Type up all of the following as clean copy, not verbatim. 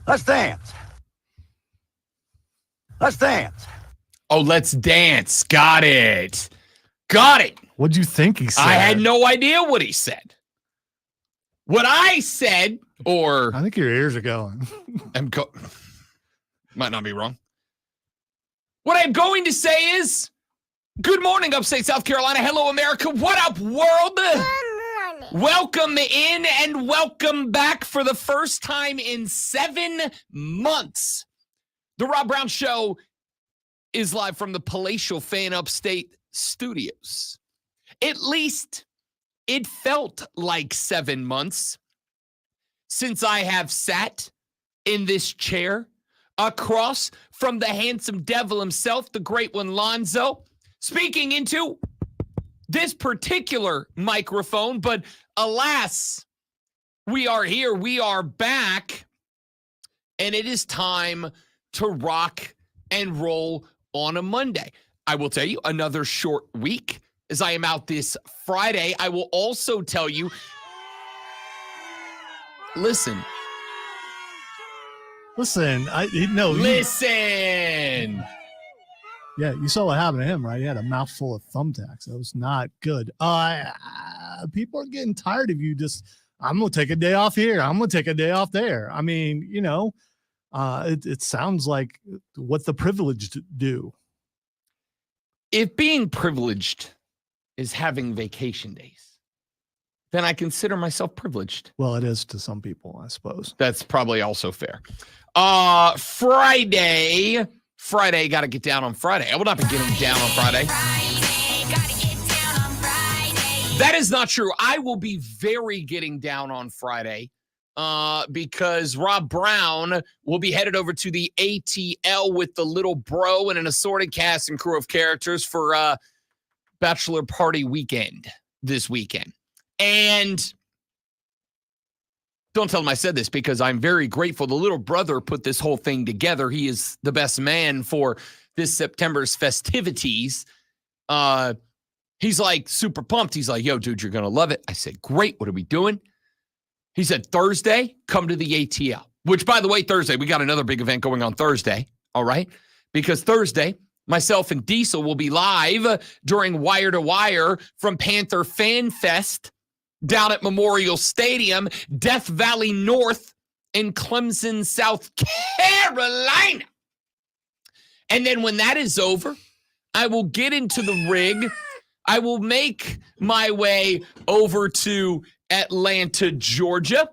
Let's dance. Let's dance. Oh, let's dance. Got it. Got it. What'd you think he said? I had no idea what he said. What I said, or I think your ears are going. Might not be wrong. What I'm going to say is, good morning, upstate South Carolina. Hello, America. What up, world? Welcome in and welcome back for the first time in 7 months. The Rob Brown Show is live from the palatial Fan Upstate studios. At least it felt like 7 months since I have sat in this chair across from the handsome devil himself, the great one, Lonzo, speaking into this particular microphone. But alas, we are here. We are back. And it is time to rock and roll on a Monday. I will tell you, another short week as I am out this Friday. I will also tell you, listen, Listen. Yeah, you saw what happened to him, right? He had a mouthful of thumbtacks. That was not good. People are getting tired of you just, I'm going to take a day off here. I'm going to take a day off there. I mean, it sounds like what the privileged do. If being privileged is having vacation days, then I consider myself privileged. Well, it is to some people, I suppose. That's probably also fair. Friday, got to get down on Friday. I will not be getting down on Friday. That is not true. I will be very getting down on Friday because Rob Brown will be headed over to the ATL with the little bro and an assorted cast and crew of characters for bachelor party weekend this weekend. And don't tell him I said this because I'm very grateful. The little brother put this whole thing together. He is the best man for this September's festivities. He's like super pumped. He's like, yo, dude, you're going to love it. I said, great. What are we doing? He said, Thursday, come to the ATL, which, by the way, Thursday, we got another big event going on Thursday. All right. Because Thursday, myself and Diesel will be live during Wire to Wire from Panther Fan Fest down at Memorial Stadium, Death Valley North in Clemson, South Carolina. And then when that is over, I will get into the rig. I will make my way over to Atlanta, Georgia,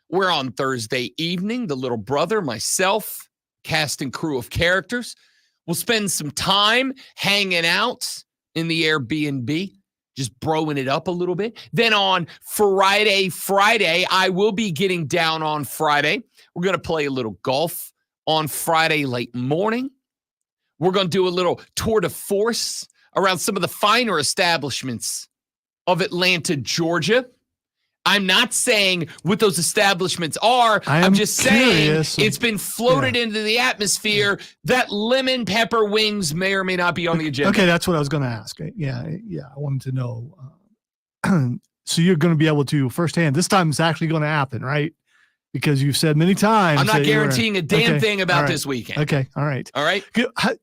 where on Thursday evening, the little brother, myself, cast and crew of characters, will spend some time hanging out in the Airbnb, just broing it up a little bit. Then on Friday, I will be getting down on Friday. We're going to play a little golf on Friday late morning. We're going to do a little tour de force around some of the finer establishments of Atlanta, Georgia. I'm not saying what those establishments are. I'm just saying it's been floated into the atmosphere that lemon pepper wings may or may not be on the agenda. Okay, that's what I was going to ask. Yeah. I wanted to know. So you're going to be able to firsthand. This time it's actually going to happen, right? Because you've said many times. I'm not guaranteeing a damn thing about this weekend. Okay, all right. All right?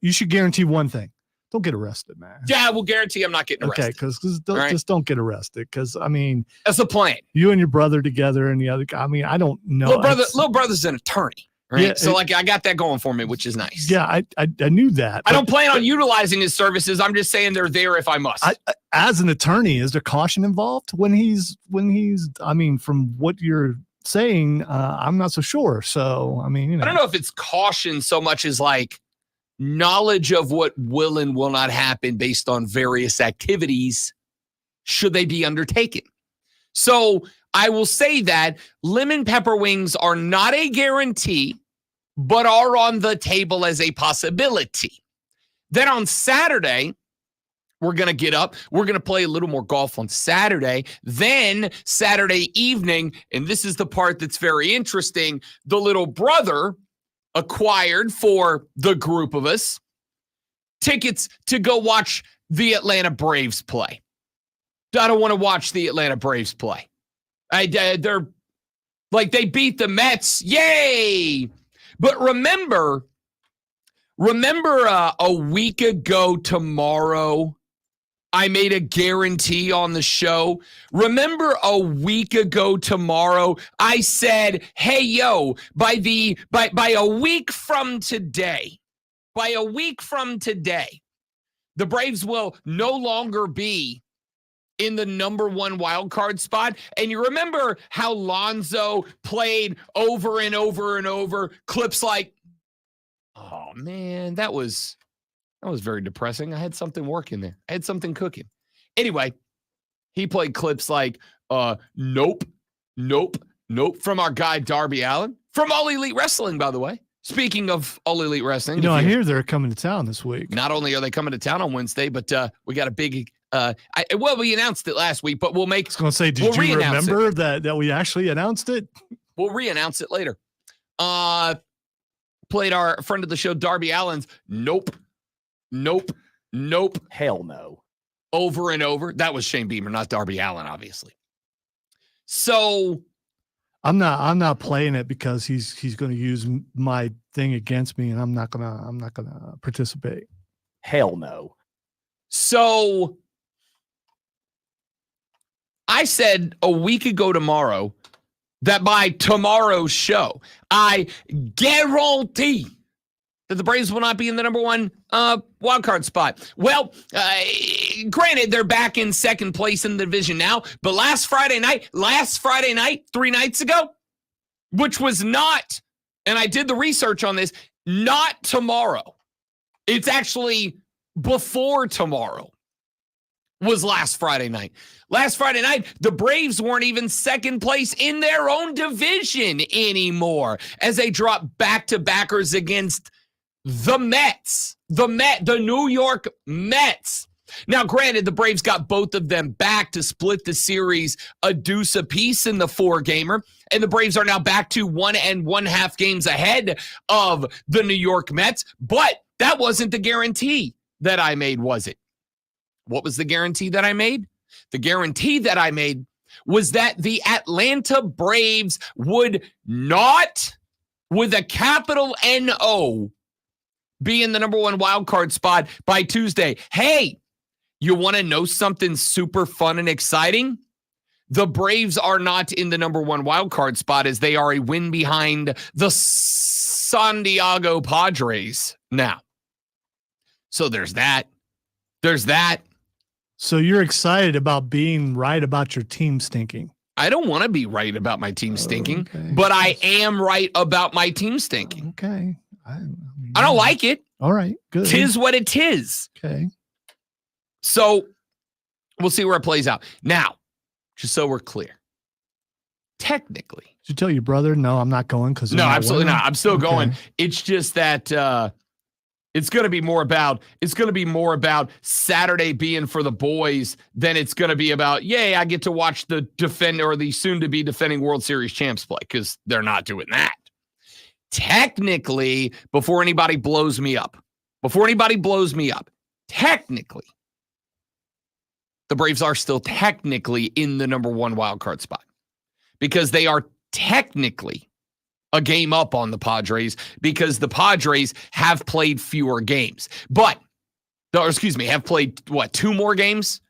You should guarantee one thing. Don't get arrested, man. Yeah, we'll guarantee I'm not getting arrested. Okay, because just don't get arrested. Because, I mean. That's the plan. You and your brother together and the other guy. I mean, I don't know. Little brother's an attorney, right? Yeah, so, I got that going for me, which is nice. Yeah, I knew that. I don't plan on utilizing his services. I'm just saying they're there if I must. As an attorney, is there caution involved when he's, I mean, from what you're saying, I'm not so sure. So, I mean, I don't know if it's caution so much as like knowledge of what will and will not happen based on various activities should they be undertaken. So I will say that lemon pepper wings are not a guarantee, but are on the table as a possibility. Then on Saturday, we're going to get up. We're going to play a little more golf on Saturday. Then Saturday evening, and this is the part that's very interesting, the little brother acquired for the group of us tickets to go watch the Atlanta Braves play. I don't want to watch the Atlanta Braves play. They're Like they beat the Mets. Yay. But remember a week ago tomorrow, I made a guarantee on the show. Remember a week ago tomorrow, I said, hey, yo, by a week from today, the Braves will no longer be in the number one wild card spot. And you remember how Lonzo played over and over and over clips like, oh man, that was very depressing. I had something working there. I had something cooking. Anyway, he played clips like, nope, from our guy Darby Allin, from All Elite Wrestling, by the way. Speaking of All Elite Wrestling. I hear they're coming to town this week. Not only are they coming to town on Wednesday, but we got a big, we announced it last week, but we'll make. I was going to say, did you remember that we actually announced it? We'll re-announce it later. Played our friend of the show, Darby Allin's nope. Hell no. Over and over. That was Shane Beamer, not Darby Allin, obviously. So I'm not playing it because he's going to use my thing against me, and I'm not gonna participate. Hell no. So I said a week ago tomorrow that by tomorrow's show, I guarantee that the Braves will not be in the number one wild card spot. Well, granted, they're back in second place in the division now, but last Friday night, 3 nights ago, which was not, and I did the research on this, not tomorrow. It's actually before tomorrow was last Friday night. Last Friday night, the Braves weren't even second place in their own division anymore as they dropped back-to-backers against the Mets, the New York Mets. Now, granted, the Braves got both of them back to split the series a deuce apiece in the 4-gamer, and the Braves are now back to 1 1/2 games ahead of the New York Mets, but that wasn't the guarantee that I made, was it? What was the guarantee that I made? The guarantee that I made was that the Atlanta Braves would not, with a capital N-O, be in the number one wild card spot by Tuesday. Hey, you want to know something super fun and exciting? The Braves are not in the number one wild card spot as they are a win behind the San Diego Padres now. So there's that. So you're excited about being right about your team stinking. I don't want to be right about my team stinking, but I am right about my team stinking. Okay. I don't like it. All right, good. Tis what it is. Okay. So we'll see where it plays out. Now, just so we're clear, technically. Did you tell your brother, no, I'm not going? No, absolutely not. I'm still going. It's just that it's going to be more about Saturday being for the boys than it's going to be about, yay, I get to watch the the soon-to-be defending World Series champs play, because they're not doing that. Technically, before anybody blows me up, technically, the Braves are still technically in the number one wild card spot because they are technically a game up on the Padres because the Padres have played fewer games. Have played, 2 more games?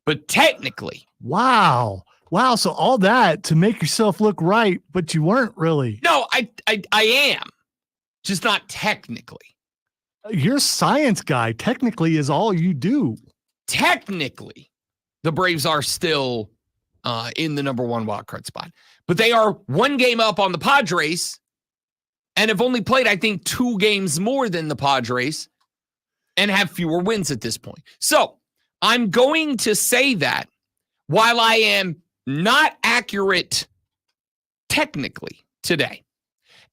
But technically. Wow. So all that to make yourself look right, but you weren't really. No, I am. Just not technically. You're a science guy. Technically is all you do. Technically, the Braves are still in the number one wild card spot. But they are 1 game up on the Padres and have only played, I think, 2 games more than the Padres and have fewer wins at this point. So I'm going to say that while I am not accurate technically today,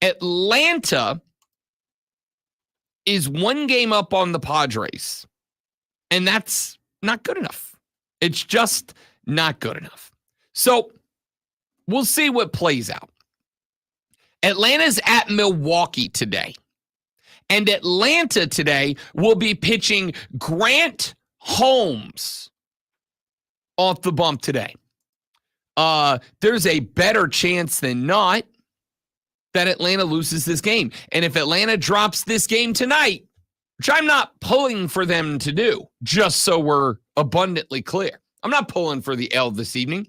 Atlanta is 1 game up on the Padres, and that's not good enough. It's just not good enough. So we'll see what plays out. Atlanta's at Milwaukee today, and Atlanta today will be pitching Grant Holmes off the bump today. There's a better chance than not that Atlanta loses this game. And if Atlanta drops this game tonight, which I'm not pulling for them to do, just so we're abundantly clear. I'm not pulling for the L this evening.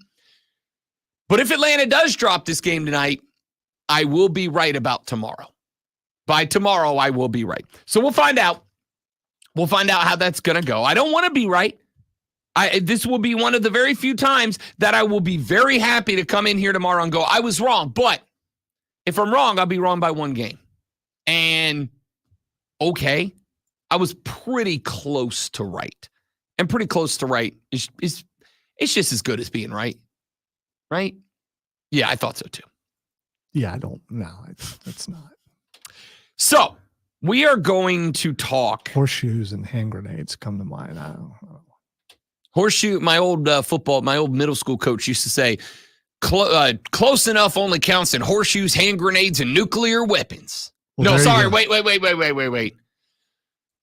But if Atlanta does drop this game tonight, I will be right about tomorrow. By tomorrow, I will be right. So we'll find out. We'll find out how that's going to go. I don't want to be right. This will be one of the very few times that I will be very happy to come in here tomorrow and go, I was wrong. But if I'm wrong, I'll be wrong by one game. And okay, I was pretty close to right. And pretty close to right is it's just as good as being right. Right? Yeah, I thought so too. Yeah, it's not. So we are going to talk. Horseshoes and hand grenades come to mind. I don't know. Horseshoe, my old my old middle school coach used to say, close enough only counts in horseshoes, hand grenades, and nuclear weapons. Well, no, sorry, wait.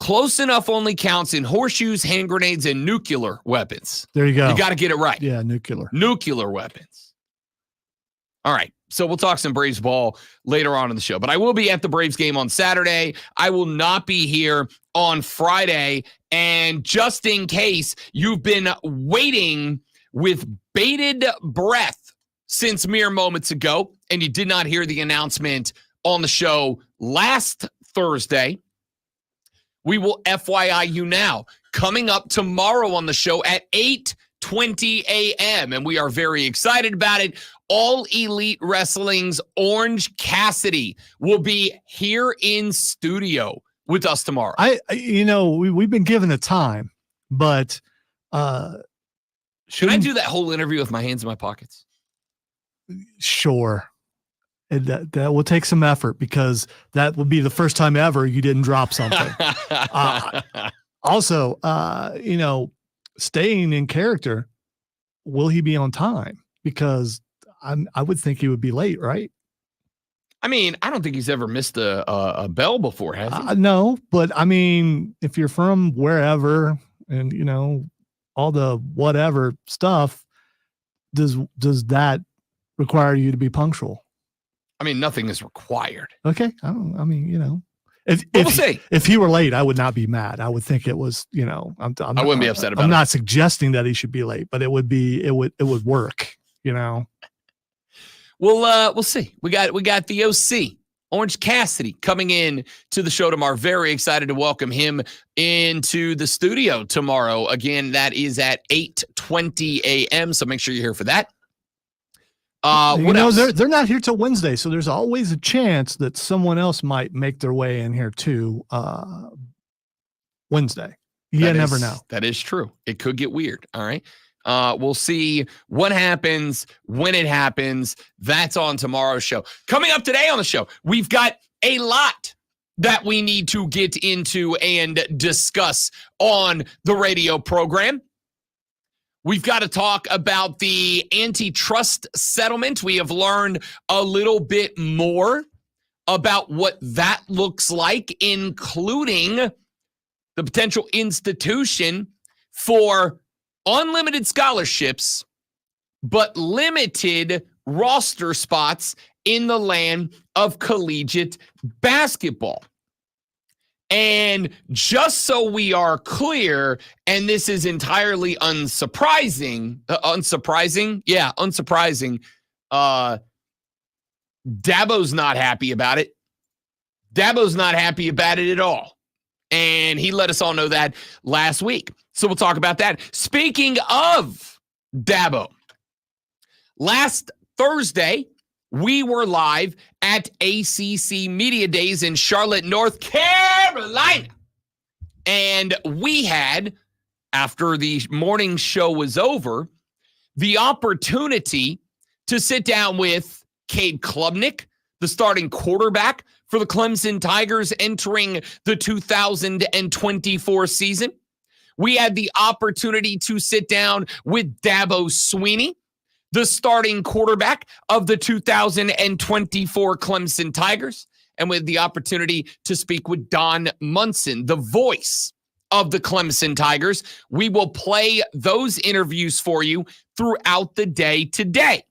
Close enough only counts in horseshoes, hand grenades, and nuclear weapons. There you go. You got to get it right. Yeah, nuclear. Nuclear weapons. All right. So we'll talk some Braves ball later on in the show. But I will be at the Braves game on Saturday. I will not be here on Friday. And just in case you've been waiting with bated breath since mere moments ago, and you did not hear the announcement on the show last Thursday, we will FYI you now. Coming up tomorrow on the show at 8:20 a.m. And we are very excited about it. All Elite Wrestling's Orange Cassidy will be here in studio with us tomorrow. We've been given a time, but should I do that whole interview with my hands in my pockets? Sure. That will take some effort because that will be the first time ever you didn't drop something. Also, staying in character, will he be on time? Because I would think he would be late, right? I mean, I don't think he's ever missed a bell before, has he? No, but I mean, if you're from wherever and, all the whatever stuff, does that require you to be punctual? I mean, nothing is required. Okay. We'll see. If he were late, I would not be mad. I would think it was, I wouldn't be upset about it. I'm not suggesting that he should be late, but it would work, We'll see. We got the OC, Orange Cassidy, coming in to the show tomorrow. Very excited to welcome him into the studio tomorrow. Again, that is at 8:20 a.m. So make sure you're here for that. What else? They're not here till Wednesday, so there's always a chance that someone else might make their way in here too. Wednesday, you never know. That is true. It could get weird. All right. We'll see what happens when it happens. That's on tomorrow's show. Coming up today on the show, we've got a lot that we need to get into and discuss on the radio program. We've got to talk about the antitrust settlement. We have learned a little bit more about what that looks like, including the potential institution for unlimited scholarships, but limited roster spots in the land of collegiate basketball. And just so we are clear, and this is entirely unsurprising. Dabo's not happy about it. Dabo's not happy about it at all. And he let us all know that last week. So we'll talk about that. Speaking of Dabo, last Thursday, we were live at ACC Media Days in Charlotte, North Carolina. And we had, after the morning show was over, the opportunity to sit down with Cade Klubnik, the starting quarterback for the Clemson Tigers entering the 2024 season. We had the opportunity to sit down with Dabo Swinney, the starting quarterback of the 2024 Clemson Tigers, and with the opportunity to speak with Don Munson, the voice of the Clemson Tigers. We will play those interviews for you throughout the day today.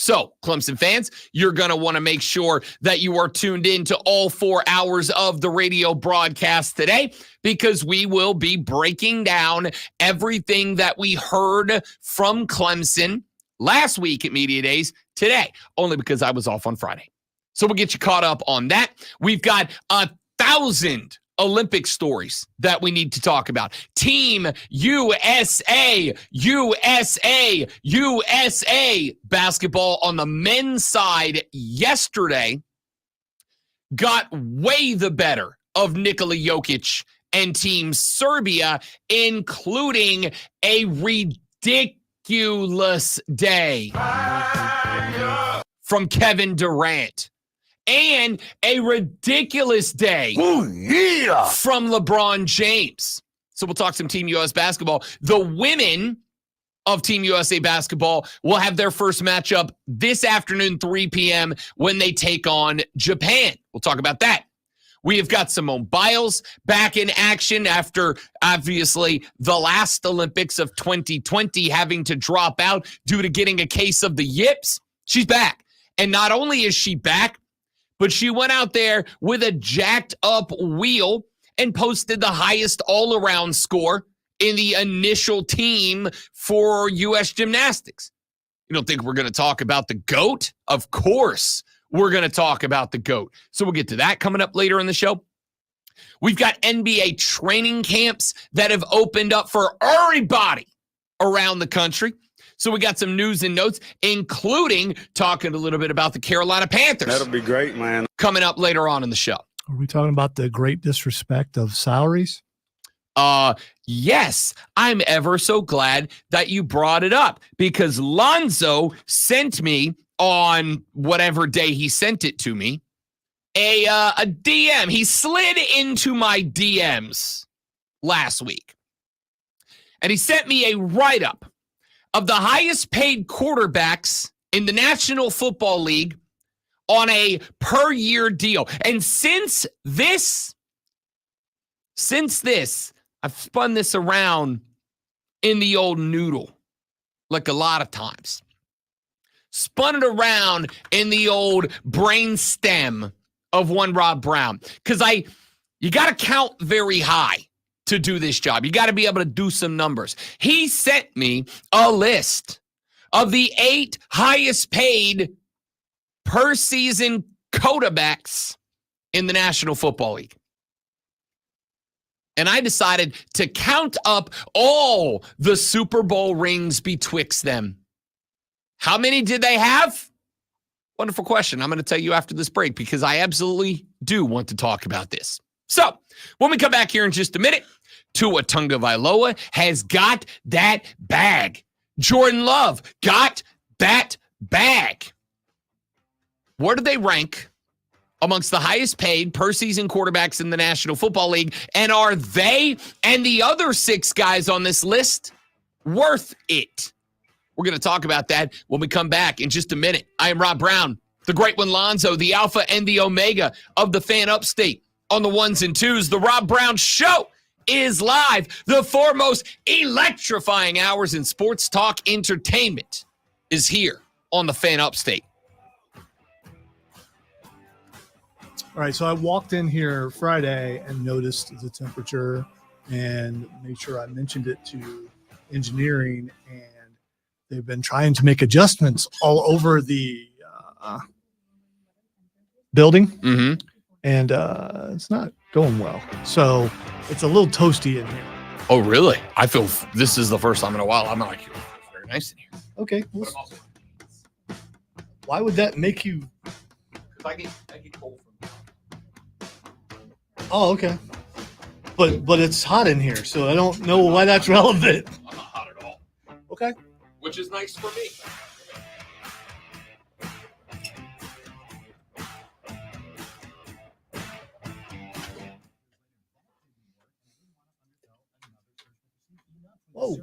So, Clemson fans, you're going to want to make sure that you are tuned in to all 4 hours of the radio broadcast today, because we will be breaking down everything that we heard from Clemson last week at Media Days today, only because I was off on Friday. So we'll get you caught up on that. We've got 1,000 Olympic stories that we need to talk about. Team USA basketball on the men's side yesterday got way the better of Nikola Jokic and Team Serbia, including a ridiculous day from Kevin Durant. And a ridiculous day from LeBron James. So we'll talk some Team US basketball. The women of Team USA basketball will have their first matchup this afternoon, 3 p.m., when they take on Japan. We'll talk about that. We have got Simone Biles back in action after, obviously, the last Olympics of 2020 having to drop out due to getting a case of the yips. She's back. And not only is she back, but she went out there with a jacked up wheel and posted the highest all-around score in the initial team for U.S. gymnastics. You don't think we're going to talk about the GOAT? Of course we're going to talk about the GOAT. So we'll get to that coming up later in the show. We've got NBA training camps that have opened up for everybody around the country. So we got some news and notes, including talking a little bit about the Carolina Panthers. That'll be great, man. Coming up later on in the show. Are we talking about the great disrespect of salaries? Yes, I'm ever so glad that you brought it up, because Lonzo sent me on whatever day he sent it to me a DM. He slid into my DMs last week, and he sent me a write-up of the highest paid quarterbacks in the National Football League on a per year deal. And since this, I've spun this around in the old noodle, like a lot of times. Spun it around in the old brain stem of one Rob Brown. Because you got to count very high to do this job. You got to be able to do some numbers. He sent me a list of the 8 highest paid per season quarterbacks in the National Football League. And I decided to count up all the Super Bowl rings betwixt them. How many did they have? Wonderful question. I'm going to tell you after this break, because I absolutely do want to talk about this. So when we come back here in just a minute, Tua Tagovailoa has got that bag. Jordan Love got that bag. Where do they rank amongst the highest paid per season quarterbacks in the National Football League? And are they and the other 6 guys on this list worth it? We're going to talk about that when we come back in just a minute. I am Rob Brown, the great one Lonzo, the alpha and the omega of the fan upstate on the ones and twos. The Rob Brown Show is live. The foremost electrifying hours in sports talk entertainment is here on the fan upstate. All right, so I walked in here Friday and noticed the temperature and made sure I mentioned it to engineering, and they've been trying to make adjustments all over the building, and it's not going well. So it's a little toasty in here. Oh, really? I feel this is the first time in a while I'm like, it's very nice in here. Okay. Why would that make you? Because I get cold from. Oh, okay. But it's hot in here, so I don't know why that's relevant. I'm not hot at all. Okay. Which is nice for me. Whoa.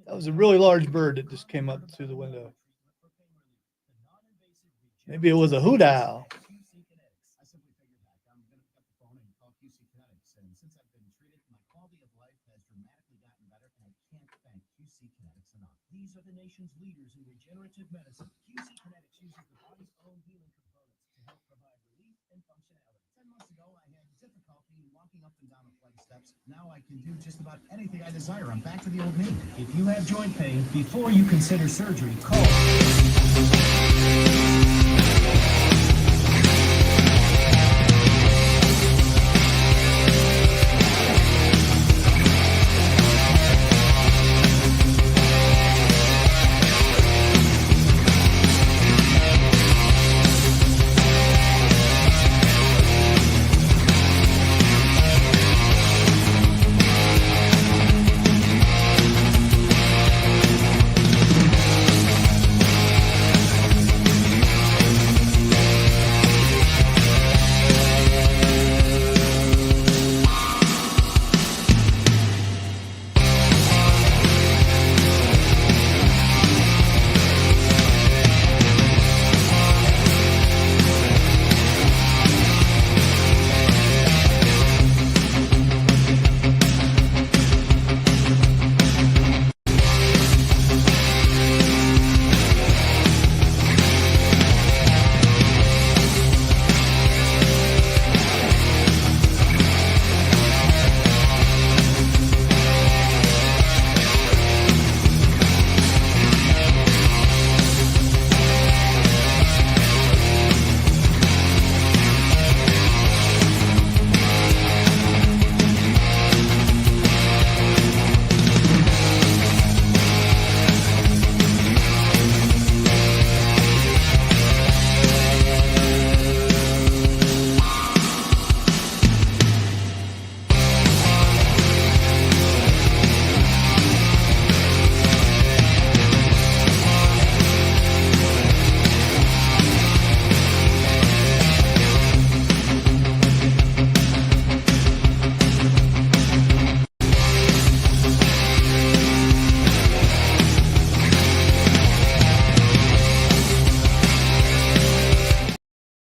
That was a really large bird that just came up through the window. Maybe it was a hoot owl. Regenerative medicine. QC Kinetics uses the body's own healing components to help provide relief and functionality. 10 months ago, I had difficulty walking up and down a flight of steps. Now I can do just about anything I desire. I'm back to the old me. If you have joint pain, before you consider surgery, call.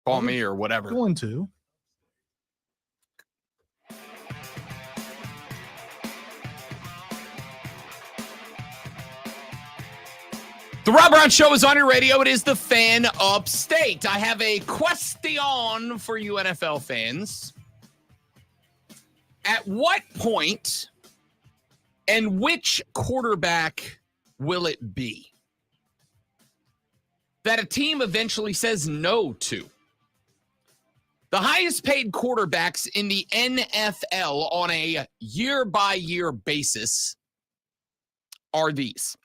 Call me or whatever. Going to. The Rob Brown Show is on your radio. It is the Fan Upstate. I have a question for you NFL fans. At what point and which quarterback will it be that a team eventually says no to? The highest paid quarterbacks in the NFL on a year-by-year basis are these.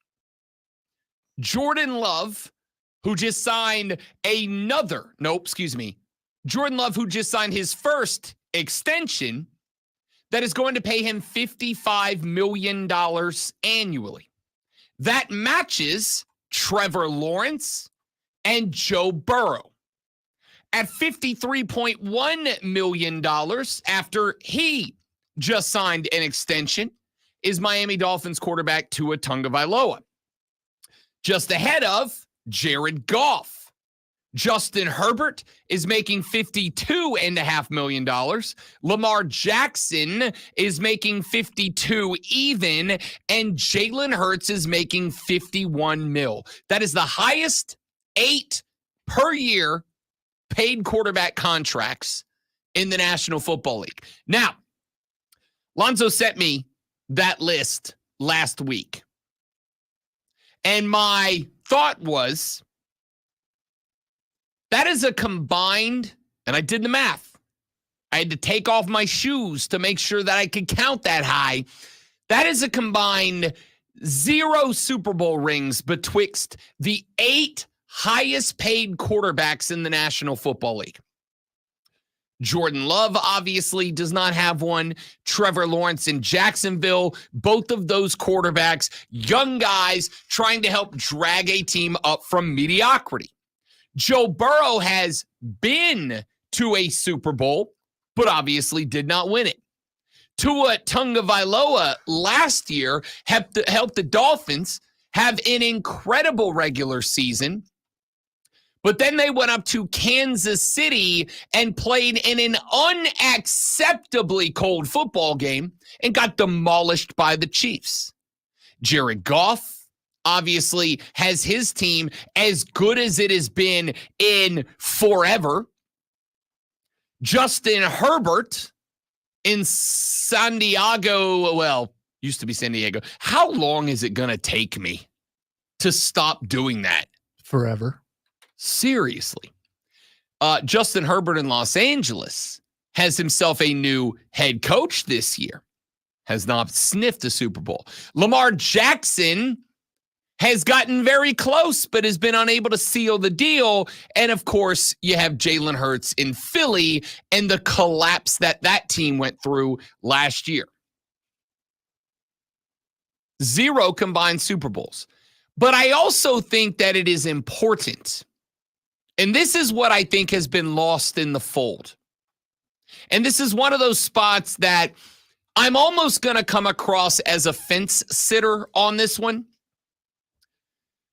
Jordan Love, who just signed Jordan Love, who just signed his first extension that is going to pay him $55 million annually. That matches Trevor Lawrence and Joe Burrow. At $53.1 million after he just signed an extension is Miami Dolphins quarterback Tua Tagovailoa. Just ahead of Jared Goff. Justin Herbert is making $52.5 million. Lamar Jackson is making $52 even, and Jalen Hurts is making $51 million. That is the highest 8 per year paid quarterback contracts in the National Football League. Now, Lonzo sent me that list last week. And my thought was, that is a combined, and I did the math. I had to take off my shoes to make sure that I could count that high. That is a combined 0 Super Bowl rings betwixt the 8 highest paid quarterbacks in the National Football League. Jordan Love obviously does not have one. Trevor Lawrence in Jacksonville, both of those quarterbacks, young guys trying to help drag a team up from mediocrity. Joe Burrow has been to a Super Bowl, but obviously did not win it. Tua Tagovailoa last year helped the Dolphins have an incredible regular season, but then they went up to Kansas City and played in an unacceptably cold football game and got demolished by the Chiefs. Jared Goff obviously has his team as good as it has been in forever. Justin Herbert in San Diego, well, used to be San Diego. How long is it going to take me to stop doing that? Forever. Seriously. Justin Herbert in Los Angeles has himself a new head coach this year. Has not sniffed a Super Bowl. Lamar Jackson has gotten very close, but has been unable to seal the deal. And, of course, you have Jalen Hurts in Philly and the collapse that team went through last year. 0 combined Super Bowls. But I also think that it is important, and this is what I think has been lost in the fold. And this is one of those spots that I'm almost going to come across as a fence sitter on this one.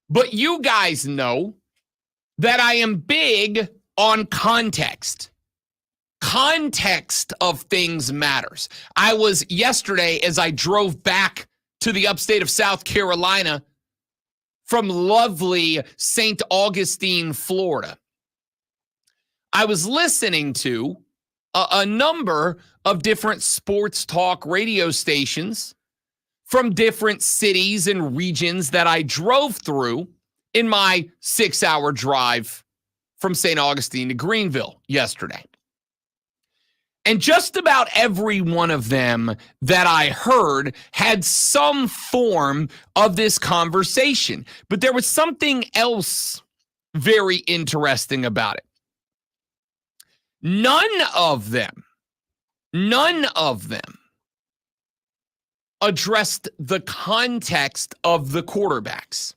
But you guys know that I am big on context. Context of things matters. I was yesterday, as I drove back to the upstate of South Carolina from lovely St. Augustine, Florida, I was listening to a number of different sports talk radio stations from different cities and regions that I drove through in my 6-hour drive from St. Augustine to Greenville yesterday. And just about every one of them that I heard had some form of this conversation. But there was something else very interesting about it. None of them addressed the context of the quarterbacks.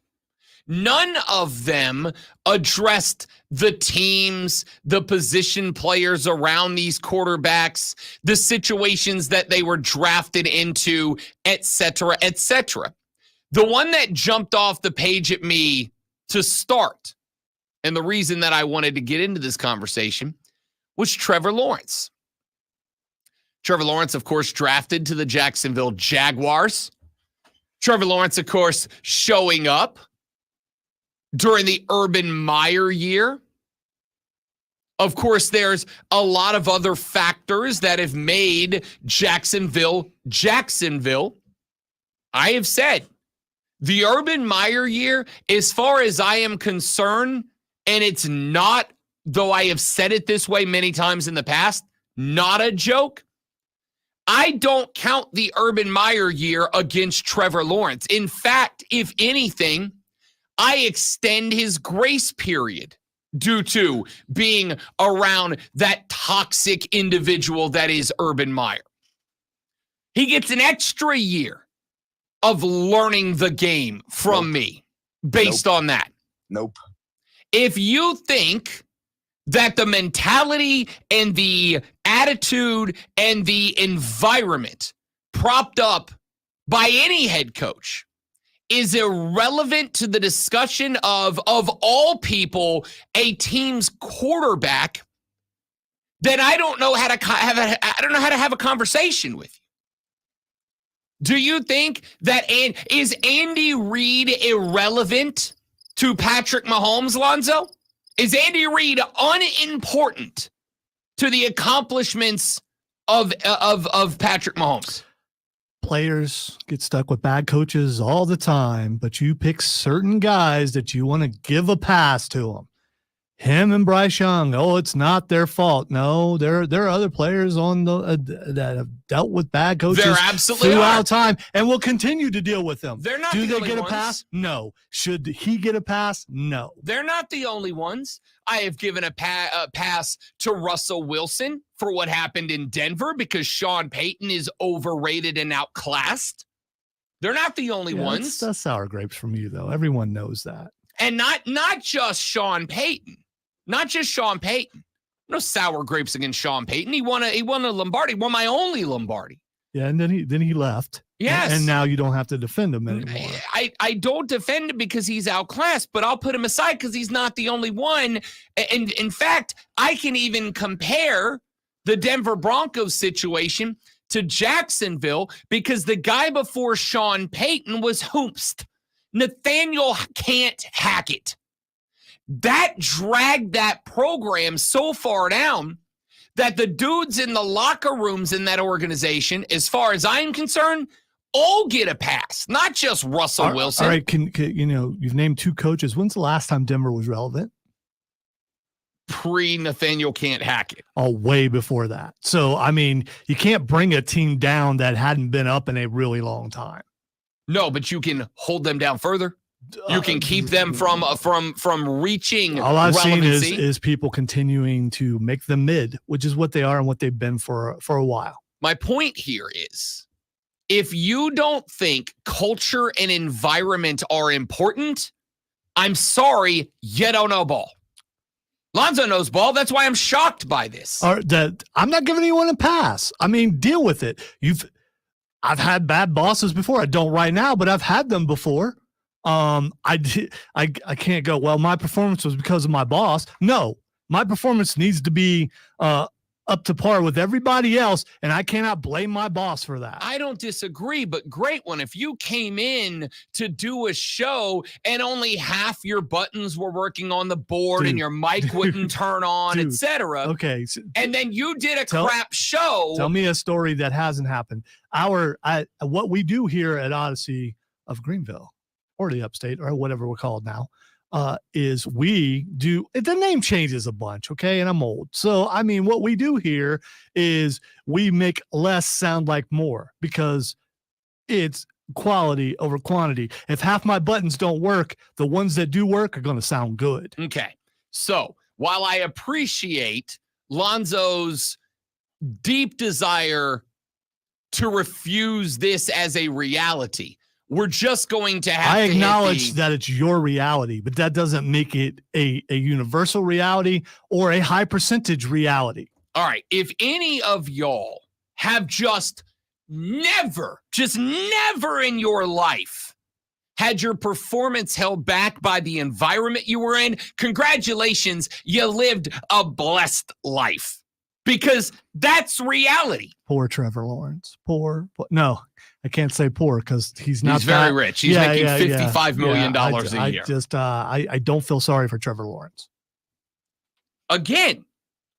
None of them addressed the teams, the position players around these quarterbacks, the situations that they were drafted into, et cetera, et cetera. The one that jumped off the page at me to start, and the reason that I wanted to get into this conversation, was Trevor Lawrence. Trevor Lawrence, of course, drafted to the Jacksonville Jaguars. Trevor Lawrence, of course, showing up during the Urban Meyer year. Of course, there's a lot of other factors that have made Jacksonville. I have said the Urban Meyer year, as far as I am concerned, and it's not, though I have said it this way many times in the past, not a joke. I don't count the Urban Meyer year against Trevor Lawrence. In fact, if anything, I extend his grace period due to being around that toxic individual that is Urban Meyer. He gets an extra year of learning the game from me based on that. Nope. If you think that the mentality and the attitude and the environment propped up by any head coach is irrelevant to the discussion of all people, a team's quarterback, then I don't know how to have a conversation with you. Do you think that is Andy Reid irrelevant to Patrick Mahomes, Lonzo? Is Andy Reid unimportant to the accomplishments of Patrick Mahomes? Players get stuck with bad coaches all the time, but you pick certain guys that you want to give a pass to them. Him and Bryce Young. Oh, it's not their fault. No, there are other players on that have dealt with bad coaches throughout time, and will continue to deal with them. They're not. Do the they get a pass? No. Should he get a pass? No. They're not the only ones. I have given a pass to Russell Wilson for what happened in Denver because Sean Payton is overrated and outclassed. They're not the only ones. That's sour grapes from you, though. Everyone knows that. And not just Sean Payton. Not just Sean Payton. No sour grapes against Sean Payton. He won a Lombardi. Won my only Lombardi. Yeah, and then he left. Yes. And now you don't have to defend him anymore. I don't defend him because he's outclassed, but I'll put him aside because he's not the only one. And in fact, I can even compare the Denver Broncos situation to Jacksonville because the guy before Sean Payton was Hoopst. Nathaniel can't hack it. That dragged that program so far down that the dudes in the locker rooms in that organization, as far as I'm concerned, all get a pass, not just Russell Wilson. All right, can you've named 2 coaches. When's the last time Denver was relevant? Pre-Nathaniel can't hack it. Oh, way before that. So, I mean, you can't bring a team down that hadn't been up in a really long time. No, but you can hold them down further. You can keep them from reaching all I've relevancy. seen is people continuing to make them mid, which is what they are and what they've been for a while. My point here is, if you don't think culture and environment are important, I'm sorry, you don't know ball. Lonzo knows ball. That's why I'm shocked by this. I'm not giving anyone a pass. I mean, deal with it. I've had bad bosses before. I don't right now, but I've had them before. I can't go, well, my performance was because of my boss. No, my performance needs to be up to par with everybody else, and I cannot blame my boss for that. I don't disagree, but great one. If you came in to do a show and only half your buttons were working on the board and your mic wouldn't turn on, etc. Okay. And then you did a crap show. Tell me a story that hasn't happened. What we do here at Odyssey of Greenville, or the upstate, or whatever we're called now, is we do, the name changes a bunch, okay? And I'm old. So, I mean, what we do here is we make less sound like more, because it's quality over quantity. If half my buttons don't work, the ones that do work are going to sound good. Okay. So, while I appreciate Lonzo's deep desire to refuse this as a reality, we're just going to have I to acknowledge that it's your reality, but that doesn't make it a universal reality or a high percentage reality. All right. If any of y'all have just never in your life had your performance held back by the environment you were in, congratulations, you lived a blessed life. Because that's reality. Poor Trevor Lawrence. Poor. No, I can't say poor because he's not. He's very rich. He's making $55 million a year. I don't feel sorry for Trevor Lawrence. Again,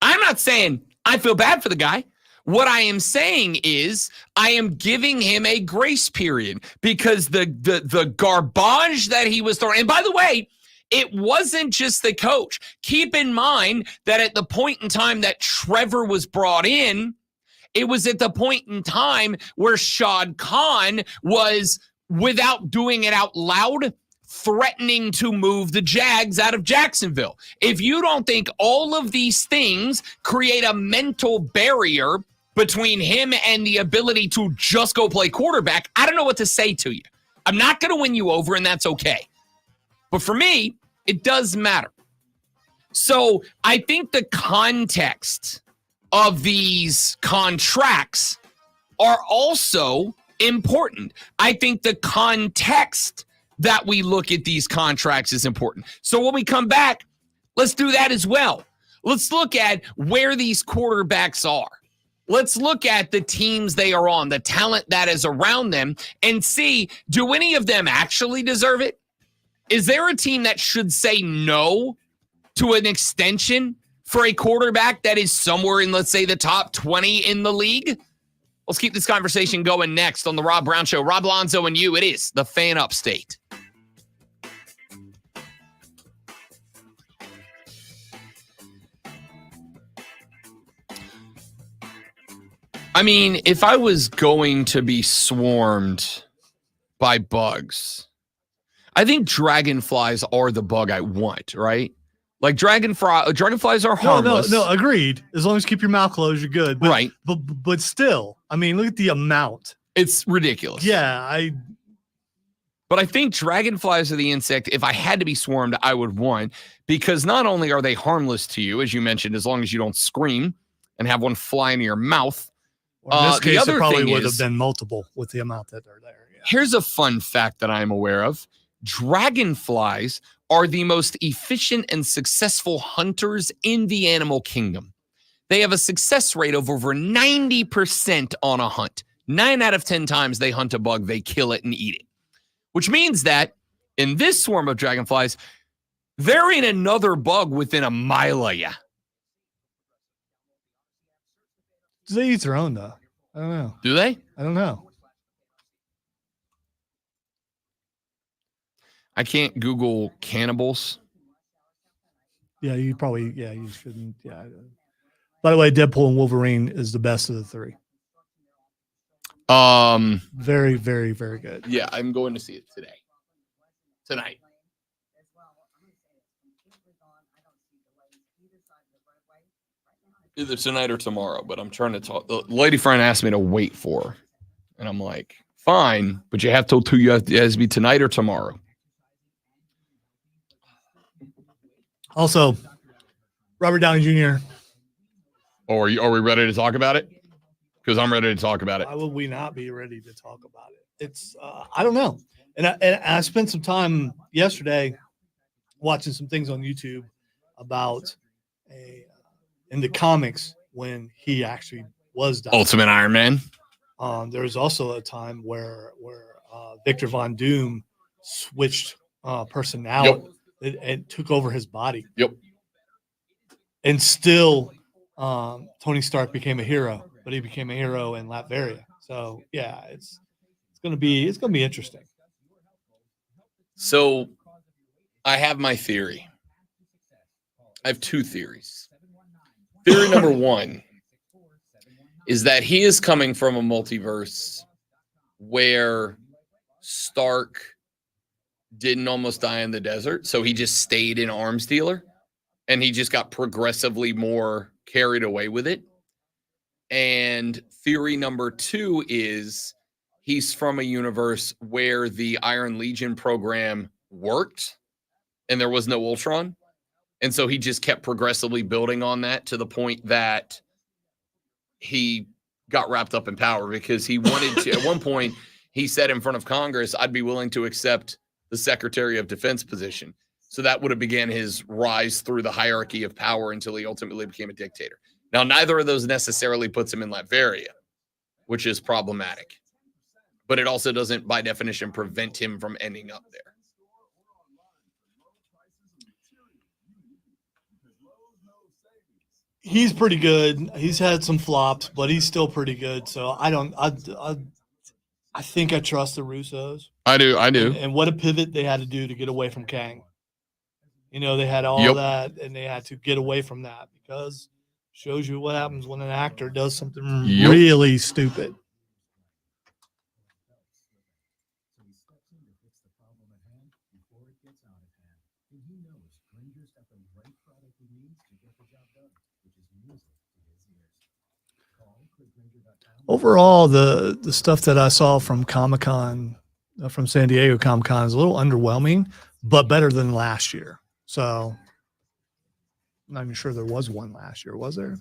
I'm not saying I feel bad for the guy. What I am saying is I am giving him a grace period because the garbage that he was throwing. And by the way, it wasn't just the coach. Keep in mind that at the point in time that Trevor was brought in, it was at the point in time where Shad Khan was, without doing it out loud, threatening to move the Jags out of Jacksonville. If you don't think all of these things create a mental barrier between him and the ability to just go play quarterback, I don't know what to say to you. I'm not going to win you over, and that's okay. But for me, it does matter. So I think the context of these contracts are also important. I think the context that we look at these contracts is important. So when we come back, let's do that as well. Let's look at where these quarterbacks are. Let's look at the teams they are on, the talent that is around them, and see, do any of them actually deserve it? Is there a team that should say no to an extension for a quarterback that is somewhere in, let's say, the top 20 in the league? Let's keep this conversation going next on the Rob Brown Show. Rob Lonzo and you, it is the Fan Upstate. I mean, if I was going to be swarmed by bugs, I think dragonflies are the bug I want, right? Like dragonflies are harmless. No, agreed. As long as you keep your mouth closed, you're good. But, right. But still, I mean, look at the amount. It's ridiculous. Yeah, But I think dragonflies are the insect, if I had to be swarmed, I would want, because not only are they harmless to you, as you mentioned, as long as you don't scream and have one fly into your mouth. Or in this case, it probably would have been multiple with the amount that are there. Yeah. Here's a fun fact that I'm aware of. Dragonflies are the most efficient and successful hunters in the animal kingdom. They have a success rate of over 90% on a hunt. 9 out of 10 times they hunt a bug, they kill it and eat it. Which means that In this swarm of dragonflies, there ain't another bug within a mile of ya. Do they eat their own, though? I don't know. Do they? I don't know. I can't Google cannibals. Yeah, you shouldn't. Yeah. By the way, Deadpool and Wolverine is the best of the three. Very, very, very good. Yeah, I'm going to see it tonight. Either tonight or tomorrow, but I'm trying to talk. The lady friend asked me to wait for her, and I'm like, fine, but you have till 2. It has to be tonight or tomorrow. Also, Robert Downey Jr. Are we ready to talk about it? Because I'm ready to talk about it. Why would we not be ready to talk about it? It's I don't know. And I spent some time yesterday watching some things on YouTube about in the comics when he actually was dying. Ultimate Iron Man. There was also a time where Victor Von Doom switched personality and took over his body. Yep. And still, Tony Stark became a hero, but he became a hero in Latveria. So yeah, it's gonna be interesting. So I have my theory. I have 2 theories. Theory number 1 is that he is coming from a multiverse where Stark didn't almost die in the desert, so he just stayed in arms dealer, and he just got progressively more carried away with it. And theory number 2 is he's from a universe where the Iron Legion program worked and there was no Ultron. And so he just kept progressively building on that to the point that he got wrapped up in power, because he wanted to, at one point, he said in front of Congress, I'd be willing to accept the Secretary of Defense position. So that would have began his rise through the hierarchy of power until he ultimately became a dictator. Now, neither of those necessarily puts him in Latveria, which is problematic. But it also doesn't, by definition, prevent him from ending up there. He's pretty good. He's had some flops, but he's still pretty good. So I think I trust the Russos. I do. And what a pivot they had to do to get away from Kang. You know, they had all that, and they had to get away from that, because shows you what happens when an actor does something really stupid. Overall, the stuff that I saw from Comic-Con, from San Diego Comic-Con, is a little underwhelming, but better than last year. So I'm not even sure there was one last year. Was there?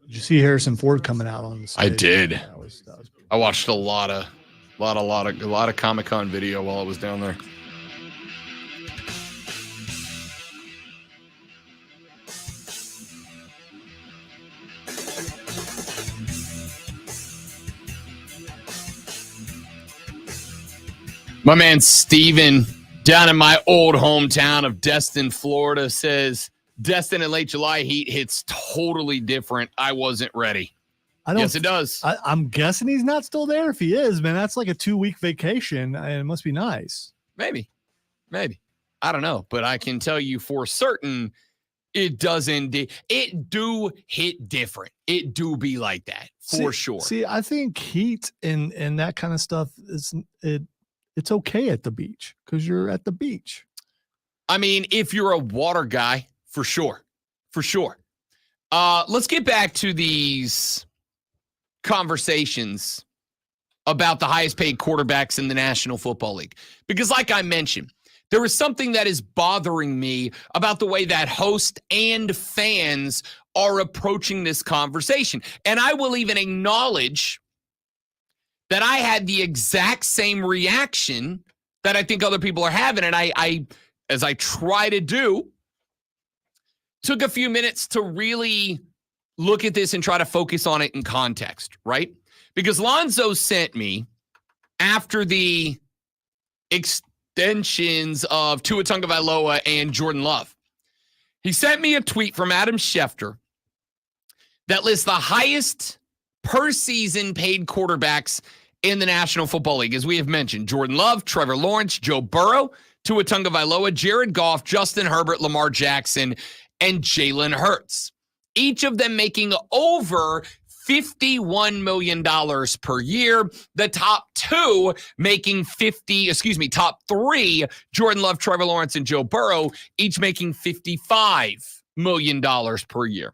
Did you see Harrison Ford coming out on the stage? I did. That was I watched a lot of Comic-Con video while I was down there. My man Steven down in my old hometown of Destin, Florida, says Destin in late July heat hits totally different. I wasn't ready. Yes, it does. I'm guessing he's not still there. If he is, man, that's like a 2-week vacation, and it must be nice. Maybe. I don't know, but I can tell you for certain it does indeed. It do hit different. It do be like that for sure. See, I think heat and that kind of stuff it's okay at the beach because you're at the beach. I mean, if you're a water guy, for sure. Let's get back to these conversations about the highest paid quarterbacks in the National Football League. Because like I mentioned, there is something that is bothering me about the way that host and fans are approaching this conversation. And I will even acknowledge that I had the exact same reaction that I think other people are having. And I as I try to do, took a few minutes to really look at this and try to focus on it in context, right? Because Lonzo sent me, after the extensions of Tua Tagovailoa and Jordan Love, he sent me a tweet from Adam Schefter that lists the highest per season paid quarterbacks in the National Football League. As we have mentioned, Jordan Love, Trevor Lawrence, Joe Burrow, Tua Tagovailoa, Jared Goff, Justin Herbert, Lamar Jackson, and Jalen Hurts. Each of them making over $51 million per year. The top two making top three, Jordan Love, Trevor Lawrence, and Joe Burrow, each making $55 million per year.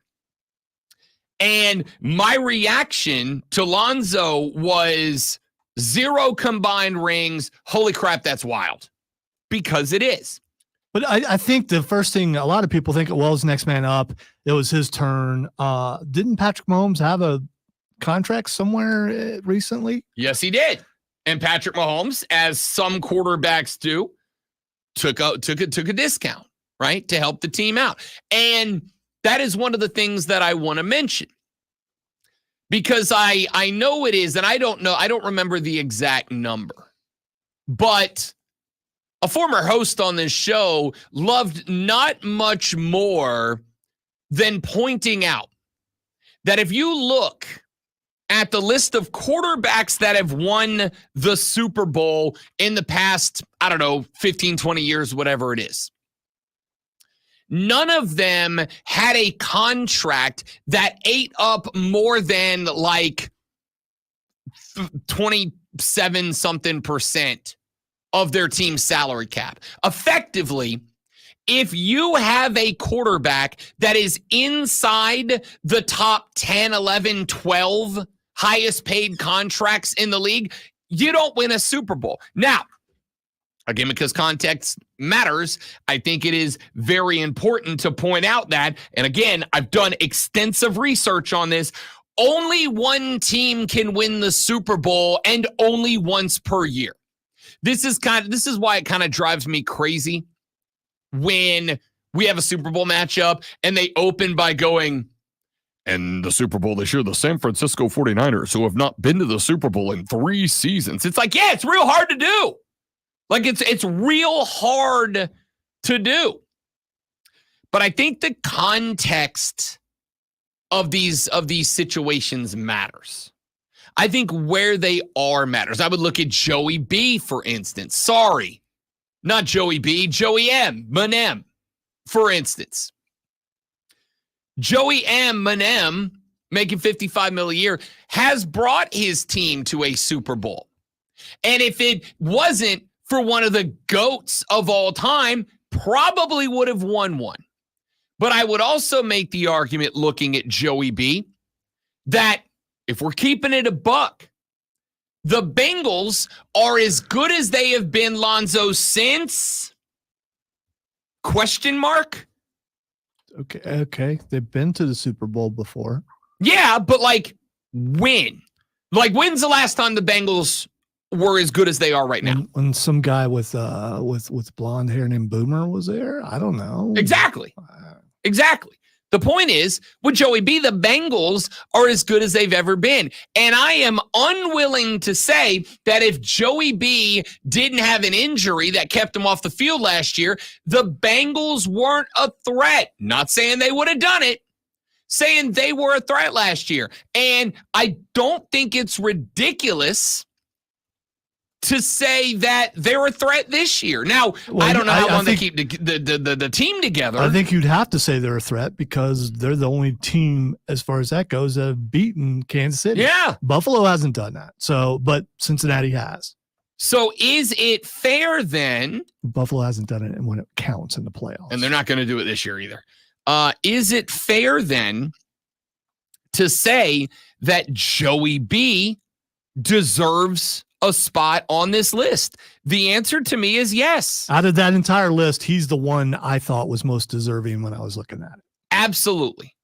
And my reaction to Lonzo was 0 combined rings. Holy crap, that's wild. Because it is. But I think the first thing a lot of people think, well, it's next man up. It was his turn. Didn't Patrick Mahomes have a contract somewhere recently? Yes, he did. And Patrick Mahomes, as some quarterbacks do, took a discount, right, to help the team out. And that is one of the things that I want to mention. Because I know it is, and I don't remember the exact number. But a former host on this show loved not much more than pointing out that if you look at the list of quarterbacks that have won the Super Bowl in the past, 15, 20 years, whatever it is, none of them had a contract that ate up more than like 27 something percent of their team's salary cap. Effectively, if you have a quarterback that is inside the top 10, 11, 12 highest paid contracts in the league, you don't win a Super Bowl. Now, again, because context matters, I think it is very important to point out that, and again, I've done extensive research on this, only one team can win the Super Bowl and only once per year. This is why it kind of drives me crazy when we have a Super Bowl matchup and they open by going, and the Super Bowl this year, the San Francisco 49ers, who have not been to the Super Bowl in 3 seasons. It's like, yeah, it's real hard to do. Like it's real hard to do. But I think the context of these situations matters. I think where they are matters. I would look at Joey B, for instance. Sorry, not Joey B, Joey M, Manem, for instance. Joey M, Manem, making $55 million a year, has brought his team to a Super Bowl. And if it wasn't for one of the GOATs of all time, probably would have won one. But I would also make the argument, looking at Joey B, that if we're keeping it a buck, the Bengals are as good as they have been, Lonzo, since ? Okay. They've been to the Super Bowl before. Yeah, but when? When's the last time the Bengals were as good as they are right now? When some guy with blonde hair named Boomer was there? I don't know. Exactly. The point is, with Joey B, the Bengals are as good as they've ever been. And I am unwilling to say that if Joey B didn't have an injury that kept him off the field last year, the Bengals weren't a threat. Not saying they would have done it, saying they were a threat last year. And I don't think it's ridiculous to say that they're a threat this year. Now, I don't know how long they keep the team together. I think you'd have to say they're a threat because they're the only team, as far as that goes, that have beaten Kansas City. Yeah. Buffalo hasn't done that. But Cincinnati has. So is it fair then? Buffalo hasn't done it when it counts in the playoffs. And they're not going to do it this year either. Is it fair then to say that Joey B deserves a spot on this list? The answer to me is yes. Out of that entire list, he's the one I thought was most deserving when I was looking at it. Absolutely.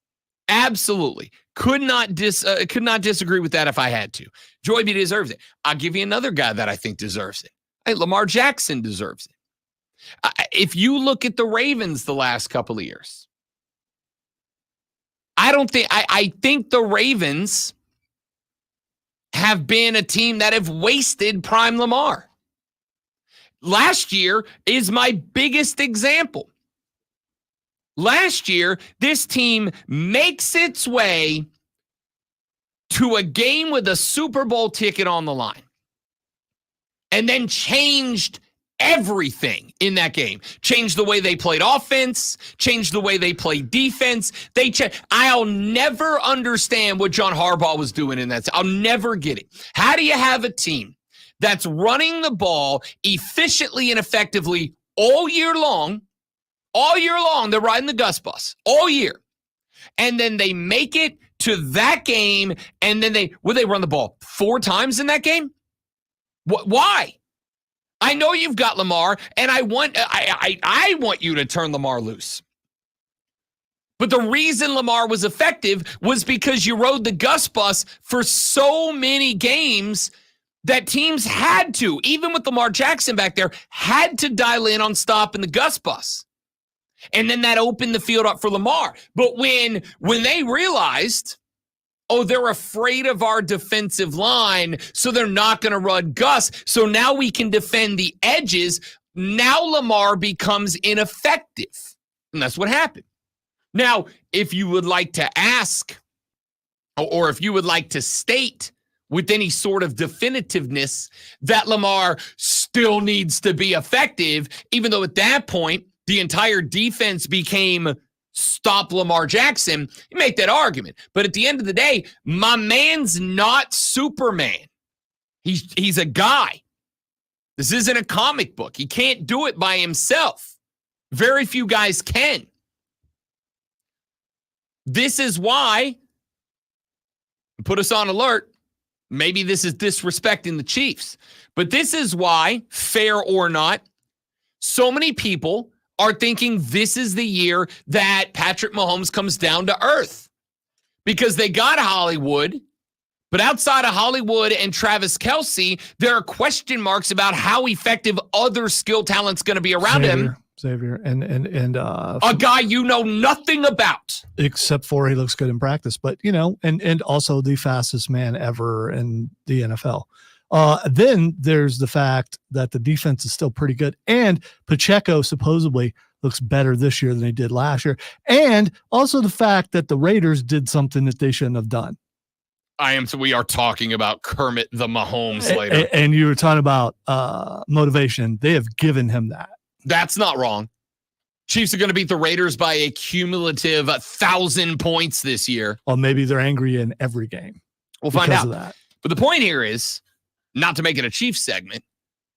Could not disagree with that if I had to. Joey B deserves it. I'll give you another guy that I think deserves it. Hey, Lamar Jackson deserves it. If you look at the Ravens the last couple of years, I think the Ravens have been a team that have wasted prime Lamar. Last year is my biggest example. Last year, this team makes its way to a game with a Super Bowl ticket on the line and then changed everything in that game. Changed the way they played offense, changed the way they played defense. I'll never understand what John Harbaugh was doing in that. I'll never get it. How do you have a team that's running the ball efficiently and effectively all year long? All year long, they're riding the Gus bus all year. And then they make it to that game, and then they run the ball 4 times in that game? Why? I know you've got Lamar, and I want you to turn Lamar loose. But the reason Lamar was effective was because you rode the Gus bus for so many games that teams had to, even with Lamar Jackson back there, had to dial in on stopping the Gus bus. And then that opened the field up for Lamar. But when they realized, oh, they're afraid of our defensive line, so they're not going to run Gus. So now we can defend the edges. Now Lamar becomes ineffective. And that's what happened. Now, if you would like to ask, or if you would like to state with any sort of definitiveness that Lamar still needs to be effective, even though at that point the entire defense became stop Lamar Jackson, you make that argument. But at the end of the day, my man's not Superman. He's a guy. This isn't a comic book. He can't do it by himself. Very few guys can. This is why, put us on alert, maybe this is disrespecting the Chiefs, but this is why, fair or not, so many people are thinking this is the year that Patrick Mahomes comes down to earth because they got Hollywood, but outside of Hollywood and Travis Kelce, there are question marks about how effective other skill talent's going to be around him. Xavier, and a guy you know nothing about, except for he looks good in practice, but and also the fastest man ever in the NFL. Then there's the fact that the defense is still pretty good, and Pacheco supposedly looks better this year than he did last year, and also the fact that the Raiders did something that they shouldn't have done. So we are talking about Kermit the Mahomes later. And you were talking about motivation. They have given him that. That's not wrong. Chiefs are going to beat the Raiders by a cumulative 1,000 points this year. Well, maybe they're angry in every game. We'll find out. But the point here is, not to make it a Chiefs segment,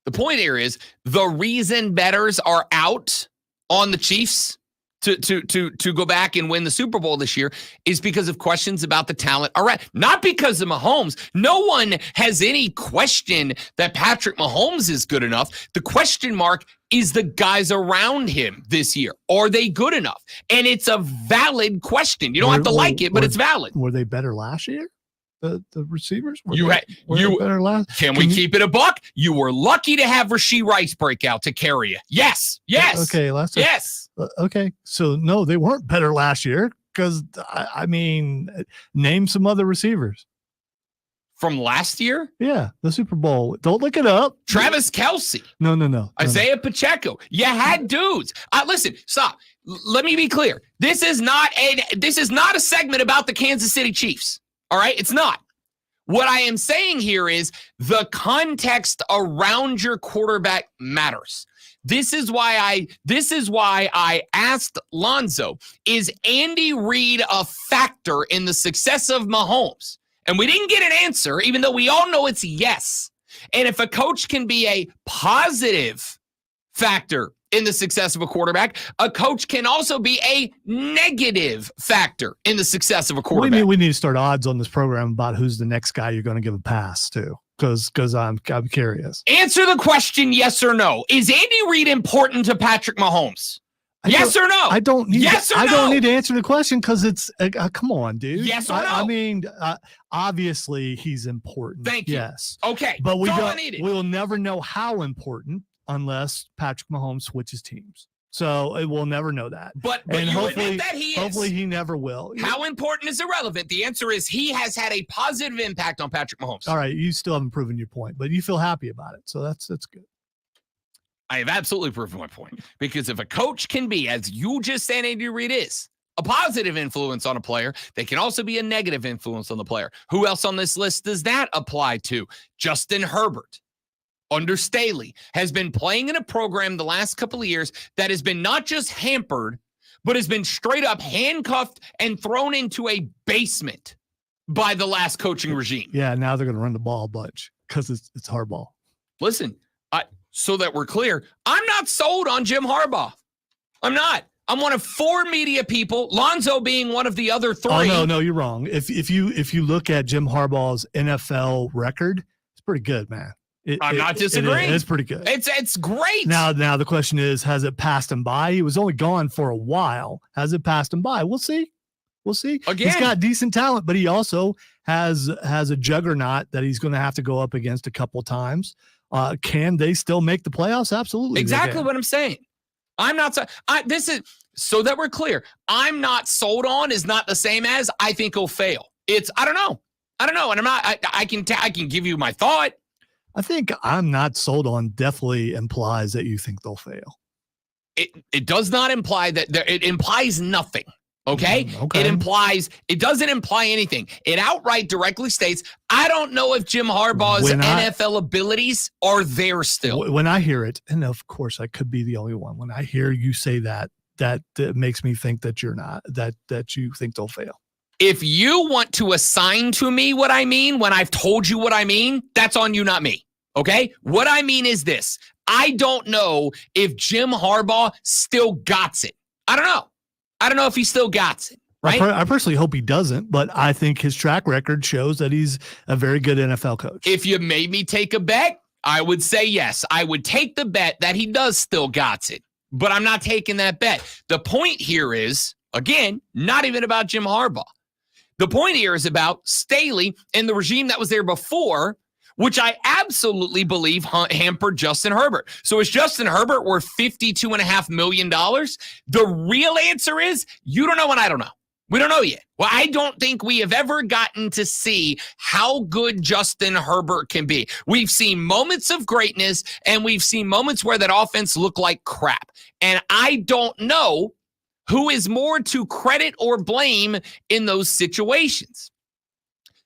the point here is the reason bettors are out on the Chiefs to go back and win the Super Bowl this year is because of questions about the talent around. Not because of Mahomes. No one has any question that Patrick Mahomes is good enough. The question mark is the guys around him this year. Are they good enough? And it's a valid question. You don't have to like it, but it's valid. Were they better last year? The receivers? Better last? Can we keep it a buck? You were lucky to have Rashee Rice break out to carry you. Yes. Okay. Yes. Okay. So no, they weren't better last year because I mean, name some other receivers from last year. Yeah, the Super Bowl. Don't look it up. Travis Kelce. No. Isaiah Pacheco. You had dudes. Listen, stop. Let me be clear. This is not a segment about the Kansas City Chiefs. All right, it's not. What I am saying here is the context around your quarterback matters. This is why I asked Lonzo, is Andy Reid a factor in the success of Mahomes? And we didn't get an answer, even though we all know it's yes. And if a coach can be a positive factor in the success of a quarterback, a coach can also be a negative factor in the success of a quarterback. We need to start odds on this program about who's the next guy you're going to give a pass to, because I'm curious. Answer the question, yes or no. Is Andy Reid important to Patrick Mahomes? Yes or no? I don't need. Yes or no? I don't need to answer the question because it's come on, dude. Yes or no? I mean, obviously he's important. Thank you. Yes. Okay. But we'll never know how important unless Patrick Mahomes switches teams. So we'll never know that. But And you hopefully, admit that he is. hopefully he never will. How important is irrelevant? The answer is he has had a positive impact on Patrick Mahomes. All right, you still haven't proven your point, but you feel happy about it, so that's good. I have absolutely proven my point. Because if a coach can be, as you just said, Andy Reid is, a positive influence on a player, they can also be a negative influence on the player. Who else on this list does that apply to? Justin Herbert, under Staley, has been playing in a program the last couple of years that has been not just hampered, but has been straight up handcuffed and thrown into a basement by the last coaching regime. Yeah, now they're going to run the ball a bunch because it's Harbaugh. Listen, so that we're clear, I'm not sold on Jim Harbaugh. I'm not. I'm one of 4 media people, Lonzo being one of the other 3. Oh, no, you're wrong. If you look at Jim Harbaugh's NFL record, it's pretty good, man. I'm not disagreeing. It's pretty good. It's great. Now the question is, has it passed him by? He was only gone for a while. Has it passed him by? We'll see. Again, he's got decent talent, but he also has a juggernaut that he's going to have to go up against a couple times. Can they still make the playoffs? Absolutely. Exactly what I'm saying. I'm not. This is so that we're clear. I'm not sold on is not the same as I think he'll fail. It's I don't know, and I'm not. I can give you my thought. I think I'm not sold on definitely implies that you think they'll fail. It does not imply that it implies nothing. Okay? Okay. It doesn't imply anything. It outright directly states, I don't know if Jim Harbaugh's NFL abilities are there still. When I hear it, and of course I could be the only one, when I hear you say that makes me think that you're not, that you think they'll fail. If you want to assign to me what I mean when I've told you what I mean, that's on you, not me. Okay? What I mean is this. I don't know if Jim Harbaugh still got it. I don't know. I don't know if he still got it, right? I personally hope he doesn't, but I think his track record shows that he's a very good NFL coach. If you made me take a bet, I would say yes. I would take the bet that he does still got it, but I'm not taking that bet. The point here is, again, not even about Jim Harbaugh. The point here is about Staley and the regime that was there before, which I absolutely believe hampered Justin Herbert. So is Justin Herbert worth $52.5 million? The real answer is you don't know and I don't know. We don't know yet. Well, I don't think we have ever gotten to see how good Justin Herbert can be. We've seen moments of greatness and we've seen moments where that offense looked like crap. And I don't know who is more to credit or blame in those situations.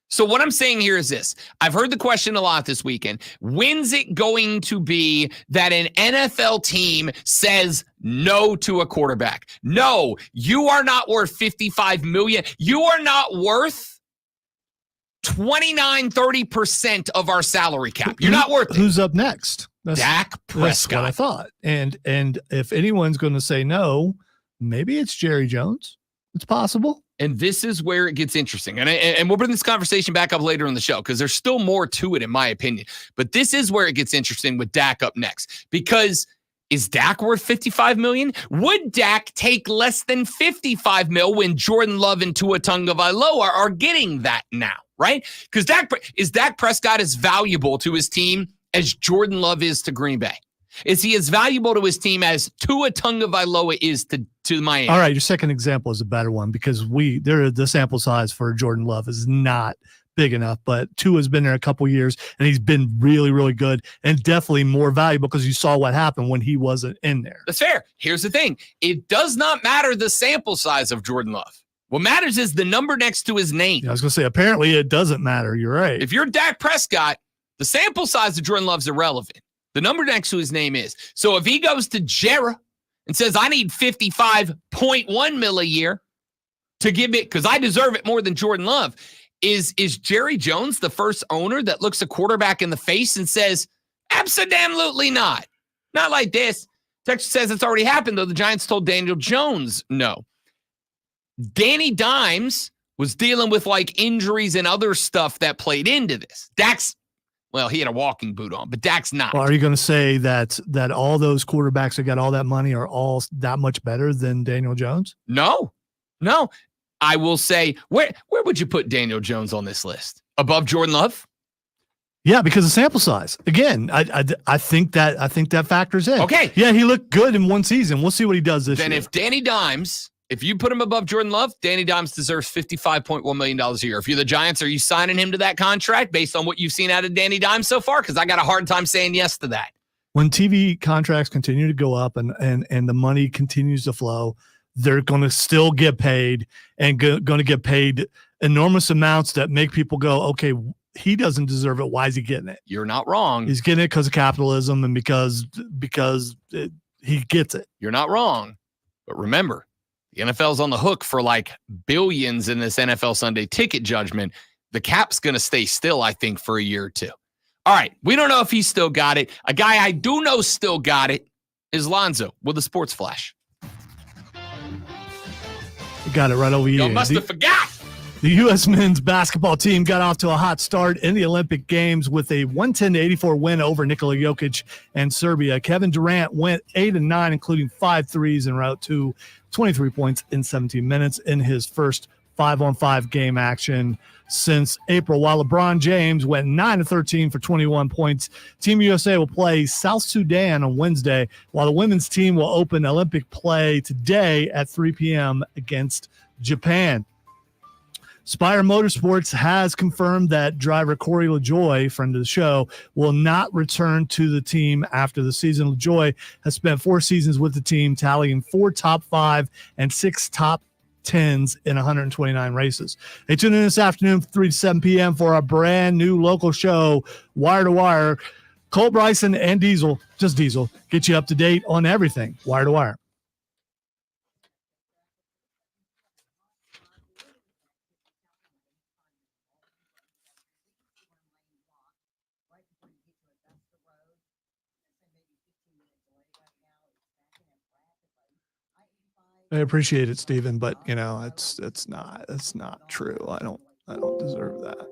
So what I'm saying here is this. I've heard the question a lot this weekend. When's it going to be that an NFL team says no to a quarterback? No, you are not worth $55 million. You are not worth 29-30% of our salary cap. You're not worth it. Who's up next? Dak Prescott. That's what I thought. And if anyone's going to say no, maybe it's Jerry Jones. It's possible. And this is where it gets interesting. And we'll bring this conversation back up later in the show because there's still more to it, in my opinion. But this is where it gets interesting with Dak up next. Because is Dak worth $55 million? Would Dak take less than $55 million when Jordan Love and Tua Tagovailoa are getting that now, right? Because Dak Prescott as valuable to his team as Jordan Love is to Green Bay? Is he as valuable to his team as Tua Tagovailoa is to Miami? All right, your second example is a better one because the sample size for Jordan Love is not big enough, but Tua's been there a couple years and he's been really, really good and definitely more valuable because you saw what happened when he wasn't in there. That's fair. Here's the thing. It does not matter the sample size of Jordan Love. What matters is the number next to his name. Yeah, I was going to say, apparently it doesn't matter. You're right. If you're Dak Prescott, the sample size of Jordan Love's irrelevant. The number next to his name is. So if he goes to Jera and says, I need $55.1 million a year to give it because I deserve it more than Jordan Love, is Jerry Jones the first owner that looks a quarterback in the face and says, absolutely not. Not like this. Texas says it's already happened, though. The Giants told Daniel Jones no. Danny Dimes was dealing with like injuries and other stuff that played into this. Well, he had a walking boot on, but Dak's not. Well, are you going to say that all those quarterbacks that got all that money are all that much better than Daniel Jones? No. I will say, where would you put Daniel Jones on this list? Above Jordan Love? Yeah, because of sample size. Again, I think that factors in. Okay. Yeah, he looked good in one season. We'll see what he does this year. Then if Danny Dimes, if you put him above Jordan Love, Danny Dimes deserves $55.1 million a year. If you're the Giants, are you signing him to that contract based on what you've seen out of Danny Dimes so far? Because I got a hard time saying yes to that. When TV contracts continue to go up and the money continues to flow, they're going to still get paid and going to get paid enormous amounts that make people go, okay, he doesn't deserve it. Why is he getting it? You're not wrong. He's getting it because of capitalism and because he gets it. You're not wrong. But remember, the NFL's on the hook for like billions in this NFL Sunday ticket judgment. The cap's going to stay still, I think, for a year or two. All right. We don't know if he's still got it. A guy I do know still got it is Lonzo with a sports flash. You got it right over here. You must have forgot. The U.S. men's basketball team got off to a hot start in the Olympic Games with a 110-84 win over Nikola Jokic and Serbia. Kevin Durant went 8-9, including 5 threes en route to 23 points in 17 minutes in his first 5-on-5 game action since April, while LeBron James went 9-13 for 21 points. Team USA will play South Sudan on Wednesday, while the women's team will open Olympic play today at 3 p.m. against Japan. Spire Motorsports has confirmed that driver Corey LaJoie, friend of the show, will not return to the team after the season. LaJoie has spent 4 seasons with the team, tallying 4 top 5 and 6 top 10s in 129 races. Hey, tune in this afternoon from 3 to 7 p.m. for our brand new local show, Wire to Wire. Cole Bryson and Diesel, just Diesel, get you up to date on everything Wire to Wire. I appreciate it, Stephen, but it's not true. I don't deserve that.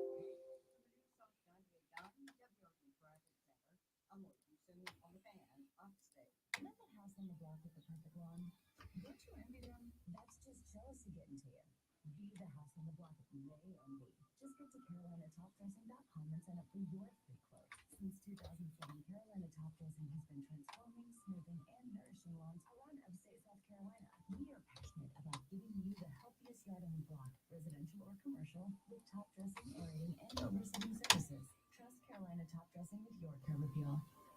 Since 2007, Carolina Top Dressing has been transforming, smoothing, and nourishing lawns around upstate South Carolina. We are passionate about giving you the healthiest yard on the block, residential or commercial, with top dressing, aerating, and overseeding services. Trust Carolina Top Dressing with your curb appeal.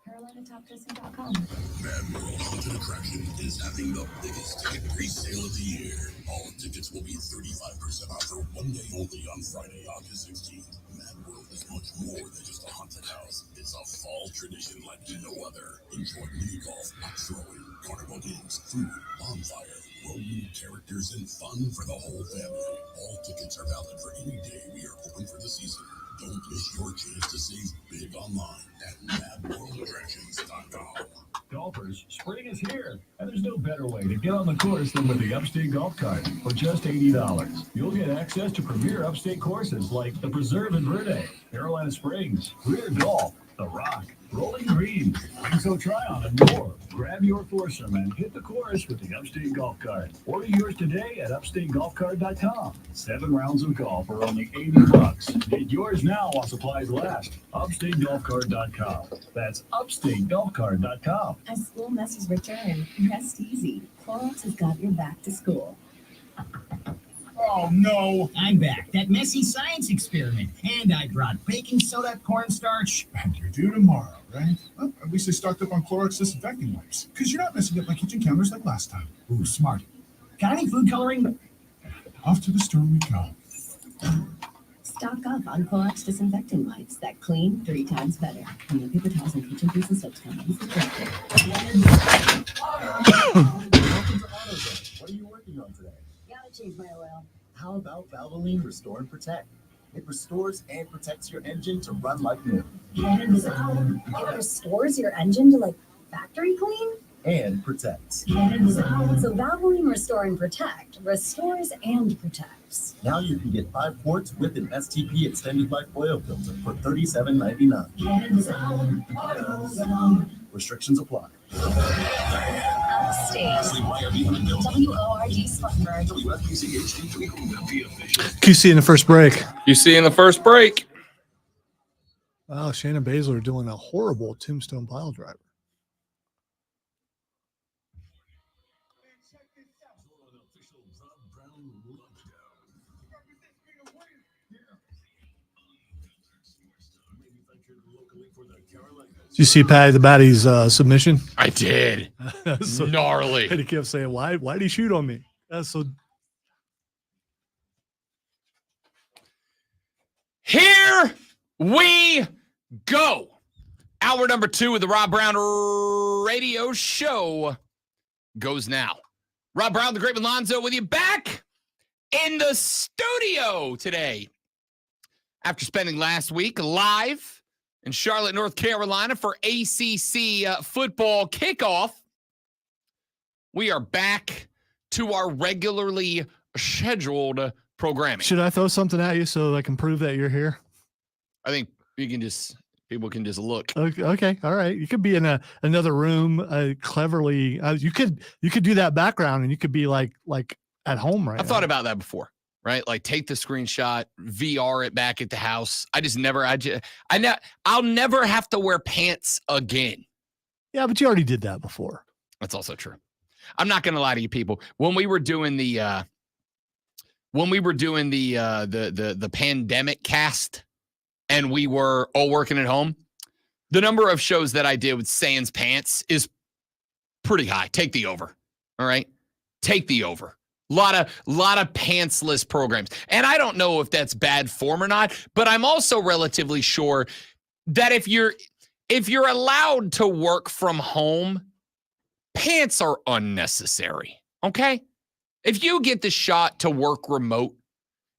CarolinaTopDressing.com. Mad World Haunted Attraction is having the biggest ticket pre-sale of the year. All tickets will be 35% off for one day only on Friday, August 16th. Mad World is much more than just a haunted house. It's a fall tradition like no other. Enjoy mini golf, axe throwing, carnival games, food, bonfire, road characters, and fun for the whole family. All tickets are valid for any day we are open for the season. Don't miss your chance to save big online at MadWorldAttractions.com. Golfers, spring is here, and there's no better way to get on the course than with the Upstate Golf Cart for just $80. You'll get access to premier Upstate courses like the Preserve in Verde, Carolina Springs, Rear Golf, The Rock, Rolling Green, Wingso Tryon, and more. Grab your foursome and hit the course with the Upstate Golf Cart. Order yours today at UpstateGolfCart.com. 7 rounds of golf for only $80. Get yours now while supplies last. UpstateGolfCart.com. That's UpstateGolfCart.com. As school messes return, rest easy. Clorox has got your back to school. Oh, no. I'm back. That messy science experiment. And I brought baking soda, cornstarch. And you're due tomorrow, right? Well, at least I stocked up on Clorox disinfecting wipes. Because you're not messing up my kitchen counters like last time. Ooh, smart. Got any food coloring? Off to the store we go. Stock up on Clorox disinfecting wipes that clean 3 times better. And the paper towels and kitchen grease and soaps companies rejected. Welcome to AutoZone. What are you working on today? Gotta change my oil. How about Valvoline Restore and Protect? It restores and protects your engine to run like new. It restores your engine to like factory clean? And protects. So Valvoline Restore and Protect restores and protects. Now you can get 5 quarts with an STP extended life oil filter for $37.99. Restrictions apply. Upstate. WORD Spartanburg. QC in the first break. You see in the first break. Wow, Shannon Baszler doing a horrible tombstone pile driver. Did you see Patty the Batty's submission? I did. So, Gnarly. and he kept saying, why did he shoot on me? That's so. Here we go. Hour number 2 of the Rob Brown Radio Show goes now. Rob Brown, the Great Lonzo, with you back in the studio today. After spending last week live in Charlotte, North Carolina for ACC football kickoff, we are back to our regularly scheduled programming. Should I throw something at you so I can prove that you're here? I think people can just look. Okay. All right. You could be in another room cleverly. You could do that background and you could be like at home right I've thought about that before, right? Like take the screenshot, VR it back at the house. I'll never have to wear pants again. Yeah, but you already did that before. That's also true. I'm not going to lie to you people. When we were doing the pandemic cast and we were all working at home, the number of shows that I did with sans pants is pretty high. Take the over. All right. Take the over. Lot of pantsless programs. And I don't know if that's bad form or not, but I'm also relatively sure that if you're allowed to work from home, pants are unnecessary. Okay? If you get the shot to work remote,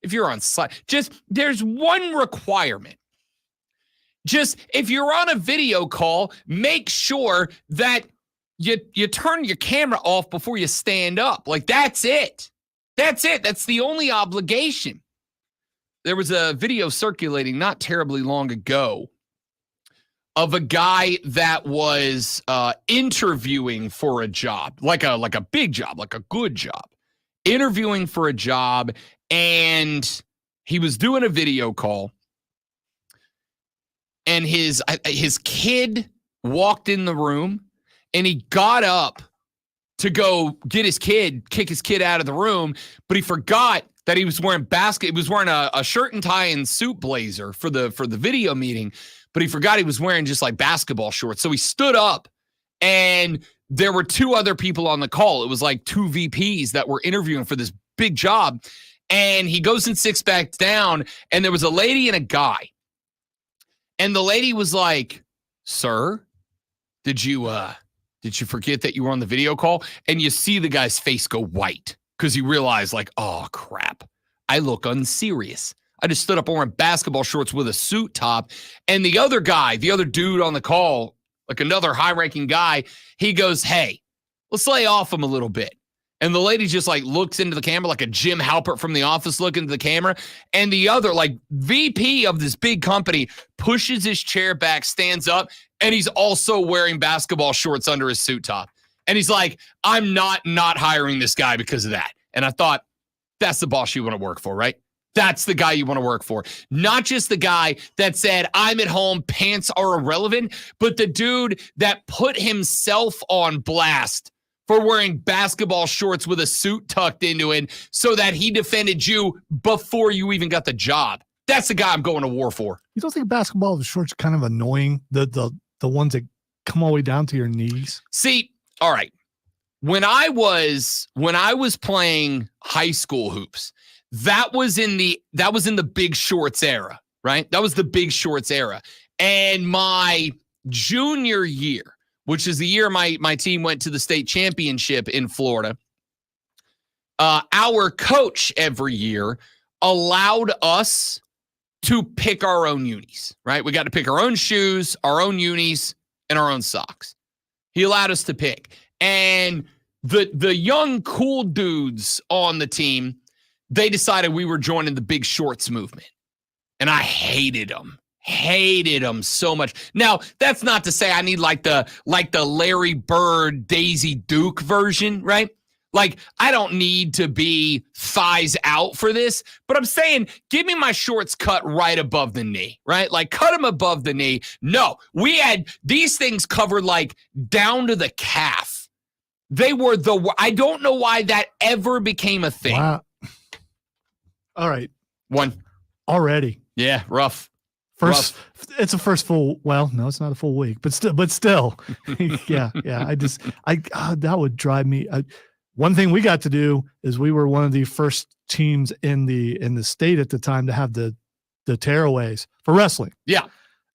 if you're on site, there's one requirement. Just if you're on a video call, make sure that you turn your camera off before you stand up. Like, that's it. That's it. That's the only obligation. There was a video circulating not terribly long ago of a guy that was interviewing for a job, like a big job, like a good job, interviewing for a job, and he was doing a video call, and his kid walked in the room, and he got up to go get his kid, kick his kid out of the room, but he forgot that he was wearing a shirt and tie and suit blazer for the video meeting, but he forgot he was wearing just like basketball shorts. So he stood up, and there were 2 other people on the call. It was like 2 VPs that were interviewing for this big job. And he goes and sits back down, and there was a lady and a guy. And the lady was like, "Sir, did you forget that you were on the video call?" And you see the guy's face go white because he realized, like, oh, crap, I look unserious. I just stood up wearing basketball shorts with a suit top. And the other dude on the call, like another high-ranking guy, he goes, "Hey, let's lay off him a little bit." And the lady just like looks into the camera like a Jim Halpert from The Office looking into the camera. And the other like VP of this big company pushes his chair back, stands up, and he's also wearing basketball shorts under his suit top. And he's like, "I'm not hiring this guy because of that." And I thought, that's the boss you want to work for, right? That's the guy you want to work for. Not just the guy that said, "I'm at home, pants are irrelevant," but the dude that put himself on blast for wearing basketball shorts with a suit tucked into it so that he defended you before you even got the job. That's the guy I'm going to war for. You don't think basketball shorts are kind of annoying? The ones that come all the way down to your knees? See, all right. When I was playing high school hoops, that was in the big shorts era, right? That was the big shorts era. And my junior year, which is the year my team went to the state championship in Florida, our coach every year allowed us to pick our own unis, right? We got to pick our own shoes, our own unis, and our own socks. He allowed us to pick. And the young cool dudes on the team, they decided we were joining the big shorts movement. And I hated them. Hated them so much. Now, that's not to say I need like the Larry Bird, Daisy Duke version, right? Like, I don't need to be thighs out for this, but I'm saying, give me my shorts cut right above the knee, right? Like, cut them above the knee. No, we had these things covered like down to the calf. They were I don't know why that ever became a thing. Wow. All right. One. Already. Yeah, rough. It's a first full. Well, no, it's not a full week, but still, yeah. That would drive me. One thing we got to do is we were one of the first teams in the state at the time to have the tearaways for wrestling. Yeah,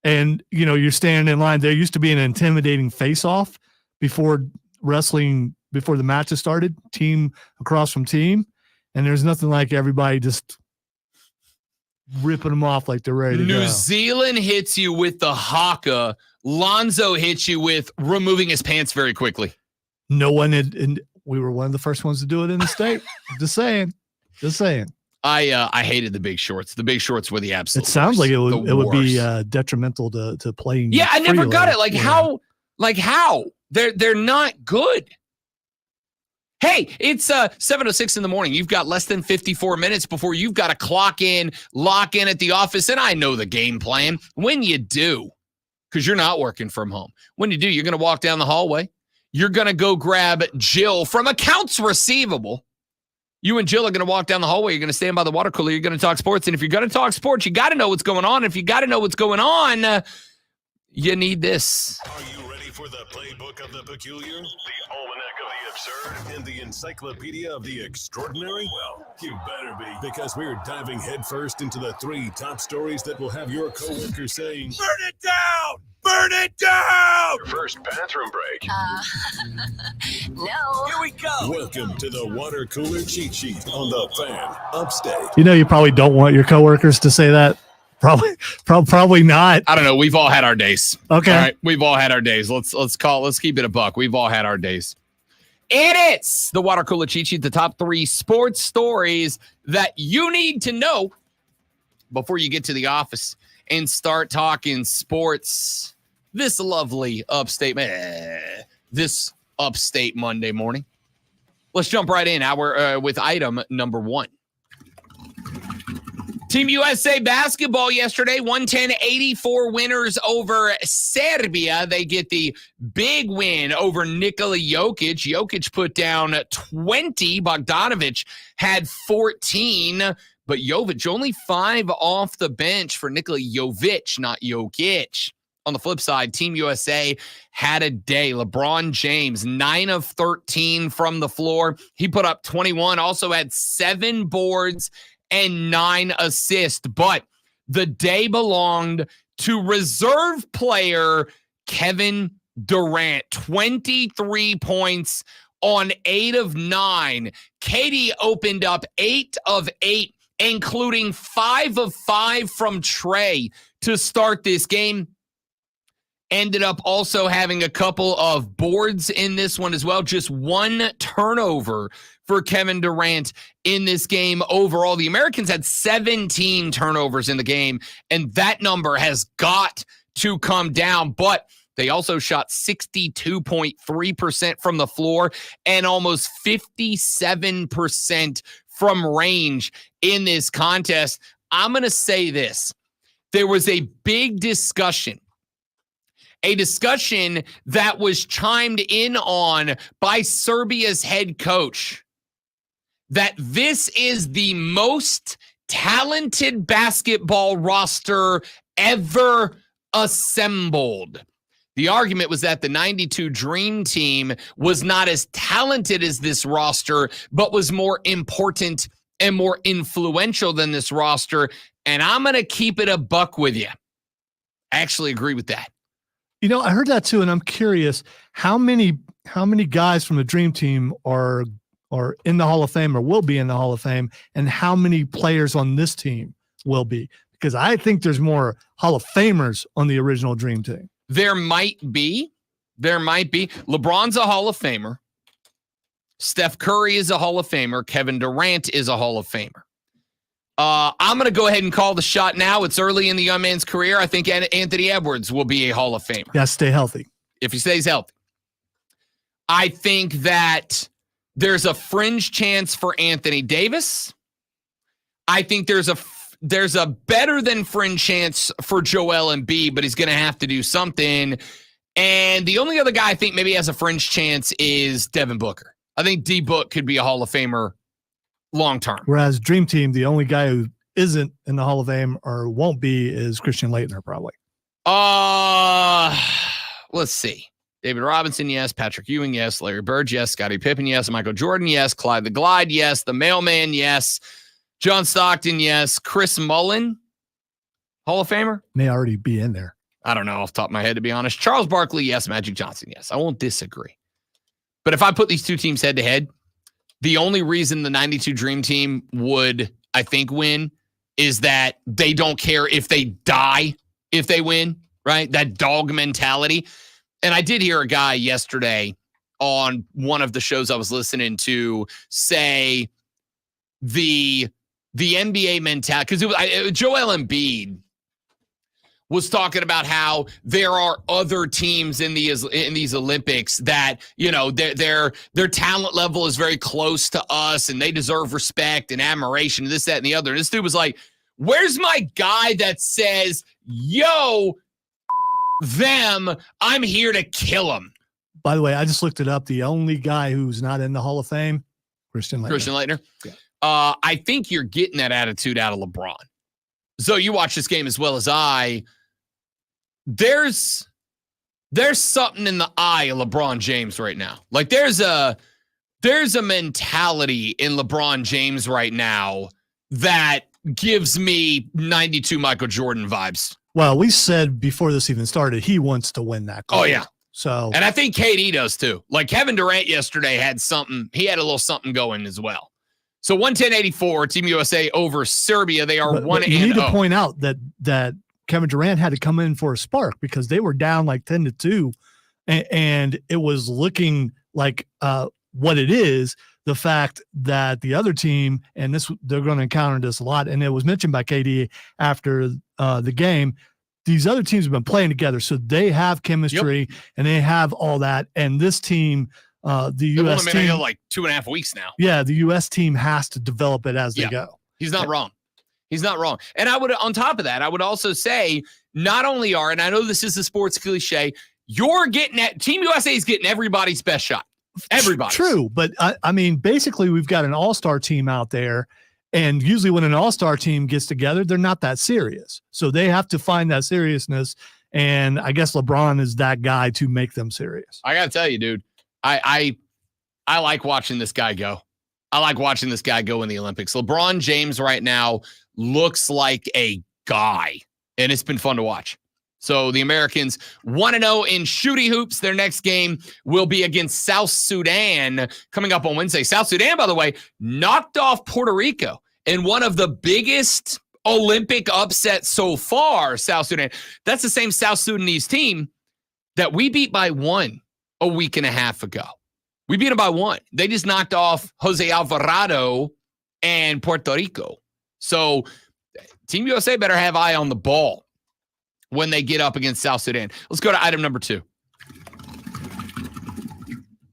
and you're standing in line. There used to be an intimidating face-off before wrestling, before the matches started, team across from team, and there's nothing like everybody just ripping them off like they're ready to go. New Zealand hits you with the haka. Lonzo hits you with removing his pants very quickly. No one had, and we were one of the first ones to do it in the state. Just saying. I hated the big shorts. The big shorts were the absolute. It sounds worst. like it would be detrimental to playing. Yeah, I never freely. got it. Like how? They're not good. Hey, it's 7:06 in the morning. You've got less than 54 minutes before you've got to clock in, lock in at the office, and I know the game plan. When you do, because you're not working from home, when you do, you're going to walk down the hallway. You're going to go grab Jill from Accounts Receivable. You and Jill are going to walk down the hallway. You're going to stand by the water cooler. You're going to talk sports. And if you're going to talk sports, you got to know what's going on. If you got to know what's going on, you need this. Are you ready for the playbook of the peculiar, the almanac of the absurd, and the encyclopedia of the extraordinary? Well, you better be, because we're diving headfirst into the 3 top stories that will have your coworkers saying, "Burn it down! Burn it down!" Your first bathroom break. No. Here we go. Welcome to the water cooler cheat sheet on the Fan Upstate. You probably don't want your coworkers to say that. Probably not. I don't know. We've all had our days. Okay. All right. We've all had our days. Let's keep it a buck. We've all had our days. It's the water cooler cheat sheet, the top 3 sports stories that you need to know before you get to the office and start talking sports. This lovely upstate Monday morning. Let's jump right in. With item number 1. Team USA basketball yesterday, 110-84 winners over Serbia. They get the big win over Nikola Jokic. Jokic put down 20. Bogdanovic had 14. But Jovic only 5 off the bench for Nikola Jovic, not Jokic. On the flip side, Team USA had a day. LeBron James, 9 of 13 from the floor. He put up 21, also had 7 boards and 9 assists. But the day belonged to reserve player Kevin Durant. 23 points on 8 of 9. Cade opened up 8 of 8, including 5 of 5 from Trey to start this game. Ended up also having a couple of boards in this one as well. Just 1 turnover for Kevin Durant in this game overall. The Americans had 17 turnovers in the game, and that number has got to come down. But they also shot 62.3% from the floor and almost 57% from range in this contest. I'm going to say this. There was a big discussion. A discussion that was chimed in on by Serbia's head coach, that this is the most talented basketball roster ever assembled. The argument was that the 92 Dream Team was not as talented as this roster, but was more important and more influential than this roster. And I'm going to keep it a buck with you. I actually agree with that. I heard that too, and I'm curious how many guys from the Dream Team are in the Hall of Fame or will be in the Hall of Fame, and how many players on this team will be? Because I think there's more Hall of Famers on the original Dream Team. There might be. LeBron's a Hall of Famer. Steph Curry is a Hall of Famer. Kevin Durant is a Hall of Famer. I'm going to go ahead and call the shot now. It's early in the young man's career. I think Anthony Edwards will be a Hall of Famer. Yeah, stay healthy. If he stays healthy. I think that there's a fringe chance for Anthony Davis. I think there's a better than fringe chance for Joel Embiid, but he's going to have to do something. And the only other guy I think maybe has a fringe chance is Devin Booker. I think D-Book could be a Hall of Famer long term. Whereas Dream Team, the only guy who isn't in the Hall of Fame or won't be is Christian Laettner, probably. Let's see. David Robinson, yes. Patrick Ewing, yes. Larry Bird, yes. Scottie Pippen, yes. Michael Jordan, yes. Clyde the Glide, yes. The Mailman, yes. John Stockton, yes. Chris Mullin, Hall of Famer? May already be in there. I don't know off the top of my head, to be honest. Charles Barkley, yes. Magic Johnson, yes. I won't disagree. But if I put these two teams head to head, the only reason the 92 Dream Team would, I think, win is that they don't care if they die if they win, right? That dog mentality. And I did hear a guy yesterday on one of the shows I was listening to say the NBA mentality, because Joel Embiid was talking about how there are other teams in these Olympics that, you know, their talent level is very close to us and they deserve respect and admiration, this, that, and the other. And this dude was like, where's my guy that says, yo, them, I'm here to kill them? By the way, I just looked it up. The only guy who's not in the Hall of Fame, Christian Laettner. Yeah. I think you're getting that attitude out of LeBron. So you watch this game as well as I. There's something in the eye of LeBron James right now. Like there's a mentality in LeBron James right now that gives me 92 Michael Jordan vibes. Well, we said before this even started, he wants to win that gold. Oh, yeah. So, and I think Cade does too. Like Kevin Durant yesterday had something. He had a little something going as well. So 110-84, Team USA over Serbia. They are 1-0. You need to point out that Kevin Durant had to come in for a spark because they were down like 10-2, and it was looking like what it is. The fact that the other team, and they're going to encounter this a lot, and it was mentioned by KD after the game, these other teams have been playing together, so they have chemistry and they have all that. And this team, the U.S. team, like 2.5 weeks now. Yeah, the U.S. team has to develop it as they go. He's not wrong. He's not wrong. And I would, on top of that, I would also say, not only and I know this is a sports cliche, Team USA is getting everybody's best shot. Everybody. True, but I mean, basically, we've got an all-star team out there, and usually when an all-star team gets together, they're not that serious. So they have to find that seriousness, and I guess LeBron is that guy to make them serious. I got to tell you, dude, I like watching this guy go. I like watching this guy go in the Olympics. LeBron James right now looks like a guy, and it's been fun to watch. So the Americans 1-0 in shooty hoops. Their next game will be against South Sudan coming up on Wednesday. South Sudan, by the way, knocked off Puerto Rico in one of the biggest Olympic upsets so far, South Sudan. That's the same South Sudanese team that we beat by 1 a week and a half ago. We beat them by 1. They just knocked off Jose Alvarado and Puerto Rico. So Team USA better have eye on the ball when they get up against South Sudan. Let's go to item number 2.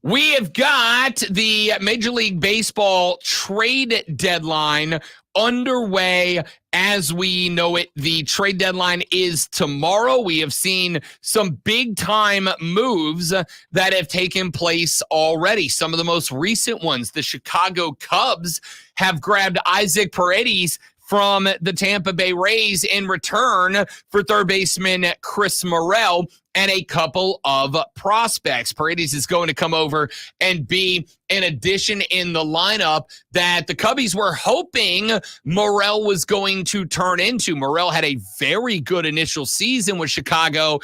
We have got the Major League Baseball trade deadline underway as we know it. The trade deadline is tomorrow. We have seen some big time moves that have taken place already. Some of the most recent ones, the Chicago Cubs have grabbed Isaac Paredes from the Tampa Bay Rays in return for third baseman Chris Morel and a couple of prospects. Paredes is going to come over and be an addition in the lineup that the Cubbies were hoping Morel was going to turn into. Morel had a very good initial season with Chicago,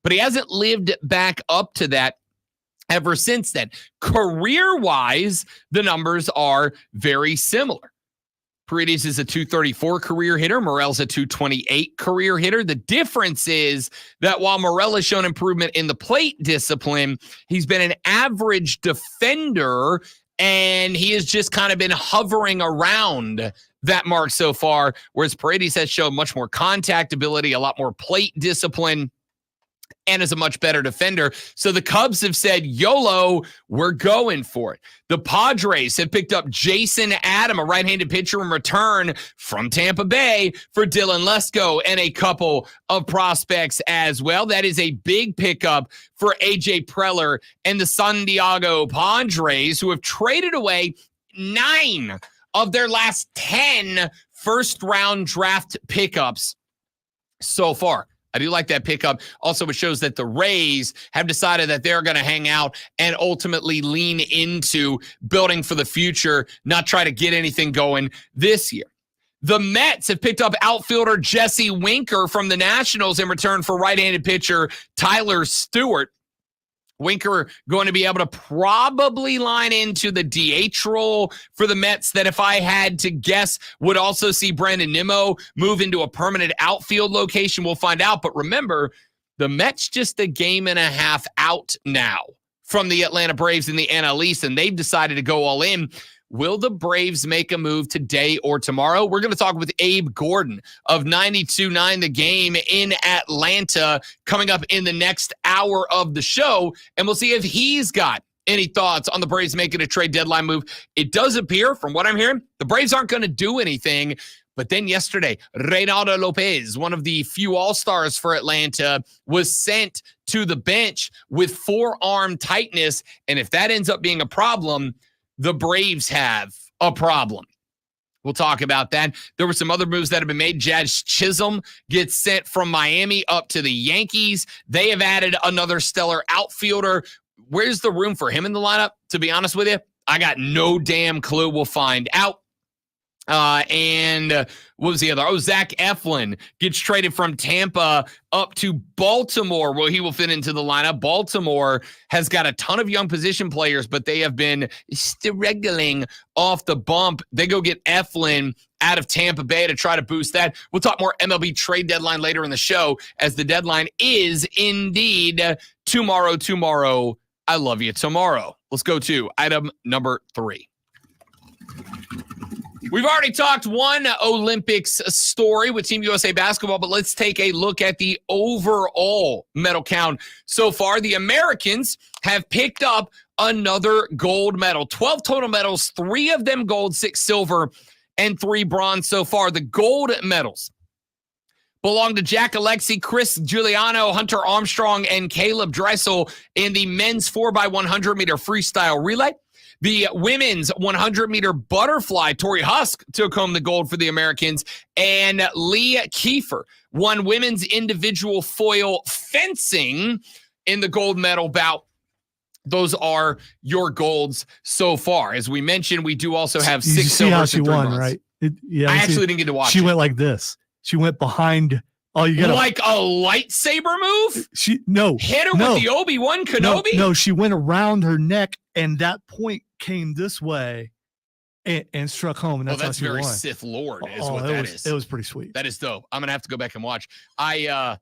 but he hasn't lived back up to that ever since then. Career-wise, the numbers are very similar. Paredes is a .234 career hitter. Morel's a .228 career hitter. The difference is that while Morel has shown improvement in the plate discipline, he's been an average defender, and he has just kind of been hovering around that mark so far, whereas Paredes has shown much more contact ability, a lot more plate discipline. and is a much better defender. So the Cubs have said, YOLO, we're going for it. The Padres have picked up Jayson, a right-handed pitcher in return from Tampa Bay for Dylan Lesko and a couple of prospects as well. That is a big pickup for A.J. Preller and the San Diego Padres, who have traded away 9 of their last 10 first-round draft pickups so far. I do like that pickup. Also, it shows that the Rays have decided that they're going to hang out and ultimately lean into building for the future, not try to get anything going this year. The Mets have picked up outfielder Jesse Winker from the Nationals in return for right-handed pitcher Tyler Stewart. Winker going to be able to probably line into the DH role for the Mets that, if I had to guess, would also see Brandon Nimmo move into a permanent outfield location. We'll find out. But remember, the Mets just a game and a half out now from the Atlanta Braves in the NL East, and they've decided to go all in. Will the Braves make a move today or tomorrow? We're going to talk with Abe Gordon of 92.9 The Game in Atlanta coming up in the next hour of the show, and we'll see if he's got any thoughts on the Braves making a trade deadline move. It does appear, from what I'm hearing, the Braves aren't going to do anything. But then yesterday, Reynaldo Lopez, one of the few all-stars for Atlanta, was sent to the bench with forearm tightness, and if that ends up being a problem, the Braves have a problem. We'll talk about that. There were some other moves that have been made. Jazz Chisholm gets sent from Miami up to the Yankees. They have added another stellar outfielder. Where's the room for him in the lineup? To be honest with you, I got no damn clue. We'll find out. And what was the other? Oh, Zach Eflin gets traded from Tampa up to Baltimore, where he will fit into the lineup. Baltimore has got a ton of young position players, but they have been struggling off the bump. They go get Eflin out of Tampa Bay to try to boost that. We'll talk more MLB trade deadline later in the show, as the deadline is indeed tomorrow. I love you tomorrow. Let's go to item number 3. We've already talked one Olympics story with Team USA basketball, but let's take a look at the overall medal count so far. The Americans have picked up another gold medal. 12 total medals, 3 of them gold, 6 silver, and 3 bronze so far. The gold medals belong to Jack Alexey, Chris Giuliano, Hunter Armstrong, and Caleb Dressel in the men's 4x100 meter freestyle relay. The women's 100-meter butterfly, Tori Husk took home the gold for the Americans, and Lee Kiefer won women's individual foil fencing in the gold medal bout. Those are your golds so far. As we mentioned, we do also have 6 silvers how and she 3 won, bronze. right? I actually didn't get to watch She it. went like this. She went behind. Oh, you got like a lightsaber move? She hit her with the Obi-Wan Kenobi? No, she went around her neck, and that point came this way and struck home, and that's how she very won. Sith Lord is what that is. It was pretty sweet. That is dope. I'm gonna have to go back and watch. I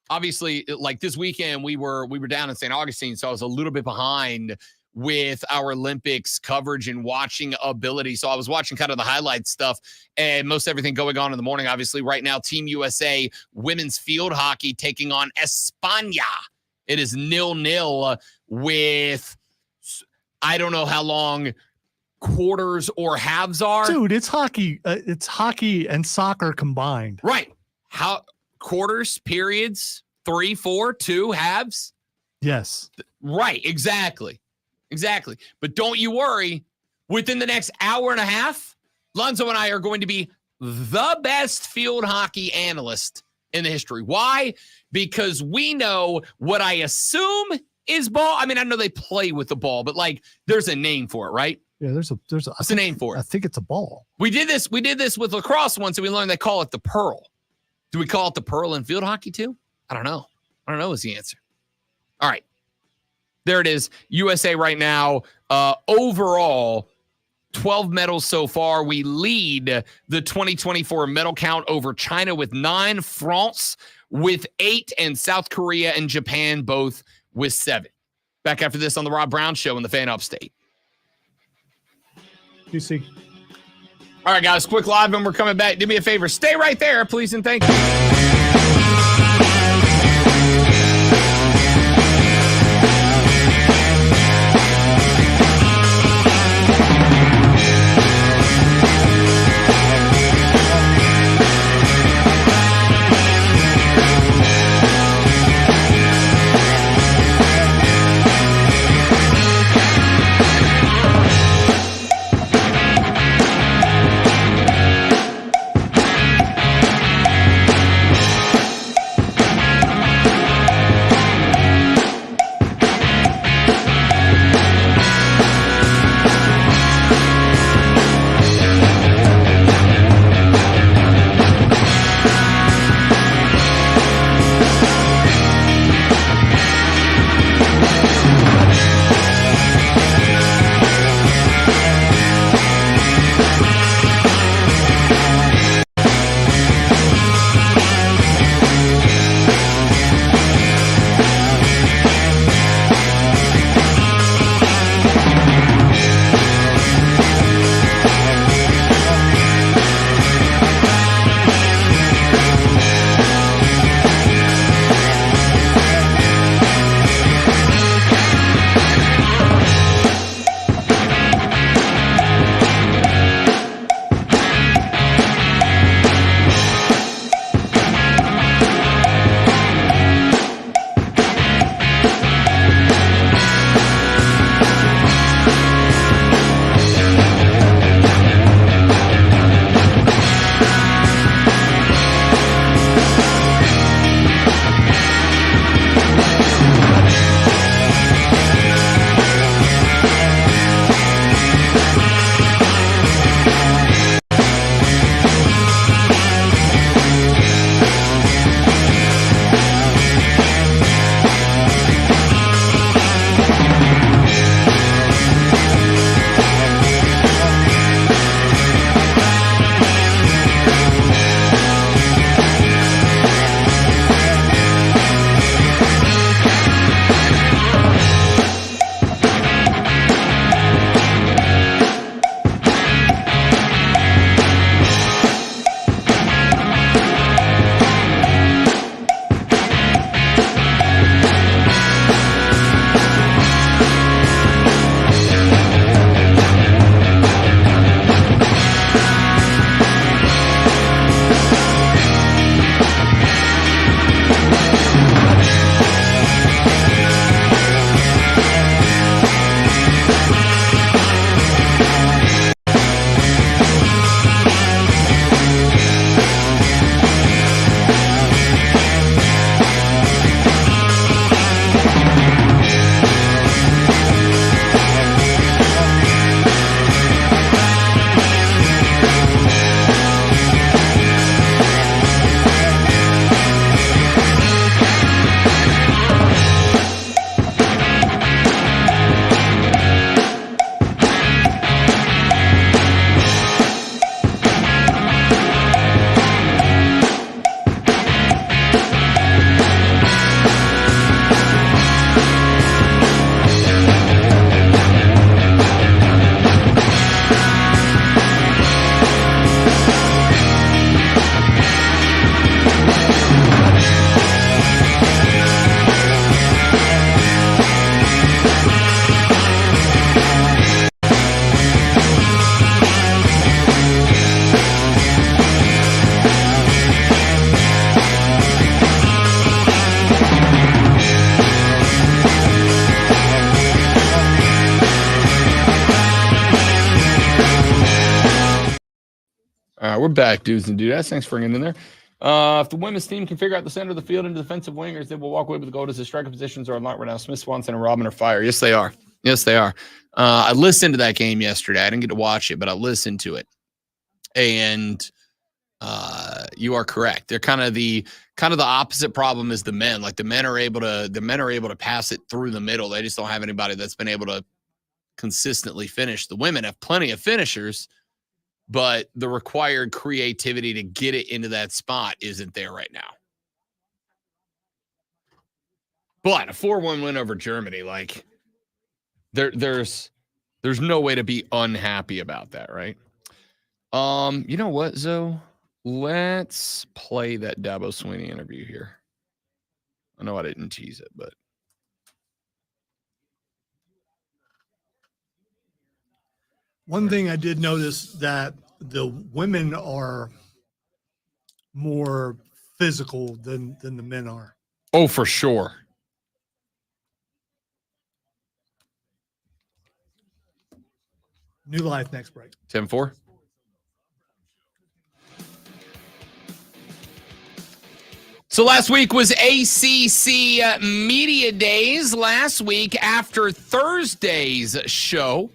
obviously, like this weekend, we were down in St. Augustine, so I was a little bit behind with our Olympics coverage and watching ability. So I was watching kind of the highlight stuff and most everything going on in the morning. Obviously, right now, Team USA women's field hockey taking on España. It is 0-0 with, I don't know how long quarters or halves are. Dude, it's hockey. It's hockey and soccer combined. Right. How quarters, periods, 3, 4, 2 halves. Yes. Right. Exactly. But don't you worry. Within the next hour and a half, Lonzo and I are going to be the best field hockey analyst in the history. Why? Because we know what I assume is ball. I mean, I know they play with the ball, but like there's a name for it, right? Yeah, there's a What's the name for it? I think it's a ball. We did this with lacrosse once, and we learned they call it the pearl. Do we call it the pearl in field hockey too? I don't know is the answer. All right. There it is. USA right now, overall, 12 medals so far. We lead the 2024 medal count over China with 9, France with 8, and South Korea and Japan both with 7. Back after this on the Rob Brown Show in the Fan Upstate. You see. All right, guys, quick live, and we're coming back. Do me a favor. Stay right there, please, and thank you. All right, we're back, dudes and dudettes. Thanks for hanging in there. If the women's team can figure out the center of the field into defensive wingers, they will walk away with the gold as the striker positions are unlocked right now. Smith, Swanson, and Robin are fire. Yes, they are. Yes, they are. I listened to that game yesterday. I didn't get to watch it, but I listened to it. And you are correct. They're kind of the opposite problem as the men. Like the men are able to pass it through the middle. They just don't have anybody that's been able to consistently finish. The women have plenty of finishers, but the required creativity to get it into that spot isn't there right now. But a 4-1 win over Germany, like there's no way to be unhappy about that, right? You know what, Zoe? Let's play that Dabo Swinney interview here. I know I didn't tease it, but one thing I did notice that the women are more physical than the men are. oh, for sure. New life next break. 10-4. So last week was ACC Media Days. Last week, after Thursday's show,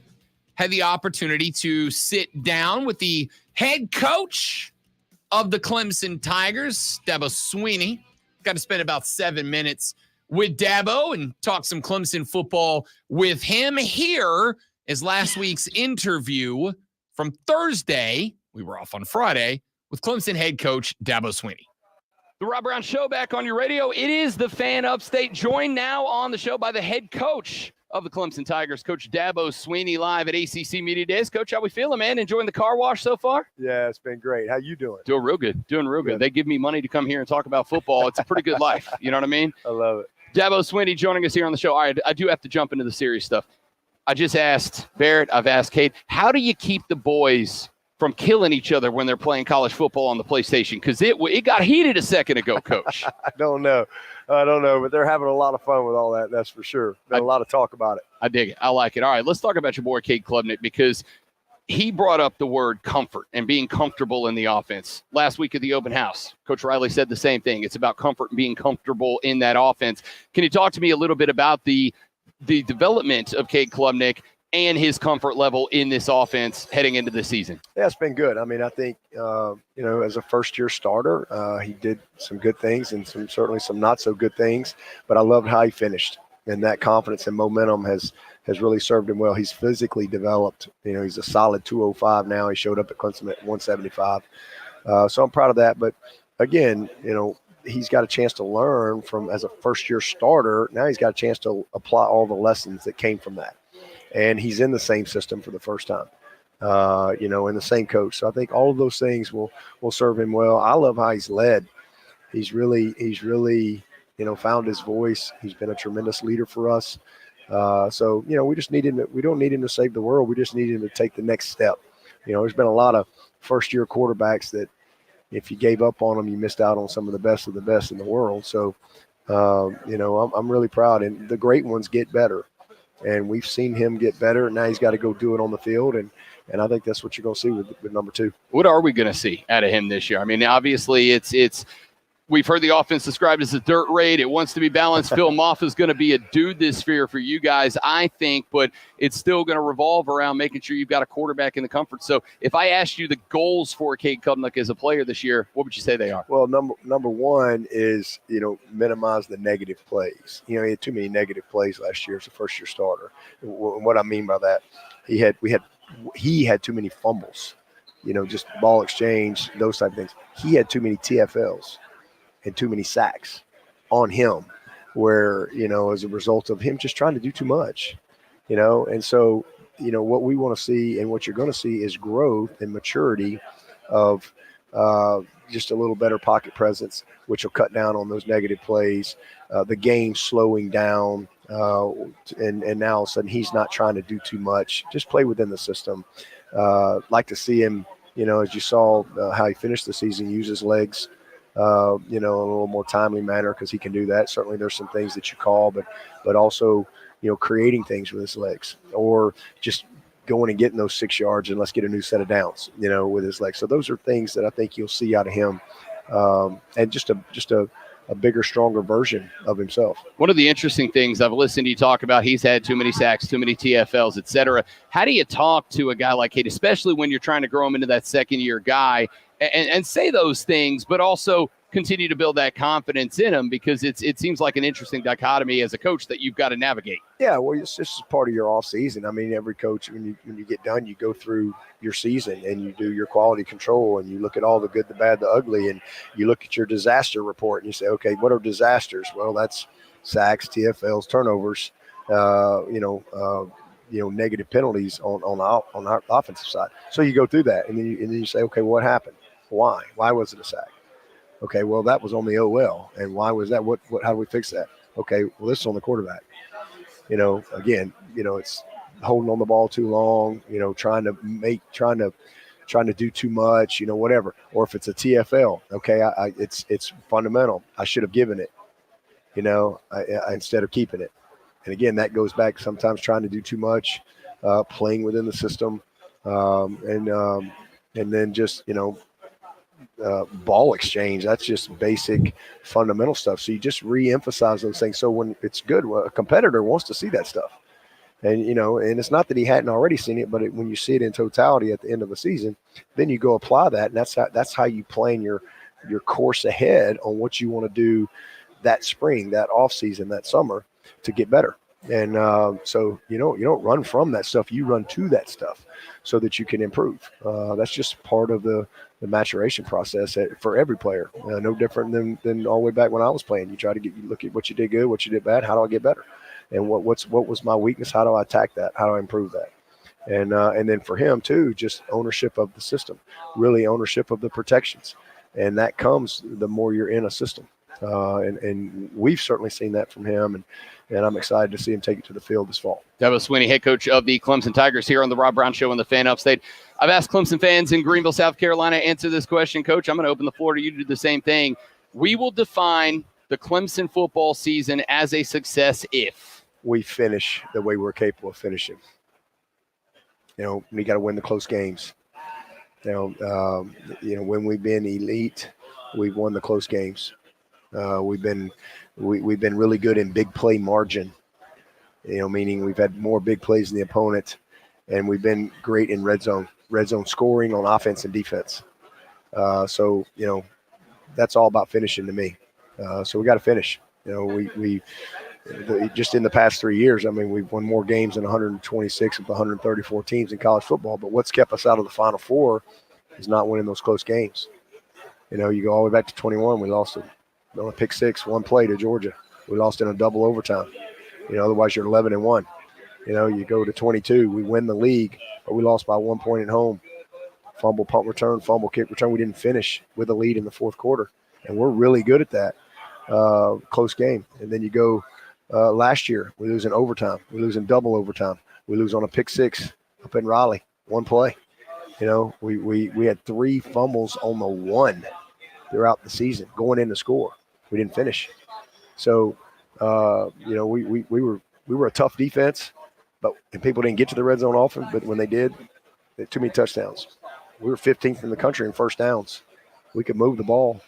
had the opportunity to sit down with the head coach of the Clemson Tigers, Dabo Swinney. Got to spend about 7 minutes with Dabo and talk some Clemson football with him. Here is last week's interview from Thursday. We were off on Friday with Clemson head coach Dabo Swinney. The Rob Brown Show back on your radio. It is the Fan Upstate, joined now on the show by the head coach of the Clemson Tigers, Coach Dabo Swinney, live at ACC Media Days. Coach, how we feeling, man? Enjoying the car wash so far? Yeah, it's been great. How you doing? Doing real good. Doing real good. They give me money to come here and talk about football. It's a pretty good life. You know what I mean? I love it. Dabo Swinney joining us here on the show. All right, I do have to jump into the serious stuff. I just asked Barrett, I've asked Cade, how do you keep the boys from killing each other when they're playing college football on the PlayStation? Because it got heated a second ago, Coach. I don't know, but they're having a lot of fun with all that. That's for sure. Been a lot of talk about it. I dig it. I like it. All right, let's talk about your boy, Cade Klubnik, because he brought up the word comfort and being comfortable in the offense. Last week at the open house, Coach Riley said the same thing. It's about comfort and being comfortable in that offense. Can you talk to me a little bit about the development of Cade Klubnik and his comfort level in this offense heading into this season? Yeah, it's been good. I mean, I think, as a first-year starter, he did some good things and certainly some not-so-good things, but I loved how he finished. And that confidence and momentum has really served him well. He's physically developed. He's a solid 205 now. He showed up at Clemson at 175. So I'm proud of that. But, again, he's got a chance to learn from as a first-year starter. Now he's got a chance to apply all the lessons that came from that. And he's in the same system for the first time, and the same coach. So I think all of those things will serve him well. I love how he's led. He's really, found his voice. He's been a tremendous leader for us. So we just need him. We don't need him to save the world. We just need him to take the next step. There's been a lot of first-year quarterbacks that if you gave up on them, you missed out on some of the best in the world. So, I'm really proud. And the great ones get better. And we've seen him get better. Now he's got to go do it on the field. And I think that's what you're going to see with number 2. What are we going to see out of him this year? I mean, obviously it's we've heard the offense described as a dirt raid. It wants to be balanced. Phil Moff is going to be a dude this year for you guys, I think, but it's still going to revolve around making sure you've got a quarterback in the comfort. So if I asked you the goals for Cade Klubnik as a player this year, what would you say they are? Well, number one is, minimize the negative plays. He had too many negative plays last year as a first-year starter. And what I mean by that, he had too many fumbles, just ball exchange, those type of things. He had too many TFLs and too many sacks on him where, as a result of him just trying to do too much, and so, what we want to see and what you're going to see is growth and maturity of just a little better pocket presence, which will cut down on those negative plays, the game slowing down, And now all of a sudden he's not trying to do too much. Just play within the system. Like to see him, as you saw how he finished the season, use his legs, in a little more timely manner because he can do that. Certainly there's some things that you call, but also, creating things with his legs or just going and getting those 6 yards and let's get a new set of downs, with his legs. So those are things that I think you'll see out of him, and just a bigger, stronger version of himself. One of the interesting things I've listened to you talk about, he's had too many sacks, too many TFLs, et cetera. How do you talk to a guy like Cade, especially when you're trying to grow him into that second-year guy and say those things, but also continue to build that confidence in him? Because it seems like an interesting dichotomy as a coach that you've got to navigate. Yeah, well, it's just part of your off season. I mean, every coach, when you get done, you go through your season and you do your quality control and you look at all the good, the bad, the ugly, and you look at your disaster report and you say, okay, what are disasters? Well, that's sacks, TFLs, turnovers, negative penalties on our offensive side. So you go through that and then you say, okay, what happened? Why? Why was it a sack? Okay, well, that was on the OL. And why was that? How do we fix that? Okay, well, this is on the quarterback. Again, it's holding on the ball too long, trying to do too much, whatever. Or if it's a TFL, okay, it's fundamental. I should have given it, instead of keeping it. And again, that goes back sometimes trying to do too much, playing within the system, and then just, ball exchange. That's just basic fundamental stuff. So you just re-emphasize those things. So when it's good, a competitor wants to see that stuff. And, and it's not that he hadn't already seen it, but when you see it in totality at the end of the season, then you go apply that. And that's how you plan your course ahead on what you want to do that spring, that off season, that summer to get better. And so, you don't run from that stuff. You run to that stuff so that you can improve. That's just part of the maturation process for every player. No different than all the way back when I was playing. You try to look at what you did good, what you did bad. How do I get better? And what was my weakness? How do I attack that? How do I improve that? And then for him too, just ownership of the system, really ownership of the protections. And that comes the more you're in a system. And we've certainly seen that from him, and I'm excited to see him take it to the field this fall. Dabo Swinney, head coach of the Clemson Tigers, here on the Rob Brown Show on the Fan Upstate. I've asked Clemson fans in Greenville, South Carolina, answer this question. Coach, I'm going to open the floor to you to do the same thing. We will define the Clemson football season as a success if we finish the way we're capable of finishing. We got to win the close games. When we've been elite, we've won the close games. We've been really good in big play margin, meaning we've had more big plays than the opponent, and we've been great in red zone scoring on offense and defense. So that's all about finishing to me. So we got to finish. Just in the past 3 years, we've won more games than 126 of the 134 teams in college football. But what's kept us out of the Final Four is not winning those close games. You go all the way back to 21, we lost it. On a pick six, one play to Georgia. We lost in a double overtime. Otherwise you're 11-1. You go to 22, we win the league, but we lost by 1 point at home. Fumble, punt return, fumble, kick return. We didn't finish with a lead in the fourth quarter, and we're really good at that. Close game. And then you go last year, we lose in overtime. We lose in double overtime. We lose on a pick six up in Raleigh, one play. We had 3 fumbles on the one throughout the season going in to score. We didn't finish. So, we were a tough defense, and people didn't get to the red zone often, but when they did, they had too many touchdowns. We were 15th in the country in first downs. We could move the ball,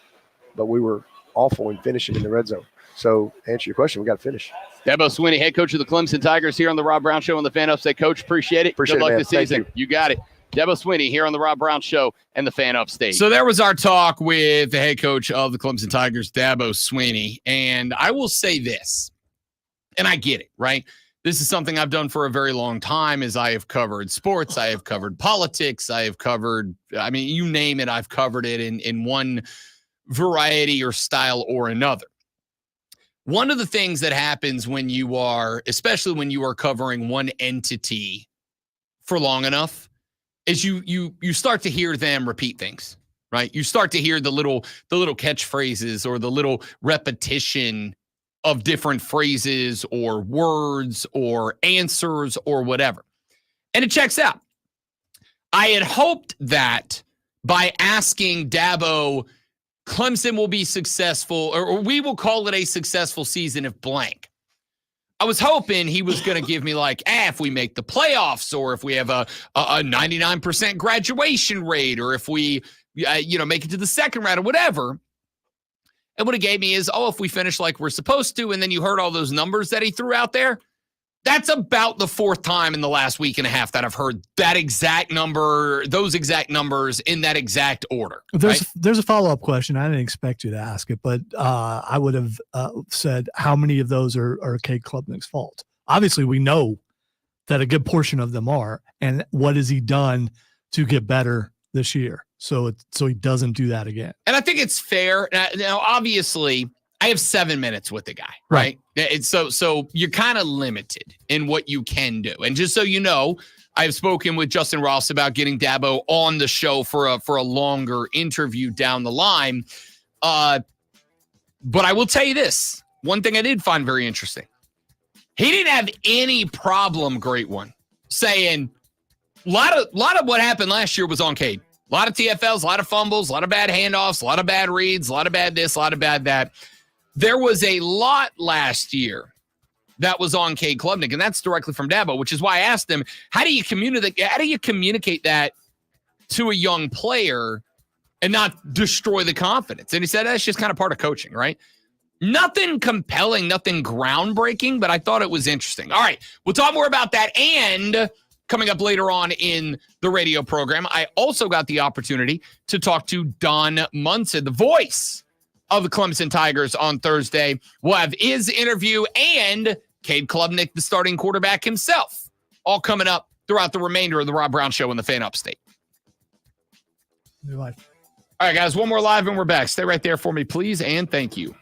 but we were awful in finishing in the red zone. So, to answer your question, we got to finish. Dabo Swinney, head coach of the Clemson Tigers, here on the Rob Brown Show on the Fan Upstate. Coach, appreciate it. Good luck this season. You got it. Dabo Swinney here on the Rob Brown Show and the Fan Upstate. So there was our talk with the head coach of the Clemson Tigers, Dabo Swinney. And I will say this, and I get it, right? This is something I've done for a very long time, as I have covered sports, I have covered politics, I have covered, you name it, I've covered it in one variety or style or another. One of the things that happens when you are, especially when you are covering one entity for long enough, is you start to hear them repeat things, right? You start to hear the little catchphrases or the little repetition of different phrases or words or answers or whatever. And it checks out. I had hoped that by asking Dabo, Clemson will be successful, or we will call it a successful season if blank. I was hoping he was going to give me like, if we make the playoffs, or if we have a 99% graduation rate, or if we, make it to the second round or whatever. And what he gave me is, if we finish like we're supposed to, and then you heard all those numbers that he threw out there. That's about the fourth time in the last week and a half that I've heard that exact number, those exact numbers in that exact order. There's a follow-up question. I didn't expect you to ask it, but I would have said how many of those are Cade Klubnik's fault? Obviously, we know that a good portion of them are. And what has he done to get better this year? So he doesn't do that again. And I think it's fair. Now, obviously, I have 7 minutes with the guy, right? It's so you're kind of limited in what you can do. And just so you know, I've spoken with Justin Ross about getting Dabo on the show for a longer interview down the line. But I will tell you this. One thing I did find very interesting. He didn't have any problem, great one, saying a lot of what happened last year was on Cade. A lot of TFLs, a lot of fumbles, a lot of bad handoffs, a lot of bad reads, a lot of bad this, a lot of bad that. There was a lot last year that was on Cade Klubnik, and that's directly from Dabo, which is why I asked him, how do you communicate that to a young player and not destroy the confidence? And he said, that's just kind of part of coaching, right? Nothing compelling, nothing groundbreaking, but I thought it was interesting. All right, we'll talk more about that. And coming up later on in the radio program, I also got the opportunity to talk to Don Munson, the voice of the Clemson Tigers, on Thursday. We'll have his interview and Cade Klubnik, the starting quarterback himself, all coming up throughout the remainder of the Rob Brown Show in the Fan Upstate. All right, guys, one more live and we're back. Stay right there for me, please, and thank you.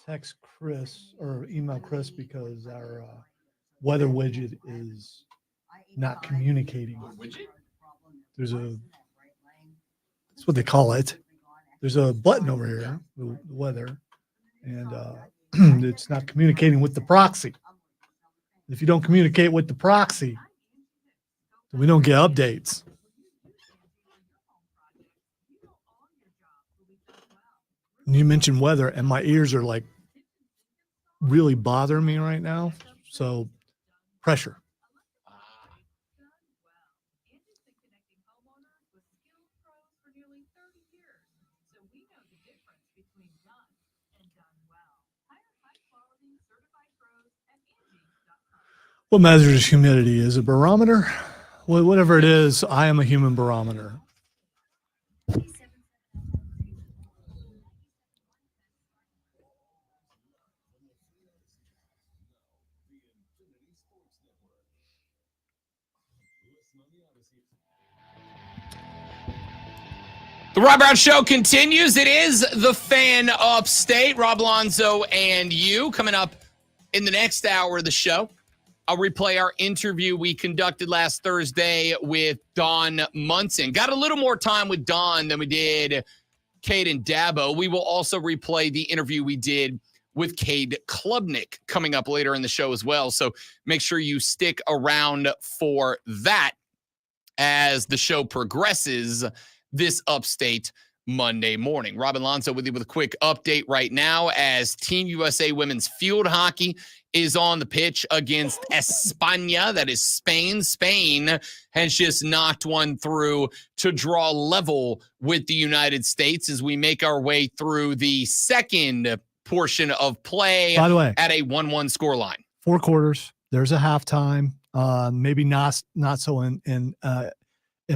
text Chris or email Chris because our weather widget is not communicating. There's that's what they call it. There's a button over here, the weather, and it's not communicating with the proxy. If you don't communicate with the proxy, then we don't get updates. And you mentioned weather, and my ears are like really bothering me right now. So pressure. What measures humidity? Is a barometer? Well, whatever it is, I am a human barometer. The Rob Brown Show continues. It is the Fan Upstate. Rob Alonzo and you coming up in the next hour of the show. I'll replay our interview we conducted last Thursday with Don Munson. Got a little more time with Don than we did Cade and Dabo. We will also replay the interview we did with Cade Klubnik coming up later in the show as well. So make sure you stick around for that as the show progresses this Upstate Monday morning. Rob Alonzo with you with a quick update right now as Team USA Women's Field Hockey is on the pitch against España. That is Spain. Spain has just knocked one through to draw level with the United States as we make our way through the second portion of play. By the way, at a 1-1 scoreline. 4 quarters. There's a halftime. Maybe not so in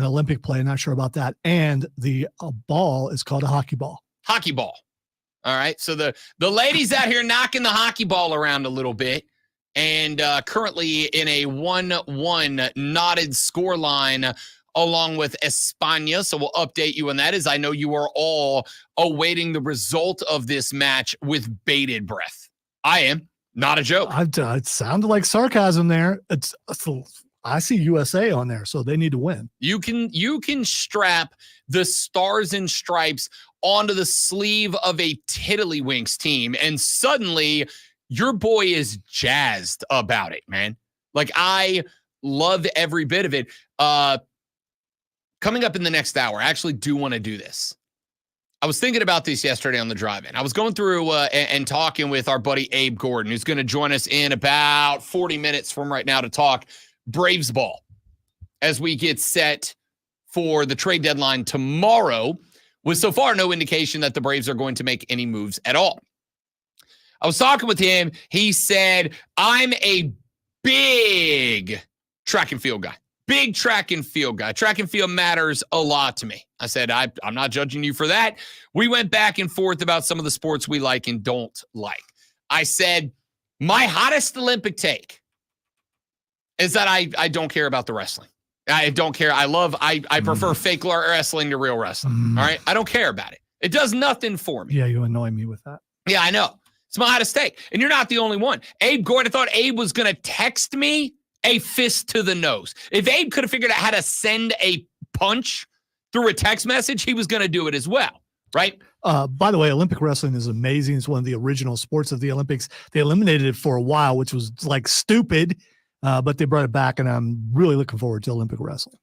Olympic play. Not sure about that. And the ball is called a hockey ball. Hockey ball. All right. So the ladies out here knocking the hockey ball around a little bit. And currently in a 1-1 knotted scoreline along with España. So we'll update you on that as I know you are all awaiting the result of this match with bated breath. I am. Not a joke. It sounded like sarcasm there. I see USA on there, so they need to win. You can strap the stars and stripes onto the sleeve of a Tiddlywinks team, and suddenly your boy is jazzed about it, man. Like, I love every bit of it. Coming up in the next hour, I actually do want to do this. I was thinking about this yesterday on the drive-in. I was going through and talking with our buddy Abe Gordon, who's going to join us in about 40 minutes from right now to talk Braves ball as we get set for the trade deadline tomorrow, with so far no indication that the Braves are going to make any moves at all. I was talking with him. He said, I'm a big track and field guy. Big track and field guy. Track and field matters a lot to me. I said, I'm not judging you for that. We went back and forth about some of the sports we like and don't like. I said, my hottest Olympic take is that I don't care about the wrestling. I don't care. I prefer fake wrestling to real wrestling. All right. I don't care about it. It does nothing for me. Yeah, you annoy me with that. Yeah, I know. It's my hottest take. And you're not the only one. Abe Gordon, I thought Abe was going to text me a fist to the nose. If Abe could have figured out how to send a punch through a text message, he was going to do it as well. Right? By the way, Olympic wrestling is amazing. It's one of the original sports of the Olympics. They eliminated it for a while, which was like stupid. But they brought it back, and I'm really looking forward to Olympic wrestling.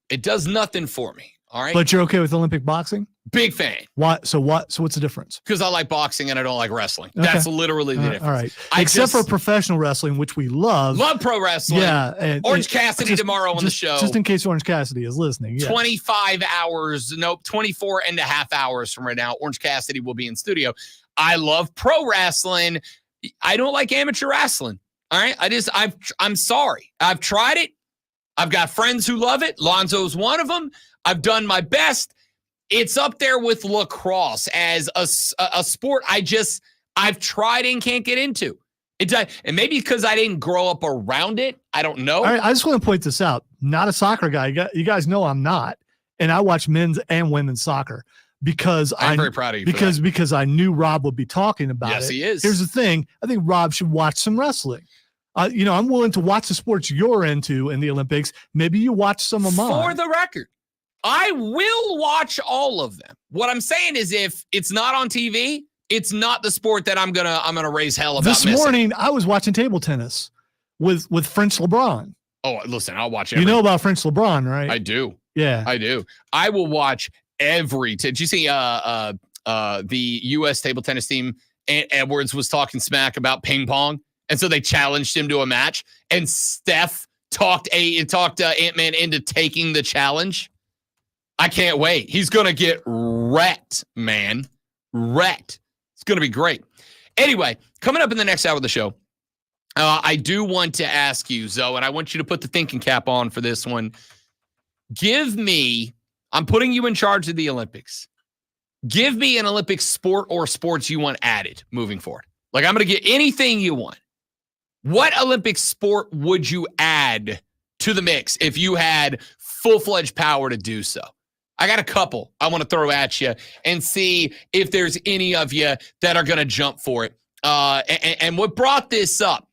It does nothing for me. All right. But you're okay with Olympic boxing? Big fan. What? So what's the difference? Because I like boxing and I don't like wrestling. Okay. That's literally the difference. All right. Except for professional wrestling, which we love. Love pro wrestling. Yeah. And Orange Cassidy tomorrow on the show. Just in case Orange Cassidy is listening. Yes. 25 hours. Nope. 24 and a half hours from right now. Orange Cassidy will be in studio. I love pro wrestling. I don't like amateur wrestling. All right. I'm sorry. I've tried it. I've got friends who love it. Lonzo's one of them. I've done my best. It's up there with lacrosse as a sport I've tried and can't get into. And maybe because I didn't grow up around it. I don't know. All right, I just want to point this out. Not a soccer guy. You guys know I'm not. And I watch men's and women's soccer. because I'm very proud of you. Because I knew Rob would be talking about it. Yes, he is. Here's the thing. I think Rob should watch some wrestling. I'm willing to watch the sports you're into in the Olympics. Maybe you watch some of mine. For the record, I will watch all of them. What I'm saying is, if it's not on TV, it's not the sport that I'm gonna raise hell about. This morning, I was watching table tennis with French LeBron. Oh, listen, I'll watch You know about French LeBron, right? I do. Yeah, I do. I will watch every. Did you see the U.S. table tennis team? Edwards was talking smack about ping pong. And so they challenged him to a match, and Steph talked Ant-Man into taking the challenge. I can't wait. He's going to get wrecked, man. Wrecked. It's going to be great. Anyway, coming up in the next hour of the show, I do want to ask you, Zoe, and I want you to put the thinking cap on for this one. I'm putting you in charge of the Olympics. Give me an Olympic sport or sports you want added moving forward. Like, I'm going to get anything you want. What Olympic sport would you add to the mix if you had full-fledged power to do so? I got a couple I want to throw at you and see if there's any of you that are going to jump for it. And what brought this up,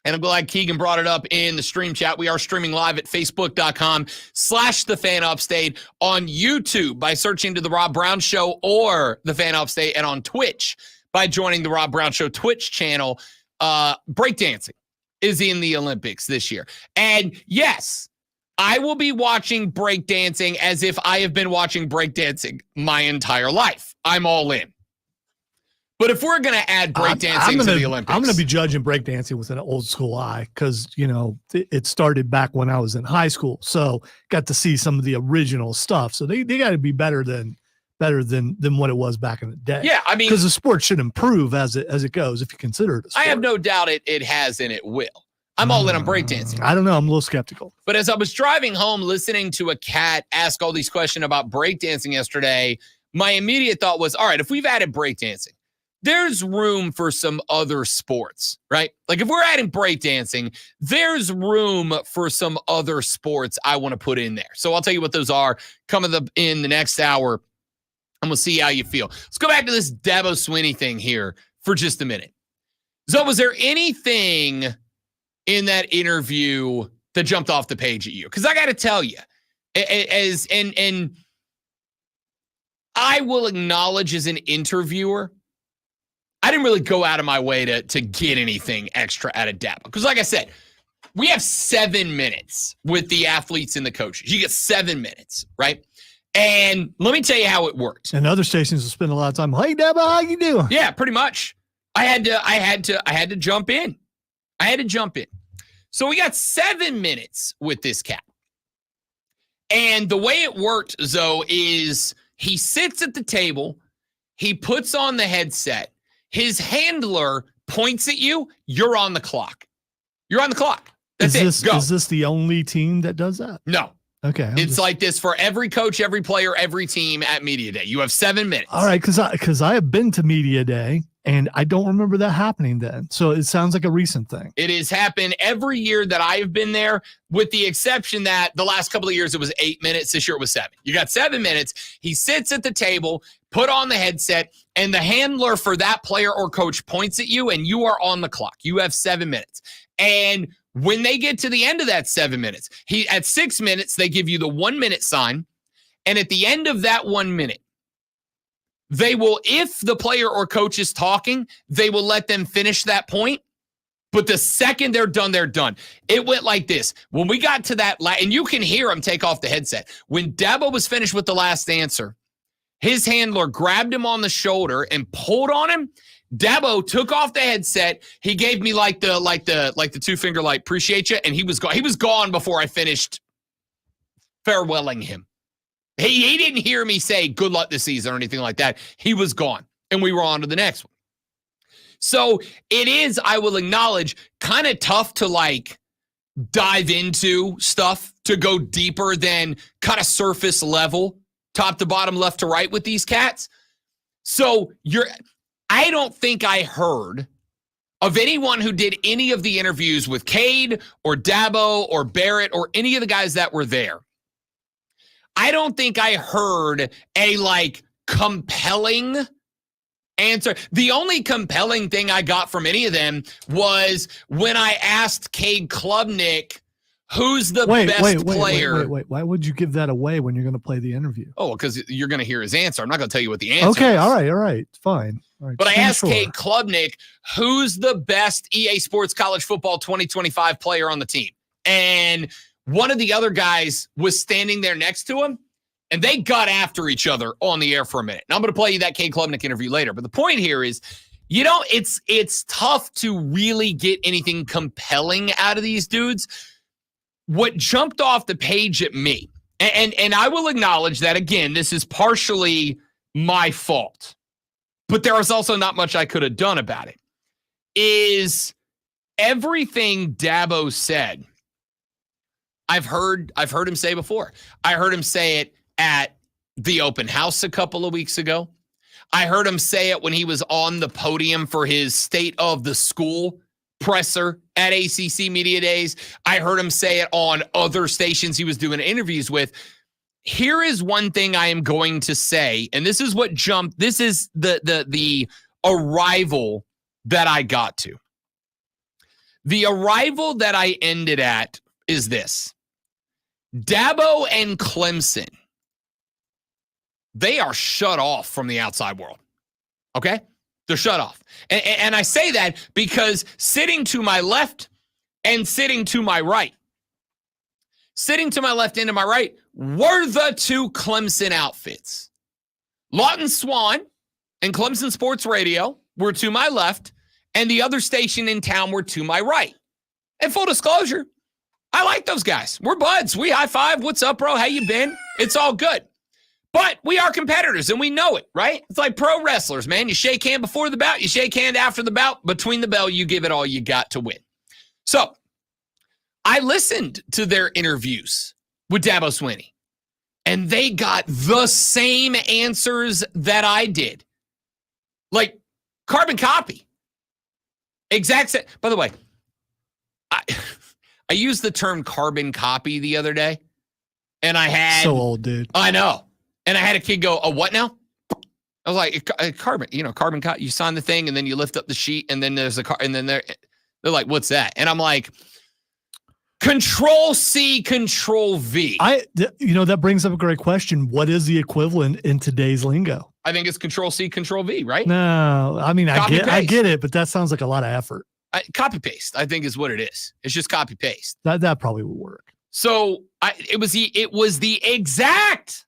and I'm glad Keegan brought it up in the stream chat. We are streaming live at facebook.com/thefanupstate, on YouTube by searching to The Rob Brown Show or The Fan Upstate, and on Twitch by joining The Rob Brown Show Twitch channel. Breakdancing is in the Olympics this year. And yes, I will be watching breakdancing as if I have been watching breakdancing my entire life. I'm all in. But if we're going to add breakdancing to the Olympics, I'm going to be judging breakdancing with an old school eye because, it started back when I was in high school. So got to see some of the original stuff. So they got to be better than what it was back in the day. Yeah, I mean, because the sport should improve as it goes if you consider it a sport. I have no doubt it has and it will. I'm all in on breakdancing. I don't know. I'm a little skeptical. But as I was driving home listening to a cat ask all these questions about breakdancing yesterday, my immediate thought was, all right, if we've added breakdancing, there's room for some other sports, right? Like if we're adding breakdancing, there's room for some other sports I want to put in there. So I'll tell you what those are coming in the next hour. And we'll see how you feel. Let's go back to this Dabo Swinney thing here for just a minute. So was there anything in that interview that jumped off the page at you? Because I got to tell you, and I will acknowledge as an interviewer, I didn't really go out of my way to get anything extra out of Dabo. Because like I said, we have 7 minutes with the athletes and the coaches. You get 7 minutes, right? And let me tell you how it worked. And other stations will spend a lot of time. Hey, Dabo, how you doing? Yeah, pretty much. I had to jump in. So we got 7 minutes with this cat. And the way it worked, Zoe, is he sits at the table. He puts on the headset. His handler points at you. You're on the clock. That's it. Go. Is this the only team that does that? No. Okay. It's like this for every coach, every player, every team at Media Day. You have 7 minutes. All right, because I have been to Media Day, and I don't remember that happening then. So it sounds like a recent thing. It has happened every year that I have been there, with the exception that the last couple of years it was 8 minutes. This year it was 7. You got 7 minutes. He sits at the table, put on the headset, and the handler for that player or coach points at you, and you are on the clock. You have 7 minutes. And when they get to the end of that 7 minutes, at 6 minutes, they give you the 1 minute sign. And at the end of that 1 minute, they will, if the player or coach is talking, they will let them finish that point. But the second they're done, they're done. It went like this. When we got to that, and you can hear him take off the headset. When Dabo was finished with the last answer, his handler grabbed him on the shoulder and pulled on him. Dabo took off the headset. He gave me like the two finger, like, appreciate you. And he was gone. He was gone before I finished farewelling him. He didn't hear me say good luck this season or anything like that. He was gone. And we were on to the next one. So it is, I will acknowledge, kind of tough to like dive into stuff, to go deeper than kind of surface level, top to bottom, left to right with these cats. So I don't think I heard of anyone who did any of the interviews with Cade or Dabo or Barrett or any of the guys that were there. I don't think I heard a like compelling answer. The only compelling thing I got from any of them was when I asked Cade Klubnik, who's the best player. Wait. Why would you give that away when you're going to play the interview? Oh, because you're going to hear his answer. I'm not going to tell you what the answer is. Okay, all right. Fine. All right, but I asked Cade Klubnik, who's the best EA Sports College Football 2025 player on the team? And one of the other guys was standing there next to him, and they got after each other on the air for a minute. And I'm going to play you that Cade Klubnik interview later. But the point here is, it's tough to really get anything compelling out of these dudes. What jumped off the page at me, and I will acknowledge that, again, this is partially my fault, but there was also not much I could have done about it, is everything Dabo said, I've heard him say before. I heard him say it at the open house a couple of weeks ago. I heard him say it when he was on the podium for his State of the School presser at ACC Media Days. I heard him say it on other stations he was doing interviews with. Here is one thing I am going to say, and this is what jumped. This is the arrival that I got to. The arrival that I ended at is this. Dabo and Clemson, they are shut off from the outside world. Okay? They're shut off. And I say that because sitting to my left and sitting to my right, sitting to my left and to my right were the two Clemson outfits. Lawton Swan and Clemson Sports Radio were to my left, and the other station in town were to my right. And full disclosure, I like those guys. We're buds. We high five. What's up, bro? How you been? It's all good. But we are competitors, and we know it, right? It's like pro wrestlers, man. You shake hand before the bout. You shake hand after the bout. Between the bell, you give it all you got to win. So I listened to their interviews with Dabo Swinney, and they got the same answers that I did. Like carbon copy. Exact same. By the way, I used the term carbon copy the other day, and I had... So old, dude. I know. And I had a kid go, "Oh, what now?" I was like, "Carbon, carbon copy. You sign the thing, and then you lift up the sheet, and then there's a car, and then they're like, "What's that?" And I'm like, Control C, Control V. That brings up a great question. What is the equivalent in today's lingo? I think it's Control C, Control V, right? No, I mean, I get it, but that sounds like a lot of effort. Copy paste, I think, is what it is. It's just copy paste. That probably would work. So it was the exact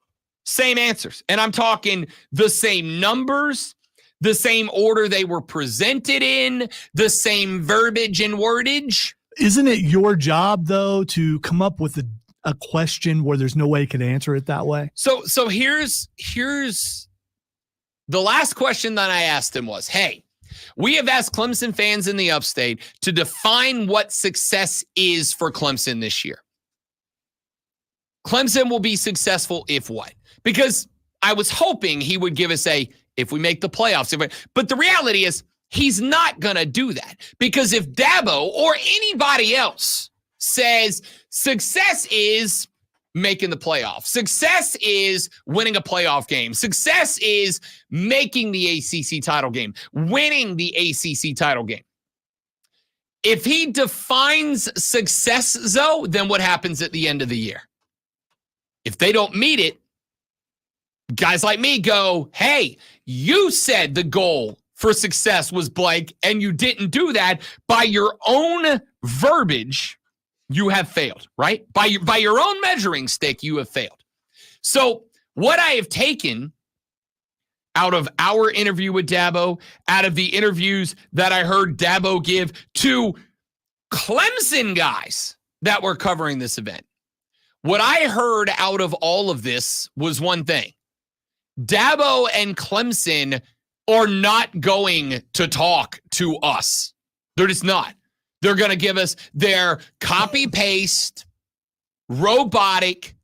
same answers. And I'm talking the same numbers, the same order they were presented in, the same verbiage and wordage. Isn't it your job, though, to come up with a question where there's no way you can answer it that way? So here's the last question that I asked him was, hey, we have asked Clemson fans in the upstate to define what success is for Clemson this year. Clemson will be successful if what? Because I was hoping he would give us if we make the playoffs. But the reality is he's not going to do that. Because if Dabo or anybody else says success is making the playoffs, success is winning a playoff game, success is making the ACC title game, winning the ACC title game. If he defines success, though, then what happens at the end of the year? If they don't meet it, guys like me go, hey, you said the goal for success was blank, and you didn't do that. By your own verbiage, you have failed, right? By your own measuring stick, you have failed. So what I have taken out of our interview with Dabo, out of the interviews that I heard Dabo give to Clemson guys that were covering this event, what I heard out of all of this was one thing. Dabo and Clemson are not going to talk to us. They're just not. They're going to give us their copy-paste, robotic,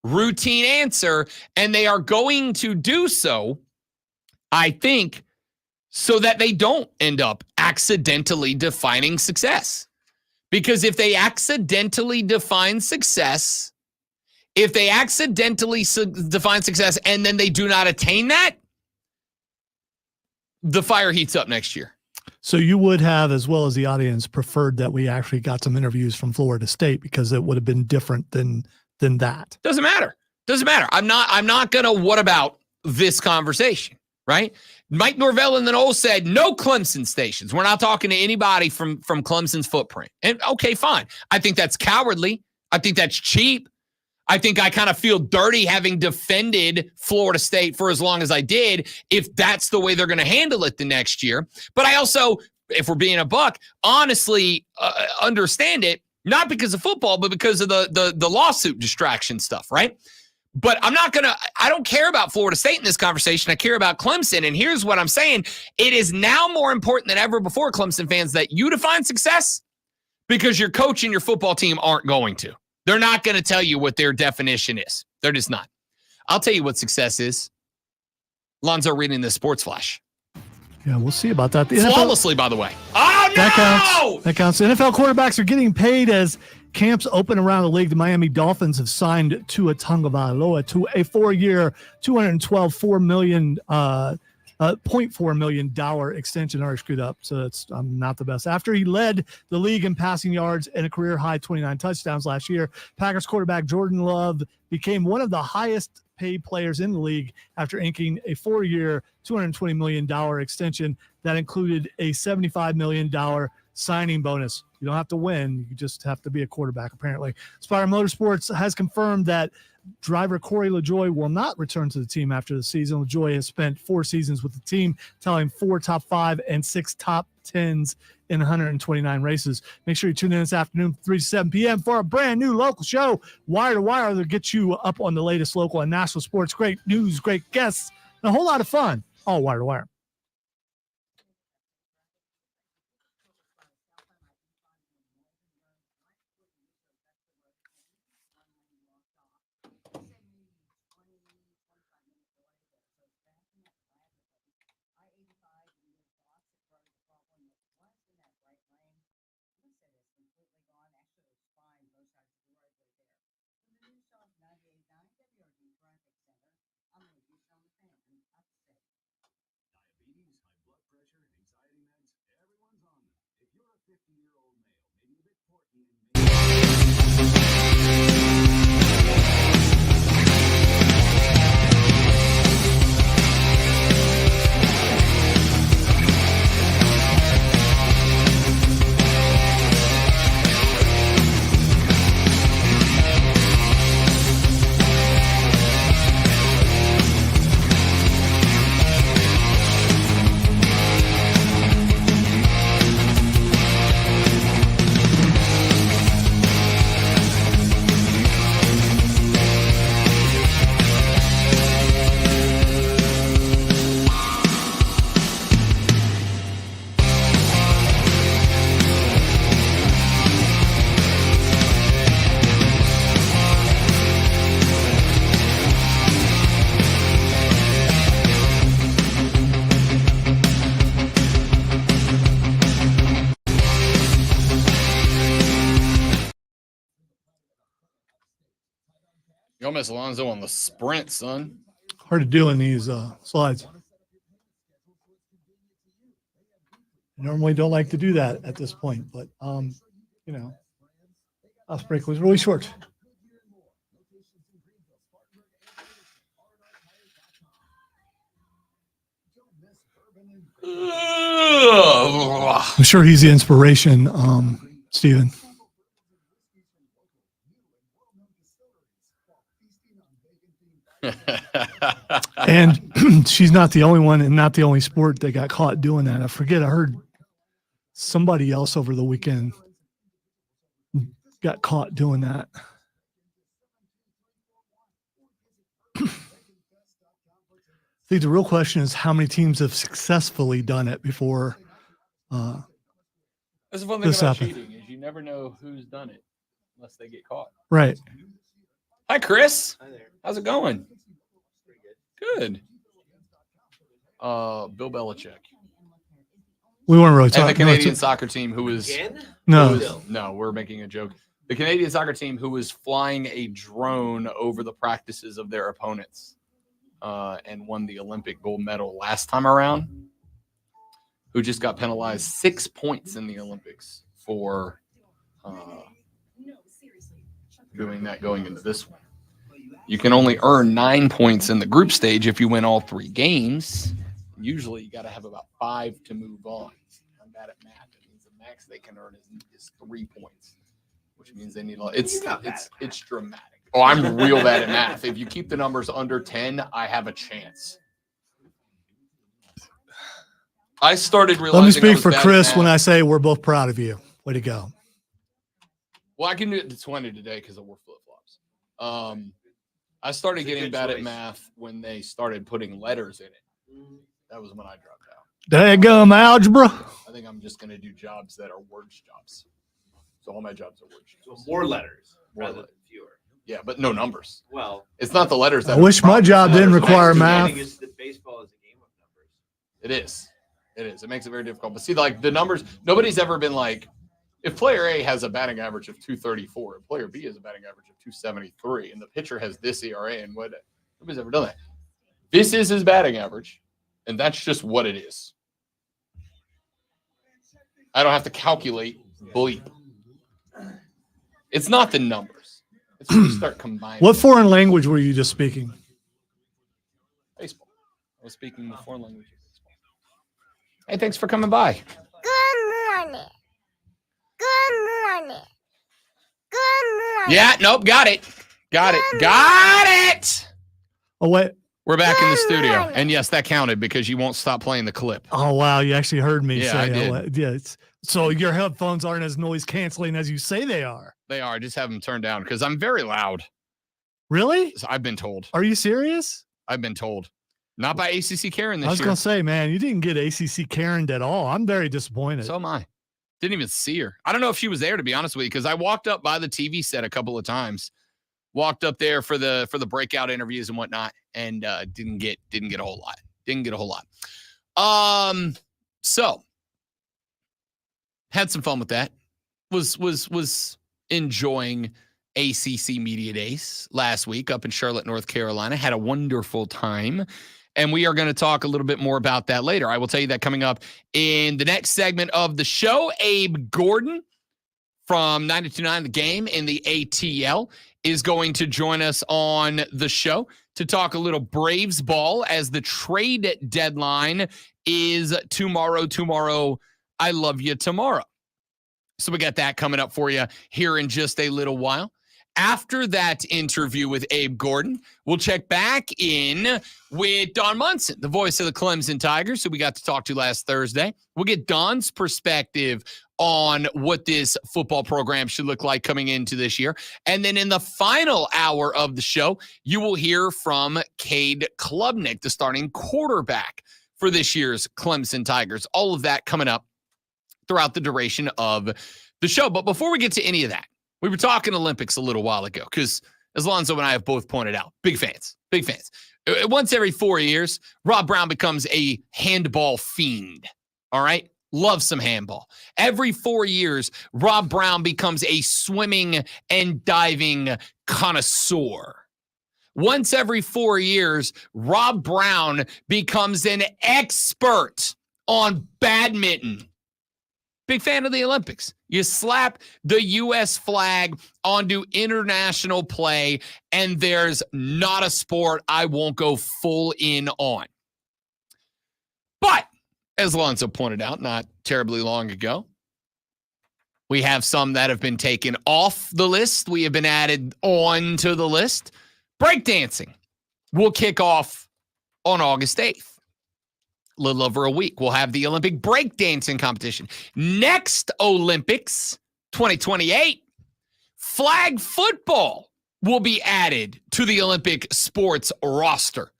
routine answer, and they are going to do so, I think, so that they don't end up accidentally defining success. Because if they accidentally define success, If they accidentally define success and then they do not attain that, the fire heats up next year. So you would have, as well as the audience, preferred that we actually got some interviews from Florida State because it would have been different than that. Doesn't matter. I'm not gonna what about this conversation, right? Mike Norvell and the Knowles said no Clemson stations. We're not talking to anybody from Clemson's footprint. And okay, fine. I think that's cowardly. I think that's cheap. I think I kind of feel dirty having defended Florida State for as long as I did, if that's the way they're going to handle it the next year. But I also, if we're being a buck, honestly understand it, not because of football, but because of the lawsuit distraction stuff, right? But I don't care about Florida State in this conversation. I care about Clemson. And here's what I'm saying. It is now more important than ever before, Clemson fans, that you define success, because your coach and your football team aren't going to. They're not going to tell you what their definition is. They're just not. I'll tell you what success is. Lonzo reading the Sports Flash. Yeah, we'll see about that. Flawlessly, by the way. Oh, no! That counts. NFL quarterbacks are getting paid as camps open around the league. The Miami Dolphins have signed Tua Tagovailoa to a 4-year, $212.4 million extension. Already screwed up, so I'm not the best. After he led the league in passing yards and a career-high 29 touchdowns last year, Packers quarterback Jordan Love became one of the highest paid players in the league after inking a 4-year, $220 million extension that included a $75 million signing bonus. You don't have to win. You just have to be a quarterback, apparently. Spire Motorsports has confirmed that driver Corey LaJoie will not return to the team after the season. LaJoie has spent 4 seasons with the team, tallying 4 top 5 and 6 top 10s in 129 races. Make sure you tune in this afternoon, 3 to 7 p.m. for a brand new local show, Wire to Wire, that gets you up on the latest local and national sports. Great news, great guests, and a whole lot of fun. All Wire to Wire. You'll miss Alonzo on the sprint, son. Hard to do in these slides. I normally don't like to do that at this point, but last break was really short. I'm sure he's the inspiration, Steven. And she's not the only one and not the only sport that got caught doing that. I heard somebody else over the weekend got caught doing that. I think the real question is how many teams have successfully done it before That's the fun thing about cheating is you never know who's done it unless they get caught. Right. Hi, Chris. Hi there. How's it going? Pretty good. Good. Bill Belichick. We weren't really talking. And the Canadian soccer team who is Again? No. no, we're making a joke. The Canadian soccer team who was flying a drone over the practices of their opponents and won the Olympic gold medal last time around, who just got penalized 6 points in the Olympics for doing that going into this one. You can only earn 9 points in the group stage if you win all 3 games. Usually you got to have about 5 to move on. I'm bad at math. It means the max they can earn is 3 points, which means they need a lot. It's dramatic. Oh, I'm real bad at math. If you keep the numbers under 10, I have a chance. I started realizing. Let me speak for Chris when I say we're both proud of you. Way to go. Well, I can do it to 20 today because I wore flip-flops. I started getting bad at math when they started putting letters in it. That was when I dropped out. Daggum algebra. I think I'm just going to do jobs that are words jobs. So all my jobs are words jobs. So more letters More rather letters. than fewer. Yeah, but no numbers. Well, It's not the letters that I wish my job didn't require my math. understanding is that baseball is a game of numbers. It is. It is. It makes it very difficult. But see, like the numbers, nobody's ever been like, if player A has a batting average of 234 and player B has a batting average of 273 and the pitcher has this ERA and what, nobody's ever done that. This is his batting average, and that's just what it is. I don't have to calculate bleep. It's not the numbers. It's when you start combining. What foreign language were you just speaking? Baseball. I was speaking the foreign language of baseball. Hey, thanks for coming by. Good morning. Good morning. Good morning. Yeah, nope, got it. Got it. Oh, wait. We're back in the studio. And yes, that counted because you won't stop playing the clip. Oh, wow. You actually heard me Yeah, say I did. oh, yeah, so your headphones aren't as noise canceling as you say they are. They are. Just have them turned down because I'm very loud. Really? I've been told. Are you serious? I've been told. Not by ACC Karen I this was year. going to say, man, you didn't get ACC Karen at all. I'm very disappointed. So am I. Didn't even see her. I don't know if she was there, to be honest with you, because I walked up by the TV set a couple of times. Walked up there for the breakout interviews and whatnot, and didn't get a whole lot. Didn't get a whole lot. So had some fun with that. Was enjoying ACC Media Days last week up in Charlotte, North Carolina. Had a wonderful time. And we are going to talk a little bit more about that later. I will tell you that coming up in the next segment of the show. Abe Gordon from 92.9 The Game in the ATL is going to join us on the show to talk a little Braves ball as the trade deadline is tomorrow. I love you tomorrow. So we got that coming up for you here in just a little while. After that interview with Abe Gordon, we'll check back in with Don Munson, the voice of the Clemson Tigers, who we got to talk to last Thursday. We'll get Don's perspective on what this football program should look like coming into this year. And then in the final hour of the show, you will hear from Cade Klubnik, the starting quarterback for this year's Clemson Tigers. All of that coming up throughout the duration of the show. But before we get to any of that, we were talking Olympics a little while ago because, as Alonzo and I have both pointed out, big fans. Once every 4 years, Rob Brown becomes a handball fiend, all right? Loves some handball. Every 4 years, Rob Brown becomes a swimming and diving connoisseur. Once every 4 years, Rob Brown becomes an expert on badminton. Big fan of the Olympics. You slap the U.S. flag onto international play, and there's not a sport I won't go full in on. But, as Alonzo pointed out not terribly long ago, we have some that have been taken off the list. We have been added on to the list. Breakdancing will kick off on August 8th. A little over a week, we'll have the Olympic breakdancing competition. Next Olympics, 2028, flag football will be added to the Olympic sports roster.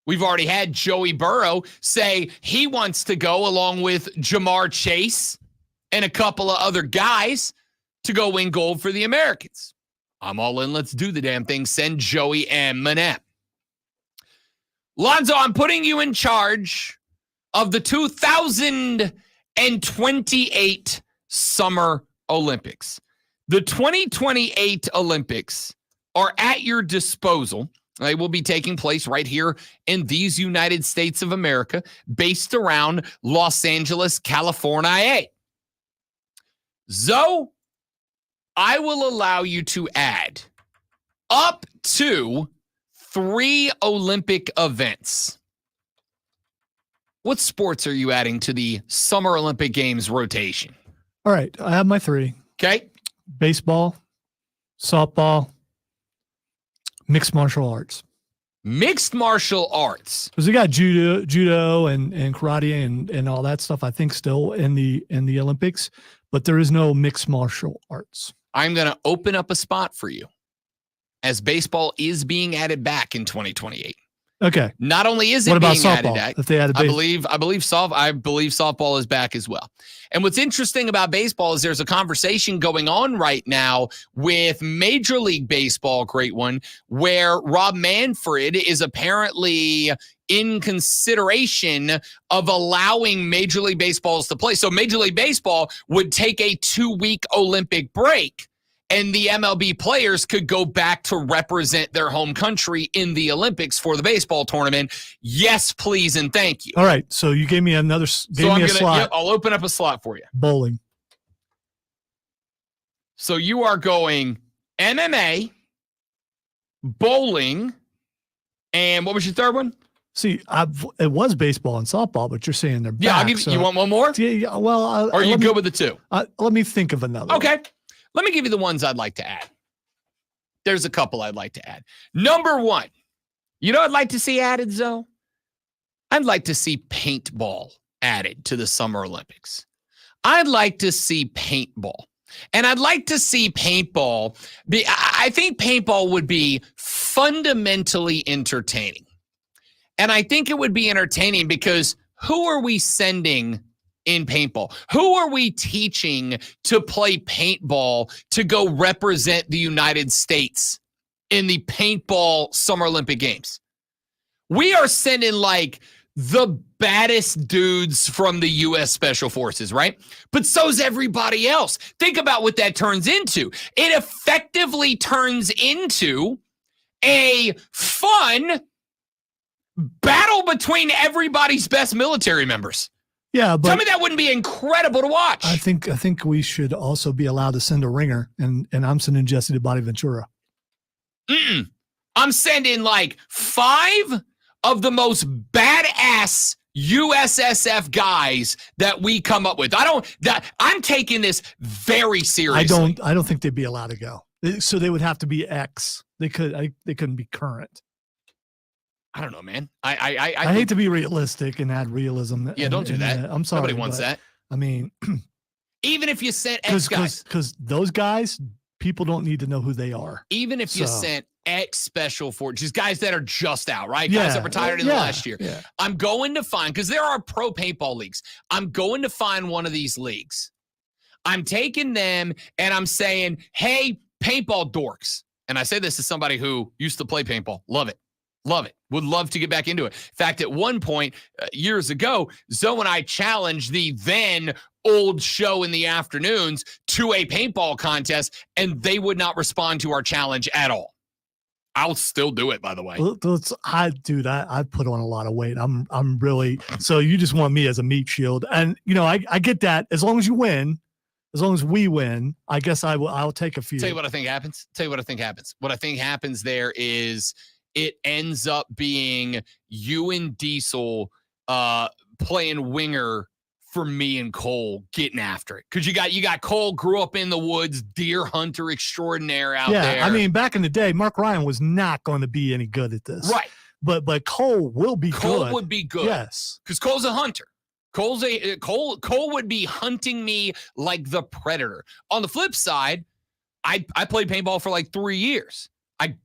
We've already had Joey Burrow say he wants to go along with Jamar Chase and a couple of other guys to go win gold for the Americans. I'm all in. Let's do the damn thing. Send Joey and Manette. Lonzo, I'm putting you in charge of the 2028 Summer Olympics. The 2028 Olympics are at your disposal. They will be taking place right here in these United States of America, based around Los Angeles, California. Zoe, I will allow you to add up to 3 Olympic events. What sports are you adding to the Summer Olympic Games rotation? All right. I have my 3. Okay. Baseball, softball, mixed martial arts. Mixed martial arts. Because we got judo and karate and all that stuff, I think, still in the Olympics, but there is no mixed martial arts. I'm going to open up a spot for you, as baseball is being added back in 2028. Okay. Not only is it what about being softball? added back, If they added I believe softball is back as well. And what's interesting about baseball is there's a conversation going on right now with Major League Baseball, great one, where Rob Manfred is apparently in consideration of allowing Major League Baseballs to play. So Major League Baseball would take a 2-week Olympic break, and the MLB players could go back to represent their home country in the Olympics for the baseball tournament. Yes, please, and thank you. All right. So you gave me a slot. Yep, I'll open up a slot for you. Bowling. So you are going MMA, bowling, and what was your third one? See, it was baseball and softball, but you're saying they're back. Yeah, I'll give you. You want one more? Yeah. Well, or are you good with the 2? Let me think of another. Okay. one. Let me give you the ones I'd like to add. There's a couple I'd like to add. Number 1, you know what I'd like to see added, Zoe? I'd like to see paintball added to the Summer Olympics. I'd like to see paintball. And I'd like to see paintball I think paintball would be fundamentally entertaining. And I think it would be entertaining because who are we sending in paintball? Who are we teaching to play paintball to go represent the United States in the paintball Summer Olympic Games? We are sending like the baddest dudes from the U.S. Special Forces, right? But so's everybody else. Think about what that turns into. It effectively turns into a fun battle between everybody's best military members. Yeah, but tell me that wouldn't be incredible to watch. I think we should also be allowed to send a ringer, and I'm sending Jesse to Bobby Ventura. I'm sending like 5 of the most badass USSF guys that we come up with. I'm taking this very seriously. I don't think they'd be allowed to go. So they would have to be ex. They couldn't be current. I don't know, man. I hate to be realistic and add realism. Yeah, don't do that. I'm sorry. Nobody wants that. I mean, even if you sent ex guys, because those guys, people don't need to know who they are. Even if you sent ex special forces, just guys that are just out, right? Yeah, guys that retired in the last year. Yeah. I'm going to find, because there are pro paintball leagues. I'm going to find one of these leagues. I'm taking them and I'm saying, hey, paintball dorks. And I say this as somebody who used to play paintball. Love it. Love it. Would love to get back into it. In fact, at one point, years ago, Zoe and I challenged the then old show in the afternoons to a paintball contest, and they would not respond to our challenge at all. I'll still do it, by the way. I put on a lot of weight. I'm really, so you just want me as a meat shield. And, I get that. As long as you win, as long as we win, I guess I'll take a few. Tell you what I think happens. What I think happens there is it ends up being you and Diesel playing winger for me and Cole getting after it. Because you got Cole, grew up in the woods, deer hunter extraordinaire out there. Yeah, I mean, back in the day, Mark Ryan was not going to be any good at this. Right. But Cole will be good. Cole would be good. Yes. Because Cole's a hunter. Cole would be hunting me like the predator. On the flip side, I played paintball for like 3 years. I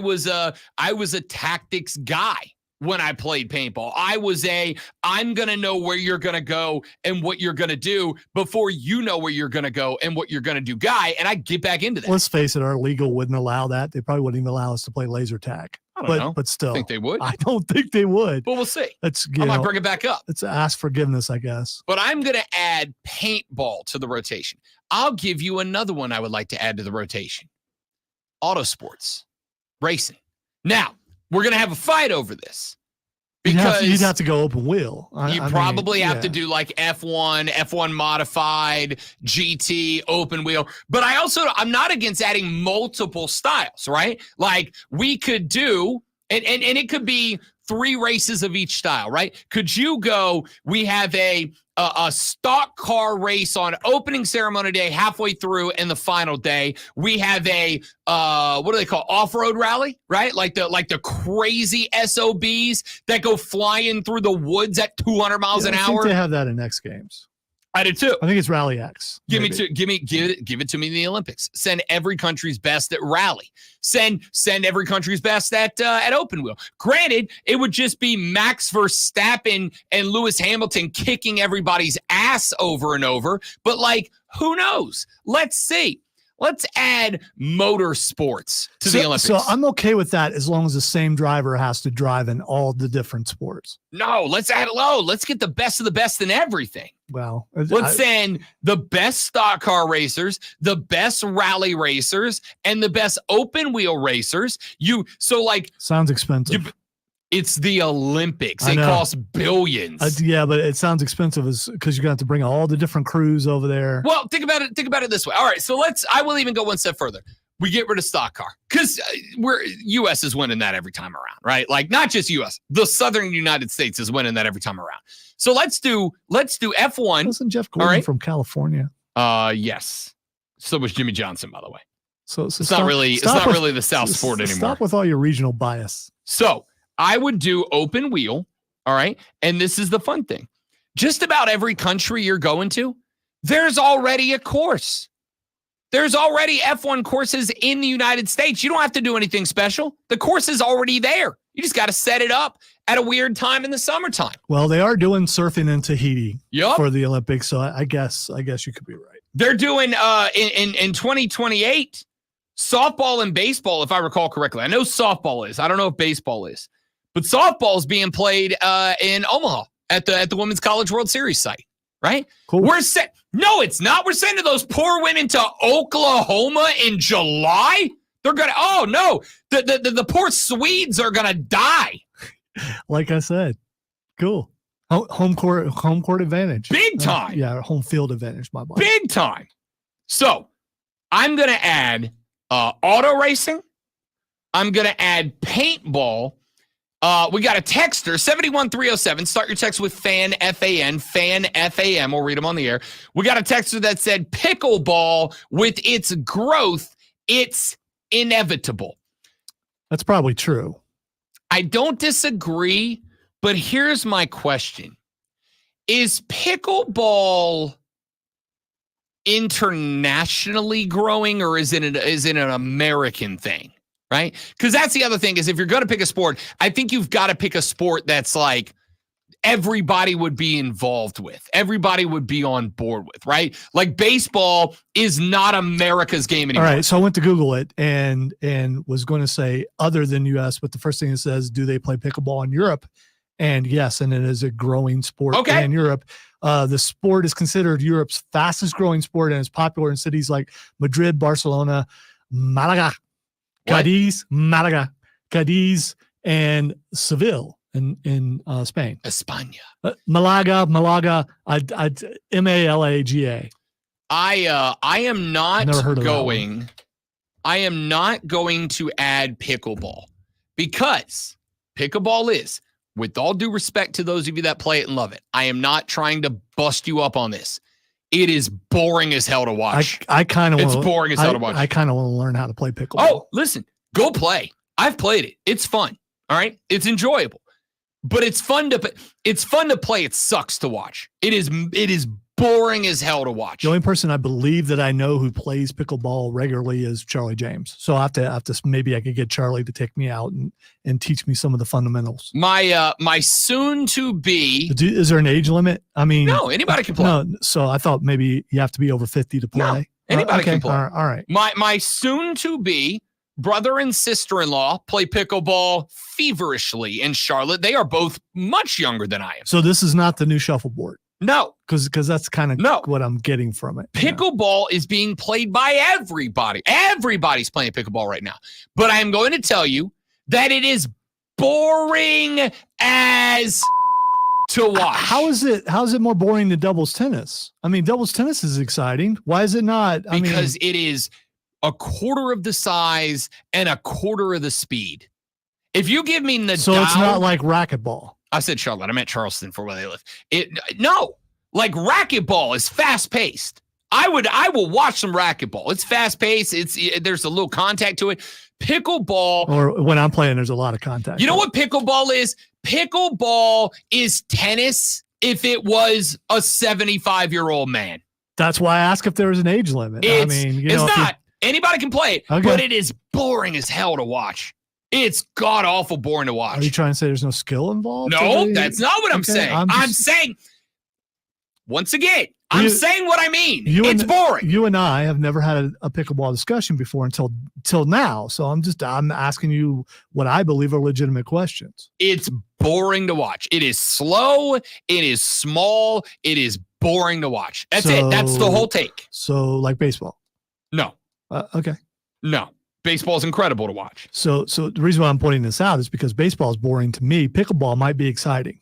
was a tactics guy when I played paintball. I'm going to know where you're going to go and what you're going to do before you know where you're going to go and what you're going to do guy. And I get back into that. Let's face it, our legal wouldn't allow that. They probably wouldn't even allow us to play laser tag. I don't know. But still, I think they would. I don't think they would. But we'll see. I might bring it back up. Let's ask forgiveness, I guess. But I'm going to add paintball to the rotation. I'll give you another one I would like to add to the rotation. Autosports, racing. Now, we're going to have a fight over this. Because you'd have to go open wheel. You probably have to do like F1 modified, GT, open wheel. But I'm not against adding multiple styles, right? Like we could do, and it could be 3 races of each style, right? Could you go, we have a stock car race on opening ceremony day, halfway through, and the final day. We have a what do they call off-road rally, right? Like the crazy SOBs that go flying through the woods at 200 miles an hour. I think they have that in X Games. I do too. I think it's Rally X. Give it to me in the Olympics. Send every country's best at rally. Send every country's best at open wheel. Granted, it would just be Max Verstappen and Lewis Hamilton kicking everybody's ass over and over. But like, who knows? Let's see. Let's add motorsports to the Olympics. So I'm okay with that as long as the same driver has to drive in all the different sports. No, let's add low. Let's get the best of the best in everything. Well, let's send the best stock car racers, the best rally racers, and the best open wheel racers. Sounds expensive. It's the Olympics. It costs billions. Yeah, but it sounds expensive because you're going to have to bring all the different crews over there. Well, think about it this way. All right, so I will even go one step further. We get rid of stock car because U.S. is winning that every time around, right? Like not just U.S. The Southern United States is winning that every time around. So let's do F1. Wasn't Jeff Gordon from California? Yes. So was Jimmy Johnson, by the way. So it's not really the South sport anymore. Stop with all your regional bias. So I would do open wheel. All right. And this is the fun thing. Just about every country you're going to, there's already a course. There's already F1 courses in the United States. You don't have to do anything special. The course is already there. You just got to set it up at a weird time in the summertime. Well, they are doing surfing in Tahiti for the Olympics. So I guess you could be right. They're doing in 2028 softball and baseball, if I recall correctly. I know softball is. I don't know if baseball is. But softball is being played in Omaha at the Women's College World Series site, right? Cool. No, it's not. We're sending those poor women to Oklahoma in July. They're gonna. Oh no, the poor Swedes are gonna die. Like I said, cool. Home court advantage, big time. Home field advantage. My bad. Big time. So I'm gonna add auto racing. I'm gonna add paintball. We got a texter, 71307. Start your text with FAN, F-A-N, FAN, F-A-M. We'll read them on the air. We got a texter that said pickleball, with its growth, it's inevitable. That's probably true. I don't disagree, but here's my question. Is pickleball internationally growing, or is it an American thing? Right? Because that's the other thing is if you're going to pick a sport, I think you've got to pick a sport that's like everybody would be involved with. Everybody would be on board with, right? Like baseball is not America's game anymore. All right. So I went to Google it and was going to say other than U.S., but the first thing it says, do they play pickleball in Europe? And yes, and it is a growing sport in Europe. The sport is considered Europe's fastest growing sport and is popular in cities like Madrid, Barcelona, Malaga, Cadiz, and Seville in Spain. España. Malaga, M-A-L-A-G-A. I am not going. I am not going to add pickleball because pickleball is, with all due respect to those of you that play it and love it, I am not trying to bust you up on this. It is boring as hell to watch. It's boring as hell to watch. I kind of want to learn how to play pickleball. Oh, listen, go play. I've played it. It's fun. All right, it's enjoyable, but it's fun to play. It sucks to watch. It is boring as hell to watch. The only person I believe that I know who plays pickleball regularly is Charlie James. So I have to maybe I could get Charlie to take me out and teach me some of the fundamentals. My soon to be. Is there an age limit? I mean, no, anybody can play. No, so I thought maybe you have to be over 50 to play. No, anybody can play. All right. My soon to be brother and sister-in-law play pickleball feverishly in Charlotte. They are both much younger than I am. So this is not the new shuffleboard. No. Because that's kind of what I'm getting from it. Pickleball is being played by everybody. Everybody's playing pickleball right now. But I am going to tell you that it is boring as to watch. How is it more boring than doubles tennis? I mean, doubles tennis is exciting. Why is it not? Because it is a quarter of the size and a quarter of the speed. If you give me Nadal, so it's not like racquetball. I said Charlotte. I meant Charleston for where they live. No, like racquetball is fast paced. I will watch some racquetball. It's fast paced. There's a little contact to it. Pickleball. Or when I'm playing, there's a lot of contact. You know what pickleball is? Pickleball is tennis if it was a 75-year-old man. That's why I asked if there was an age limit. It's not. Anybody can play it, but it is boring as hell to watch. It's god awful boring to watch. Are you trying to say there's no skill involved? No, that's not what I'm saying. I'm saying, once again, I'm saying what I mean. It's boring. You and I have never had a pickleball discussion before until now. So I'm asking you what I believe are legitimate questions. It's boring to watch. It is slow. It is small. It is boring to watch. That's it. That's the whole take. So like baseball? No. Okay. No. Baseball is incredible to watch. So the reason why I'm pointing this out is because baseball is boring to me. Pickleball might be exciting.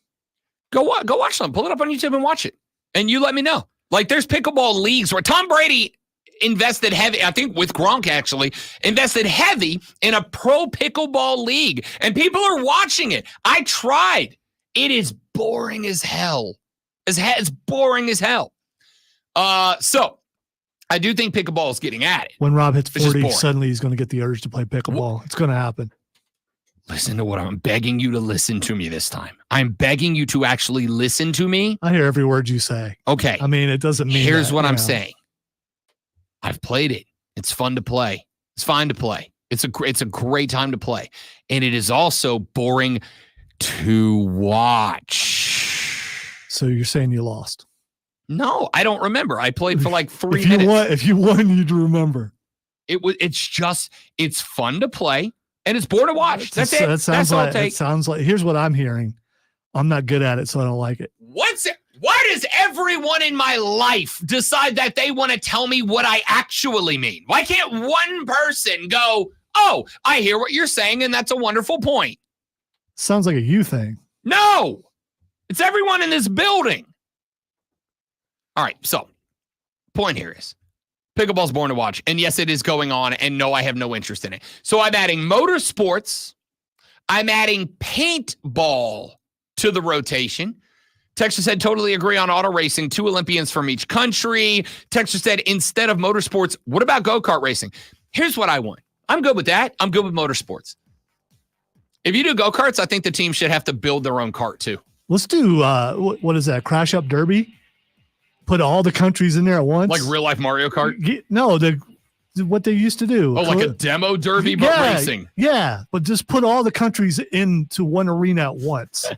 Go watch them. Pull it up on YouTube and watch it. And you let me know. Like there's pickleball leagues where Tom Brady invested heavy, I think with Gronk actually, invested heavy in a pro pickleball league. And people are watching it. I tried. It is boring as hell. It's boring as hell. So I do think pickleball is getting at it. When Rob hits 40, suddenly he's going to get the urge to play pickleball. It's going to happen. Listen to what I'm begging you to listen to me this time. I'm begging you to actually listen to me. I hear every word you say. Okay. I mean, it doesn't mean Here's what I'm saying. I've played it. It's fun to play. It's fine to play. It's a great time to play. And it is also boring to watch. So you're saying you lost? No, I don't remember. I played for like 3 minutes. If you won, you'd remember. It's fun to play and it's boring to watch. That's it. That's all it takes. It sounds like, here's what I'm hearing. I'm not good at it, so I don't like it. Why does everyone in my life decide that they want to tell me what I actually mean? Why can't one person go, oh, I hear what you're saying, and that's a wonderful point? Sounds like a you thing. No, it's everyone in this building. All right, so point here is pickleball's boring to watch. And yes, it is going on. And no, I have no interest in it. So I'm adding motorsports. I'm adding paintball to the rotation. Texas said, totally agree on auto racing. 2 Olympians from each country. Texas said, instead of motorsports, what about go-kart racing? Here's what I want. I'm good with that. I'm good with motorsports. If you do go-karts, I think the team should have to build their own kart too. Let's do, what is that, Crash Up Derby? Put all the countries in there at once? Like real-life Mario Kart? No, what they used to do. Oh, like a demo derby, but racing. Yeah, but just put all the countries into one arena at once.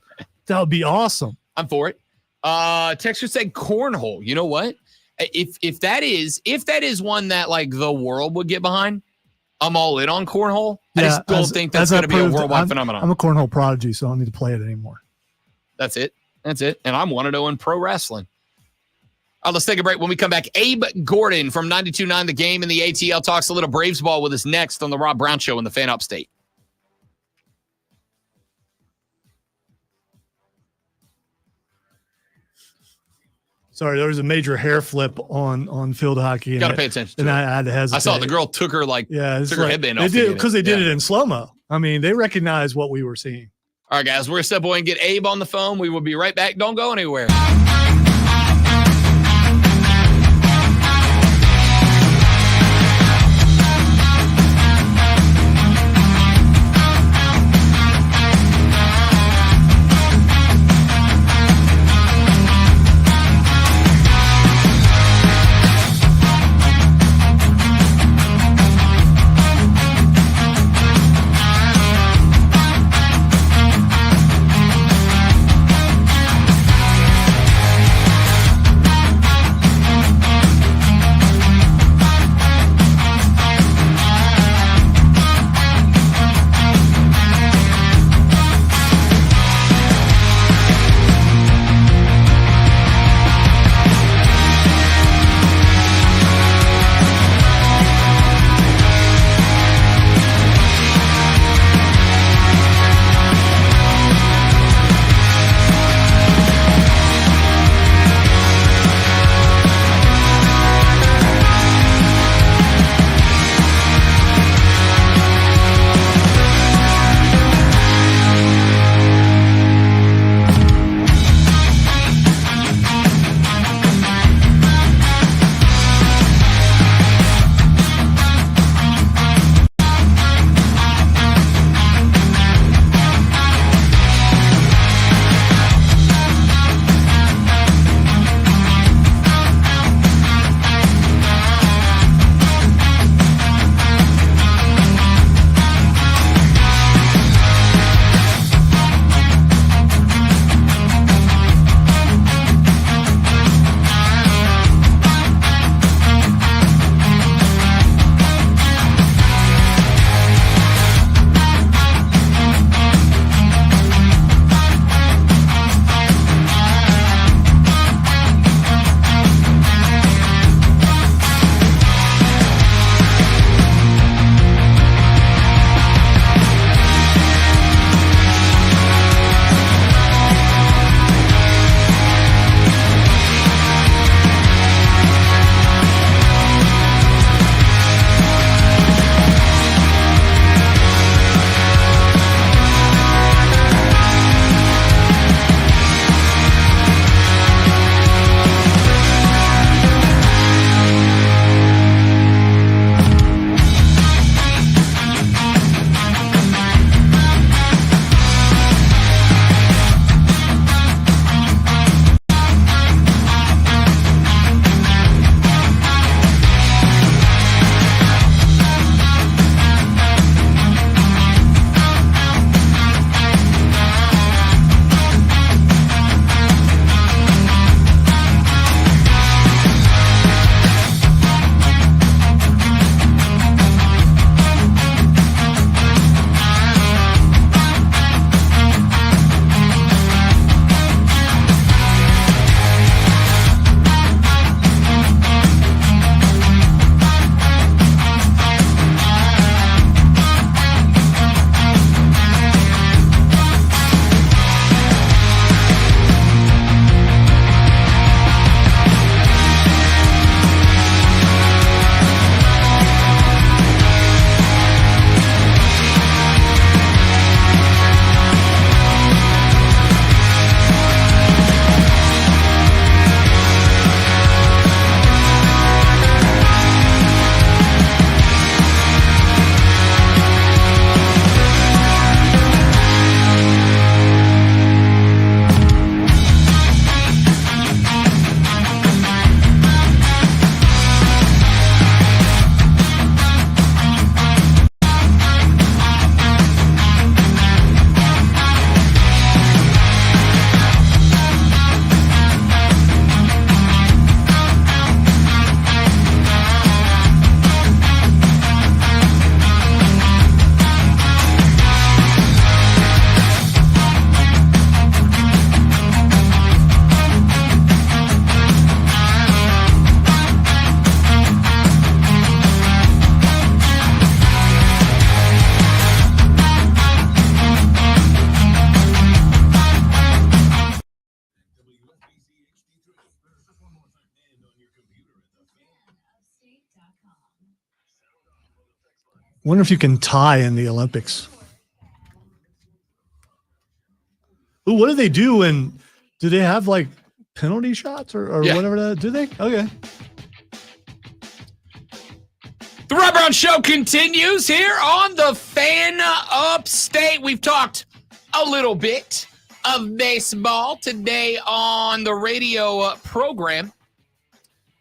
That would be awesome. I'm for it. Texter said cornhole. You know what? If that is one that like the world would get behind, I'm all in on cornhole. I just don't think that's going to be a worldwide phenomenon. I'm a cornhole prodigy, so I don't need to play it anymore. That's it. And I'm 1-0 in pro wrestling. Let's take a break. When we come back, Abe Gordon from 92.9 The Game and the ATL talks a little Braves ball with us next on the Rob Brown Show in the Fan Upstate. Sorry, there was a major hair flip on field hockey. Got to pay attention to it. I had to hesitate. I saw the girl took her her headband off. They did because they did it in slow-mo. I mean, they recognized what we were seeing. All right, guys, we're going to step away and get Abe on the phone. We will be right back. Don't go anywhere. Wonder if you can tie in the Olympics. Ooh, what do they do? And do they have like penalty shots or whatever that? Do they? Okay. The Rob Brown Show continues here on the Fan Upstate. We've talked a little bit of baseball today on the radio program.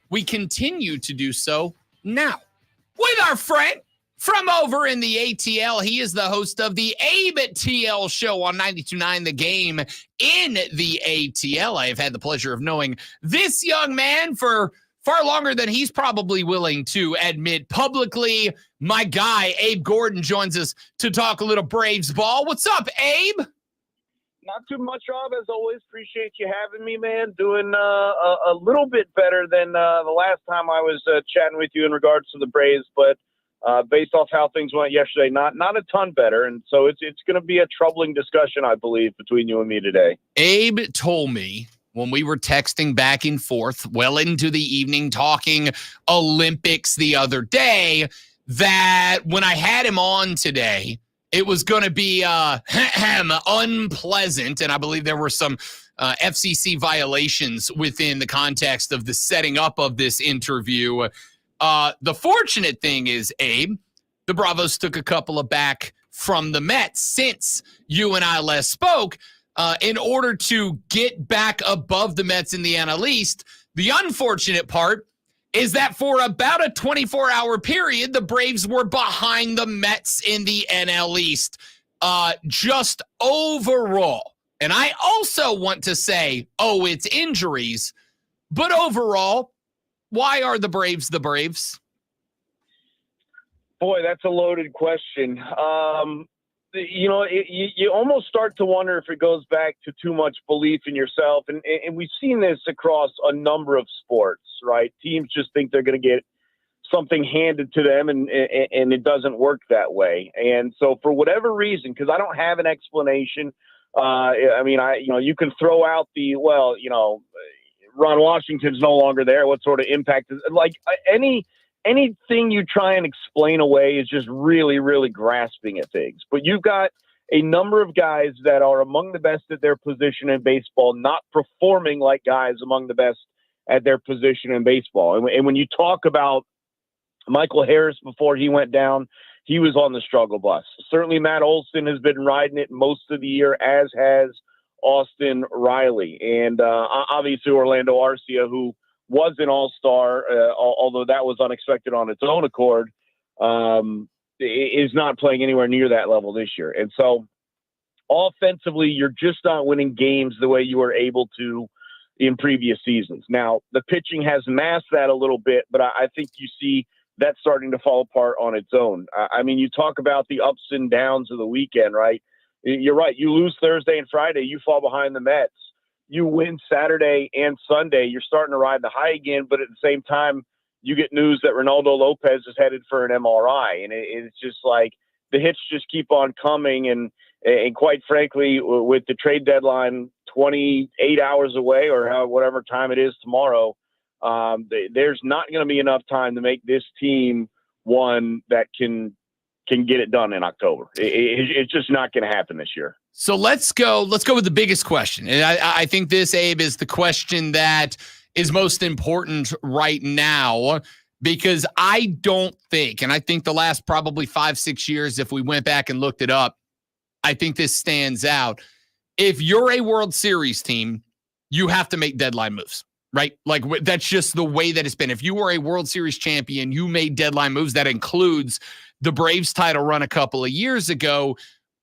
We continue to do so now with our friend from over in the ATL. He is the host of the Abe TL show on 92.9 The Game in the ATL. I have had the pleasure of knowing this young man for far longer than he's probably willing to admit publicly. My guy, Abe Gordon, joins us to talk a little Braves ball. What's up, Abe? Not too much, Rob. As always, appreciate you having me, man. Doing a little bit better than the last time I was chatting with you in regards to the Braves, but based off how things went yesterday, not a ton better. And so it's going to be a troubling discussion, I believe, between you and me today. Abe told me when we were texting back and forth well into the evening talking Olympics the other day that when I had him on today, it was going to be unpleasant, and I believe there were some FCC violations within the context of the setting up of this interview. The fortunate thing is, Abe, the Bravos took a couple of back from the Mets since you and I last spoke in order to get back above the Mets in the NL East. The unfortunate part is that for about a 24-hour period, the Braves were behind the Mets in the NL East. Just overall, and I also want to say, it's injuries, but overall, why are the Braves the Braves? Boy, that's a loaded question. You almost start to wonder if it goes back to too much belief in yourself. And we've seen this across a number of sports, right? Teams just think they're going to get something handed to them, and it doesn't work that way. And so for whatever reason, because I don't have an explanation, you can throw out Ron Washington's no longer there. What sort of impact is like anything you try and explain away is just really, really grasping at things. But you've got a number of guys that are among the best at their position in baseball, not performing like guys among the best at their position in baseball. And when you talk about Michael Harris before he went down, he was on the struggle bus. Certainly Matt Olson has been riding it most of the year, as has Austin Riley. And obviously Orlando Arcia, who was an all-star, although that was unexpected on its own accord, is not playing anywhere near that level this year. And so offensively, you're just not winning games the way you were able to in previous seasons. Now, the pitching has masked that a little bit, but I think you see that starting to fall apart on its own. You talk about the ups and downs of the weekend, right? You're right. You lose Thursday and Friday, you fall behind the Mets. You win Saturday and Sunday, you're starting to ride the high again, but at the same time, you get news that Ronaldo Lopez is headed for an MRI. And it's just like the hits just keep on coming. And quite frankly, with the trade deadline 28 hours away or whatever time it is tomorrow, there's not going to be enough time to make this team one that can get it done in October. It's just not going to happen this year. So let's go with the biggest question. And I think this, Abe, is the question that is most important right now, because I don't think, and I think the last probably 5-6 years, if we went back and looked it up, I think this stands out. If you're a World Series team, you have to make deadline moves, right? Like that's just the way that it's been. If you were a World Series champion, you made deadline moves. That includes the Braves title run a couple of years ago.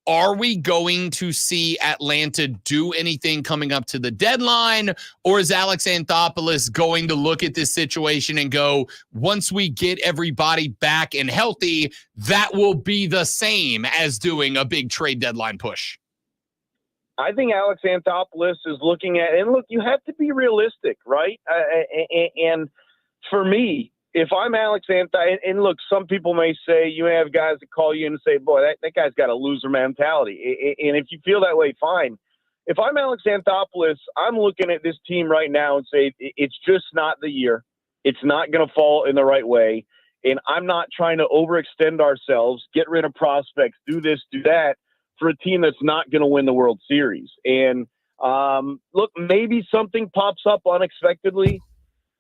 Are we going to see Atlanta do anything coming up to the deadline? Or is Alex Anthopoulos going to look at this situation and go, once we get everybody back and healthy, that will be the same as doing a big trade deadline push? I think Alex Anthopoulos is looking at, and look, you have to be realistic, right? And for me, if I'm Alex Anthopoulos, and look, some people may say, you may have guys that call you and say, boy, that guy's got a loser mentality. And if you feel that way, fine. If I'm Alex Anthopoulos, I'm looking at this team right now and say, it's just not the year. It's not going to fall in the right way. And I'm not trying to overextend ourselves, get rid of prospects, do this, do that for a team that's not going to win the World Series. And look, maybe something pops up unexpectedly,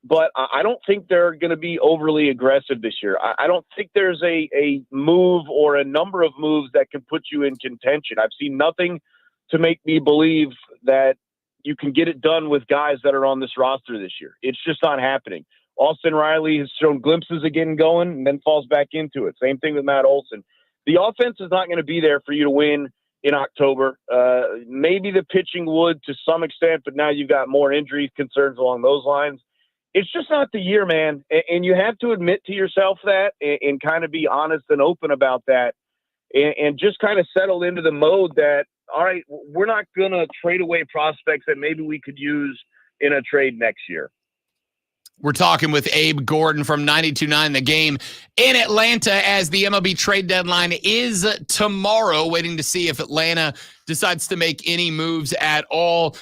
but I don't think they're going to be overly aggressive this year. I don't think there's a move or a number of moves that can put you in contention. I've seen nothing to make me believe that you can get it done with guys that are on this roster this year. It's just not happening. Austin Riley has shown glimpses of getting going and then falls back into it. Same thing with Matt Olson. The offense is not going to be there for you to win in October. Maybe the pitching would to some extent, but now you've got more injury concerns along those lines. It's just not the year, man. And you have to admit to yourself that and kind of be honest and open about that and just kind of settle into the mode that, all right, we're not going to trade away prospects that maybe we could use in a trade next year. We're talking with Abe Gordon from 92.9 The Game in Atlanta as the MLB trade deadline is tomorrow, waiting to see if Atlanta decides to make any moves at all.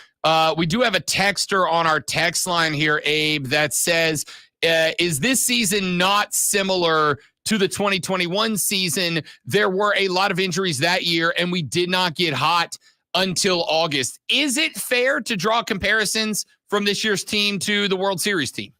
We do have a texter on our text line here, Abe, that says, is this season not similar to the 2021 season? There were a lot of injuries that year, and we did not get hot until August. Is it fair to draw comparisons from this year's team to the World Series team?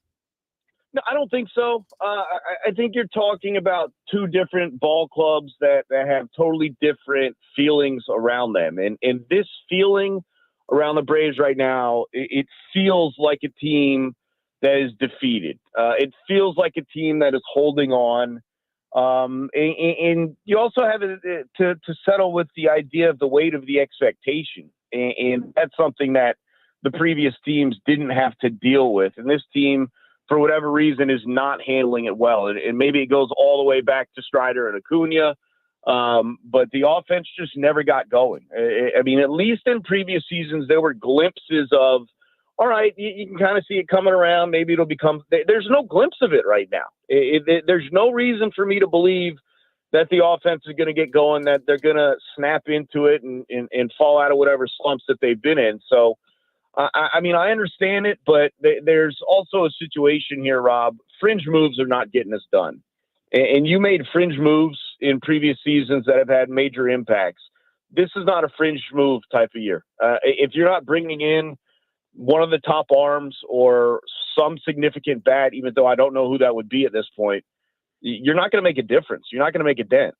No, I don't think so. I think you're talking about two different ball clubs that have totally different feelings around them. And this feeling around the Braves right now, it feels like a team that is defeated. It feels like a team that is holding on. And you also have to settle with the idea of the weight of the expectation. And that's something that the previous teams didn't have to deal with. And this team, for whatever reason, is not handling it well. And maybe it goes all the way back to Strider and Acuna. But the offense just never got going. I mean, at least in previous seasons, there were glimpses of, all right, you can kind of see it coming around. Maybe it'll become – there's no glimpse of it right now. There's no reason for me to believe that the offense is going to get going, that they're going to snap into it and fall out of whatever slumps that they've been in. So, I mean, I understand it, but there's also a situation here, Rob. Fringe moves are not getting us done. And you made fringe moves in previous seasons that have had major impacts. This is not a fringe move type of year. If you're not bringing in one of the top arms or some significant bat, even though I don't know who that would be at this point, you're not going to make a difference. You're not going to make a dent.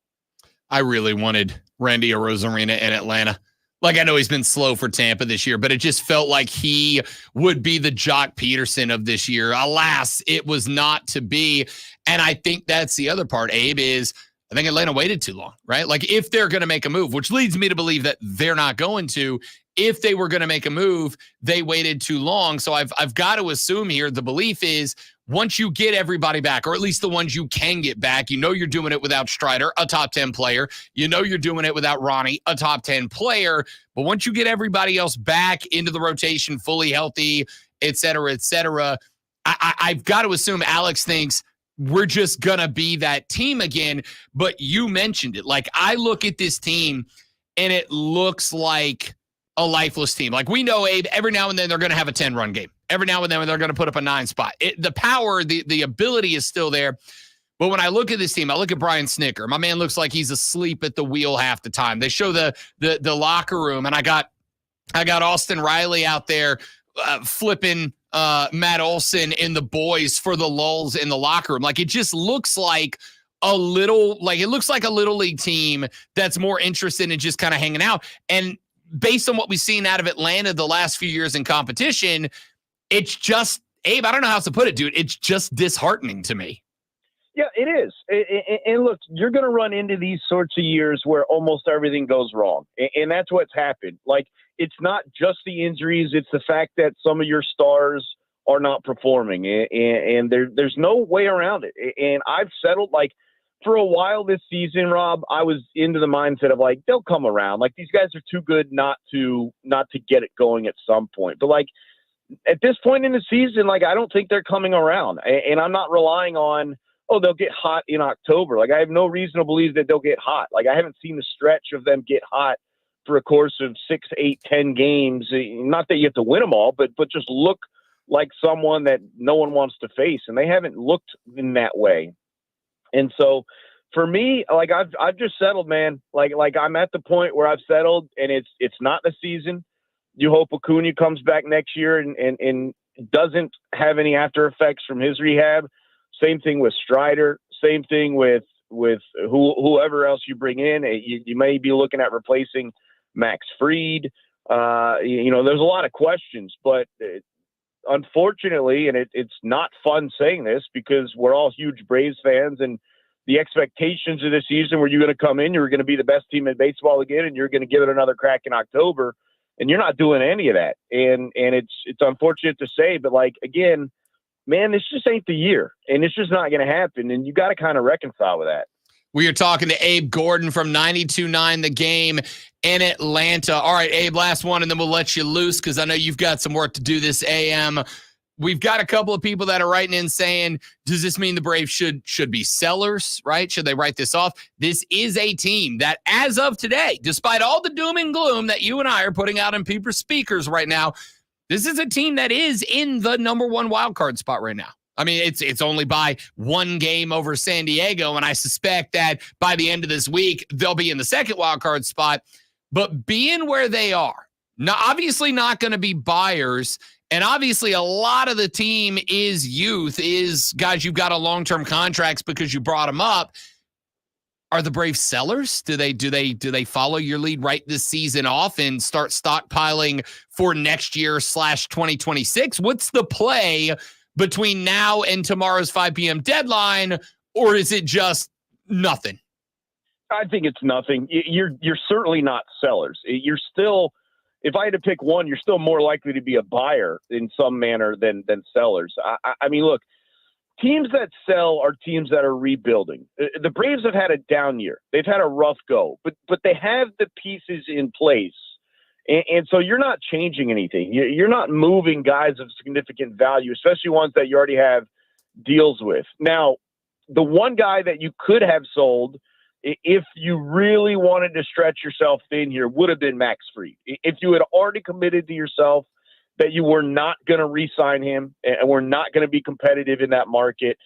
I really wanted Randy Arozarena in Atlanta. Like, I know he's been slow for Tampa this year, but it just felt like he would be the Jock Peterson of this year. Alas, it was not to be. And I think that's the other part, Abe, is I think Atlanta waited too long, right? Like, if they're going to make a move, which leads me to believe that they're not going to, if they were going to make a move, they waited too long. So I've got to assume here the belief is once you get everybody back, or at least the ones you can get back, you know you're doing it without Strider, a top 10 player. You know you're doing it without Ronnie, a top 10 player. But once you get everybody else back into the rotation, fully healthy, et cetera, I've got to assume Alex thinks we're just going to be that team again. But you mentioned it. Like, I look at this team, and it looks like a lifeless team. Like, we know, Abe, every now and then they're going to have a 10-run game. Every now and then they're going to put up a 9 spot. The power, the ability is still there. But when I look at this team, I look at Brian Snicker. My man looks like he's asleep at the wheel half the time. They show the locker room, and I got Austin Riley out there flipping Matt Olson and the boys for the lulls in the locker room. Like, it just looks like a little league team that's more interested in just kind of hanging out. And based on what we've seen out of Atlanta the last few years in competition, it's just, Abe, I don't know how else to put it, dude. It's just disheartening to me. Yeah, it is. And look, you're going to run into these sorts of years where almost everything goes wrong. And that's what's happened. Like, it's not just the injuries. It's the fact that some of your stars are not performing. And there's no way around it. And I've settled, like, for a while this season, Rob, I was into the mindset of, like, they'll come around. Like, these guys are too good not to get it going at some point. But, like, at this point in the season, like, I don't think they're coming around. And I'm not relying on, oh, they'll get hot in October. Like, I have no reason to believe that they'll get hot. Like, I haven't seen the stretch of them get hot for a course of 6, 8, 10 games. Not that you have to win them all, but just look like someone that no one wants to face. And they haven't looked in that way. And so for me, like I've just settled, man. Like I'm at the point where I've settled, and it's not the season. You hope Acuna comes back next year and doesn't have any after effects from his rehab. Same thing with Strider. Same thing with whoever else you bring in. You may be looking at replacing Max Fried. There's a lot of questions, but unfortunately, and it's not fun saying this because we're all huge Braves fans, and the expectations of this season were you're going to come in, you're going to be the best team in baseball again, and you're going to give it another crack in October, and you're not doing any of that. And it's unfortunate to say, but like, again, man, this just ain't the year, and it's just not going to happen, and you got to kind of reconcile with that. We are talking to Abe Gordon from 92.9 The Game in Atlanta. All right, Abe, last one, and then we'll let you loose because I know you've got some work to do this AM. We've got a couple of people that are writing in saying, does this mean the Braves should be sellers, right? Should they write this off? This is a team that, as of today, despite all the doom and gloom that you and I are putting out in people's speakers right now, this is a team that is in the number one wild card spot right now. I mean, it's only by one game over San Diego, and I suspect that by the end of this week, they'll be in the second wild card spot. But being where they are, obviously not going to be buyers, and obviously a lot of the team is youth, is guys you've got on long-term contracts because you brought them up. Are the Braves sellers? Do they follow your lead, write this season off, and start stockpiling for next year / 2026? What's the play between now and tomorrow's 5 p.m. deadline, or is it just nothing? I think it's nothing. You're certainly not sellers. You're still, if I had to pick one, you're still more likely to be a buyer in some manner than sellers. I mean, look, teams that sell are teams that are rebuilding. The Braves have had a down year. They've had a rough go, but they have the pieces in place. And so you're not changing anything. You're not moving guys of significant value, especially ones that you already have deals with. Now, the one guy that you could have sold, if you really wanted to stretch yourself thin here, would have been Max Fried. If you had already committed to yourself that you were not going to re-sign him and we're not going to be competitive in that market,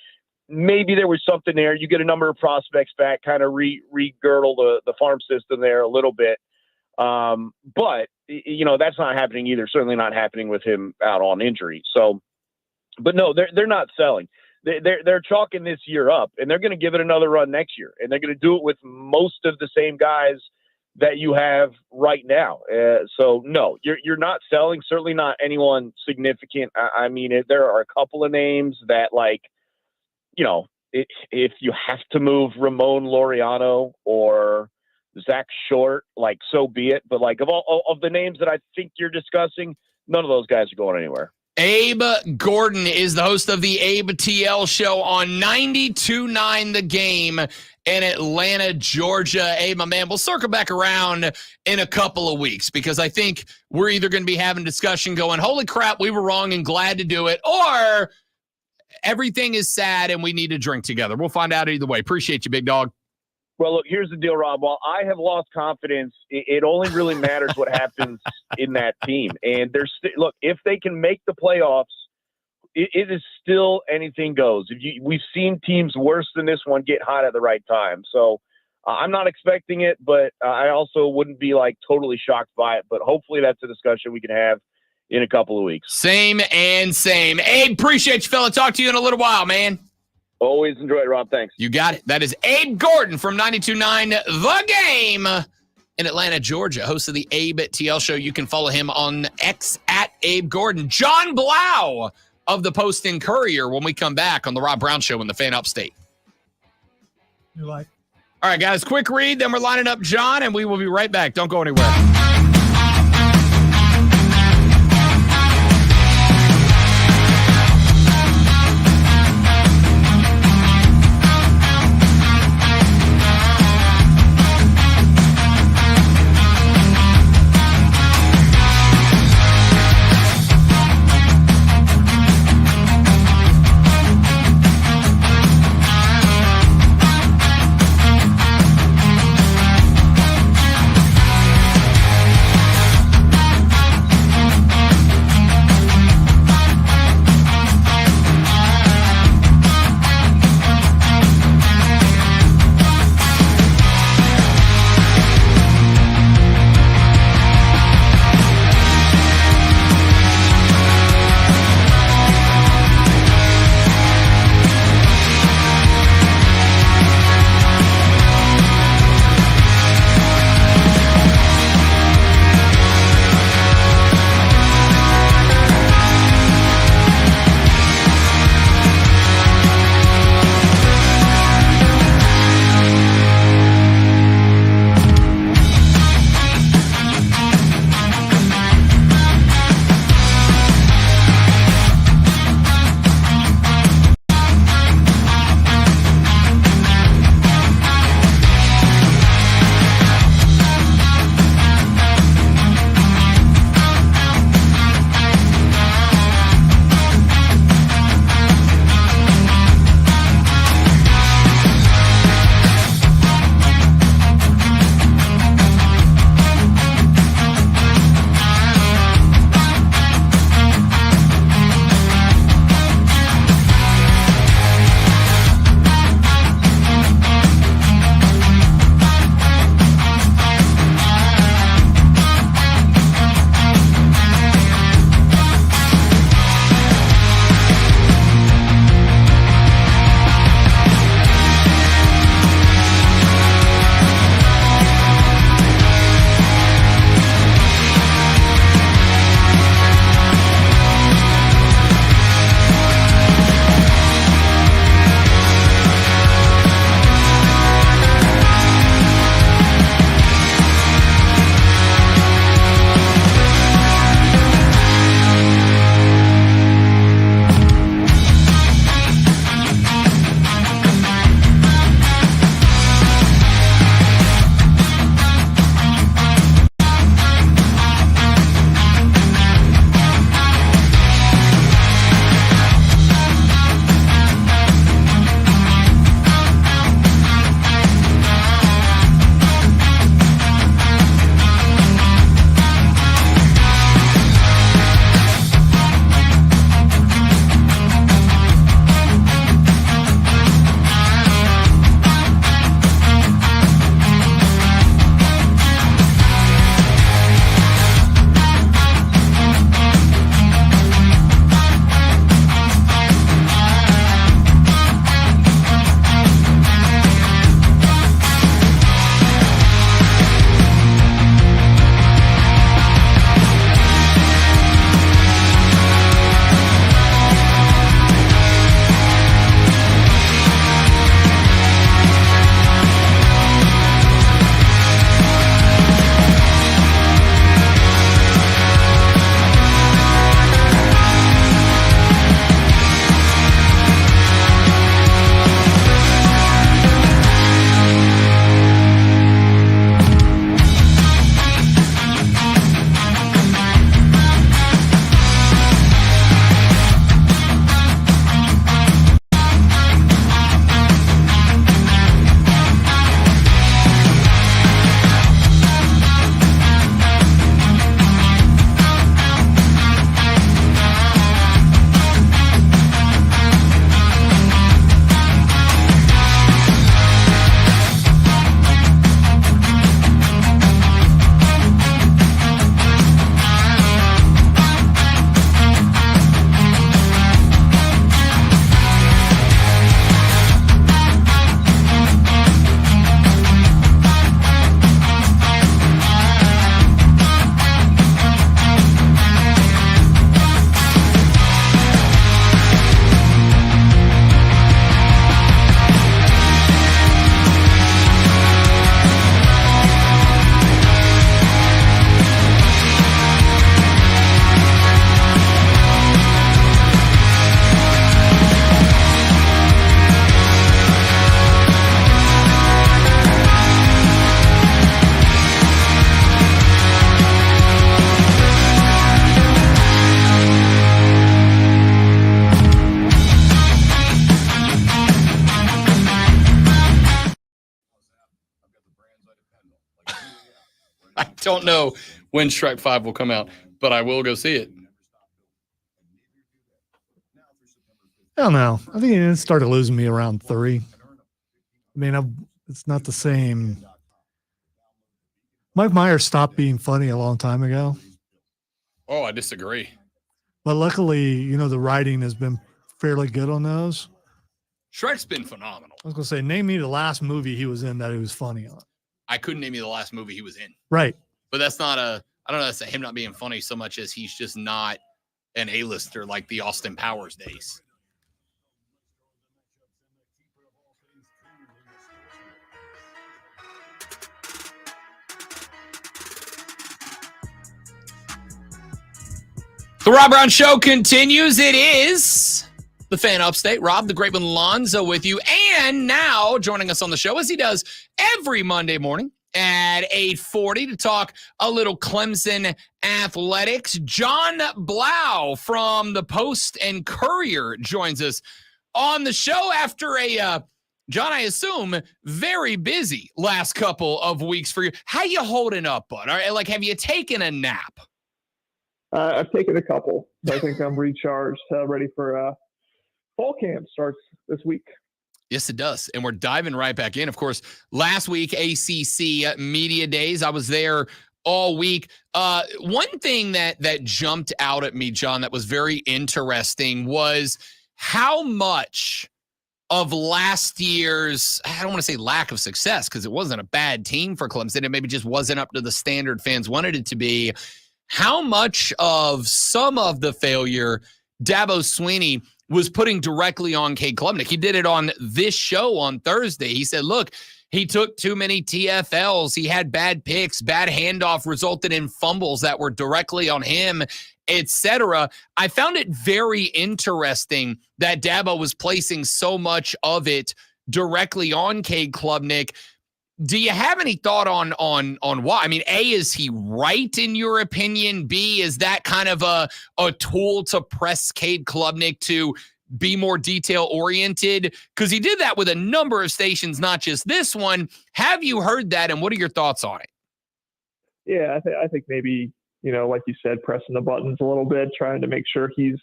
maybe there was something there. You get a number of prospects back, kind of re-girdle the farm system there a little bit. But that's not happening either. Certainly not happening with him out on injury. So, but no, they're not selling. They're chalking this year up, and they're going to give it another run next year, and they're going to do it with most of the same guys that you have right now. So no, you're not selling. Certainly not anyone significant. I mean, there are a couple of names that, like, if you have to move Ramon Laureano or Zach Short, like, so be it. But like, of all of the names that I think you're discussing, none of those guys are going anywhere. Abe Gordon is the host of the Abe TL show on 92.9 The Game in Atlanta, Georgia. Abe, my man, we'll circle back around in a couple of weeks because I think we're either going to be having discussion going, holy crap, we were wrong and glad to do it, or everything is sad and we need to drink together. We'll find out either way. Appreciate you, big dog. Well, look, here's the deal, Rob. While I have lost confidence, it only really matters what happens in that team. And look, if they can make the playoffs, it is still anything goes. We've seen teams worse than this one get hot at the right time. So I'm not expecting it, but I also wouldn't be like totally shocked by it. But hopefully that's a discussion we can have in a couple of weeks. Same and same. Abe, appreciate you, fella. Talk to you in a little while, man. Always enjoy it, Rob. Thanks. You got it. That is Abe Gordon from 92.9 The Game in Atlanta, Georgia, host of the Abe TL show. You can follow him on X at Abe Gordon. John Blau of the Post and Courier when we come back on the Rob Brown Show in the Fan Upstate. You like? All right, guys, quick read. Then we're lining up John, and we will be right back. Don't go anywhere. don't know when Shrek 5 will come out, but I will go see it. I don't know. I think it started losing me around 3. I mean, it's not the same. Mike Myers stopped being funny a long time ago. Oh, I disagree. But luckily, the writing has been fairly good on those. Shrek's been phenomenal. I was going to say, name me the last movie he was in that he was funny on. I couldn't name you the last movie he was in. Right. But that's not I don't know, that's him not being funny so much as he's just not an A-lister like the Austin Powers days. The Rob Brown Show continues. It is the Fan Upstate. Rob, the great one, Lonzo with you. And now joining us on the show, as he does every Monday morning at 8:40 to talk a little Clemson athletics, John Blau from the Post and Courier joins us on the show after a, John, I assume, very busy last couple of weeks for you. How you holding up, bud? All right, have you taken a nap? I've taken a couple. So I think I'm recharged, ready for fall camp starts this week. Yes, it does. And we're diving right back in. Of course, last week, ACC Media Days, I was there all week. One thing that jumped out at me, John, that was very interesting was how much of last year's, I don't want to say lack of success, because it wasn't a bad team for Clemson. It maybe just wasn't up to the standard fans wanted it to be. How much of some of the failure Dabo Swinney was putting directly on Cade Klubnik. He did it on this show on Thursday. He said, look, he took too many TFLs. He had bad picks, bad handoff resulted in fumbles that were directly on him, etc. I found it very interesting that Dabo was placing so much of it directly on Cade Klubnik. Do you have any thought on why? I mean, A, is he right in your opinion? B, is that kind of a tool to press Cade Klubnik to be more detail-oriented? Because he did that with a number of stations, not just this one. Have you heard that, and what are your thoughts on it? Yeah, I think maybe, like you said, pressing the buttons a little bit, trying to make sure he's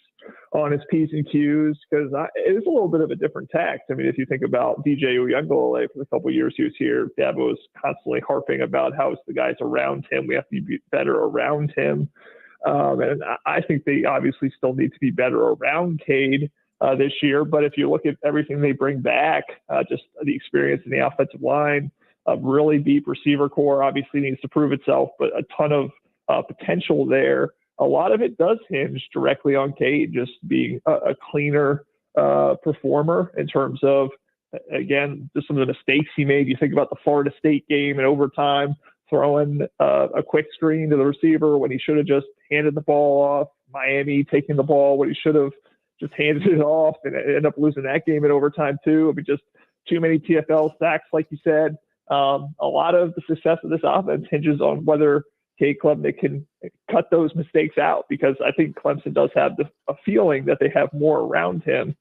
on his P's and Q's, because it is a little bit of a different tact. I mean, if you think about DJ Uyunglele for the couple of years he was here, Dabo was constantly harping about how it's the guys around him. We have to be better around him. And I think they obviously still need to be better around Cade this year. But if you look at everything they bring back, just the experience in the offensive line, a really deep receiver core obviously needs to prove itself, but a ton of potential there. A lot of it does hinge directly on Cade just being a cleaner performer in terms of, again, just some of the mistakes he made. You think about the Florida State game in overtime, throwing a quick screen to the receiver when he should have just handed the ball off. Miami taking the ball when he should have just handed it off, and ended up losing that game in overtime too. I mean, just too many TFL sacks, like you said. A lot of the success of this offense hinges on whether Cade Klubnik can cut those mistakes out, because I think Clemson does have a feeling that they have more around him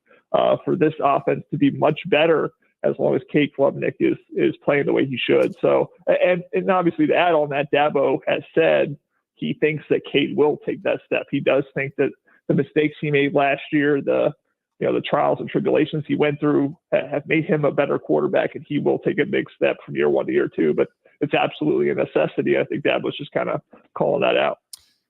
for this offense to be much better as long as Cade Klubnik is playing the way he should. So, and obviously to add on that, Dabo has said he thinks that Cade will take that step. He does think that the mistakes he made last year, the trials and tribulations he went through have made him a better quarterback, and he will take a big step from year 1 to year 2. But it's absolutely a necessity. I think Dad was just kind of calling that out.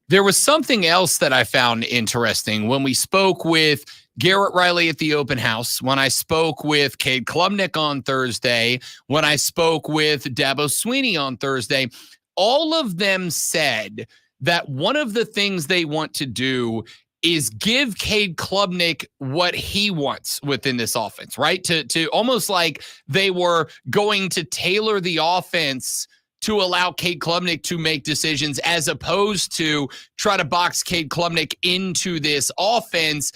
There was something else that I found interesting when we spoke with Garrett Riley at the open house, when I spoke with Cade Klubnik on Thursday, when I spoke with Dabo Swinney on Thursday. All of them said that one of the things they want to do is give Cade Klubnik what he wants within this offense, right? To almost like they were going to tailor the offense to allow Cade Klubnik to make decisions, as opposed to try to box Cade Klubnik into this offense.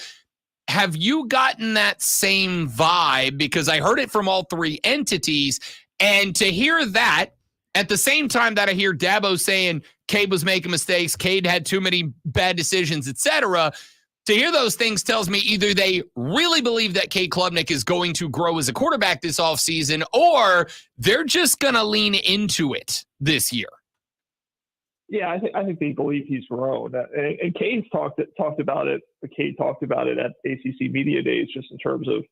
Have you gotten that same vibe? Because I heard it from all three entities, and to hear that at the same time that I hear Dabo saying Cade was making mistakes, Cade had too many bad decisions, etc. To hear those things tells me either they really believe that Cade Klubnik is going to grow as a quarterback this offseason, or they're just going to lean into it this year. Yeah, I think they believe he's grown, and Cade talked about it. Cade talked about it at ACC Media Days, just in terms of,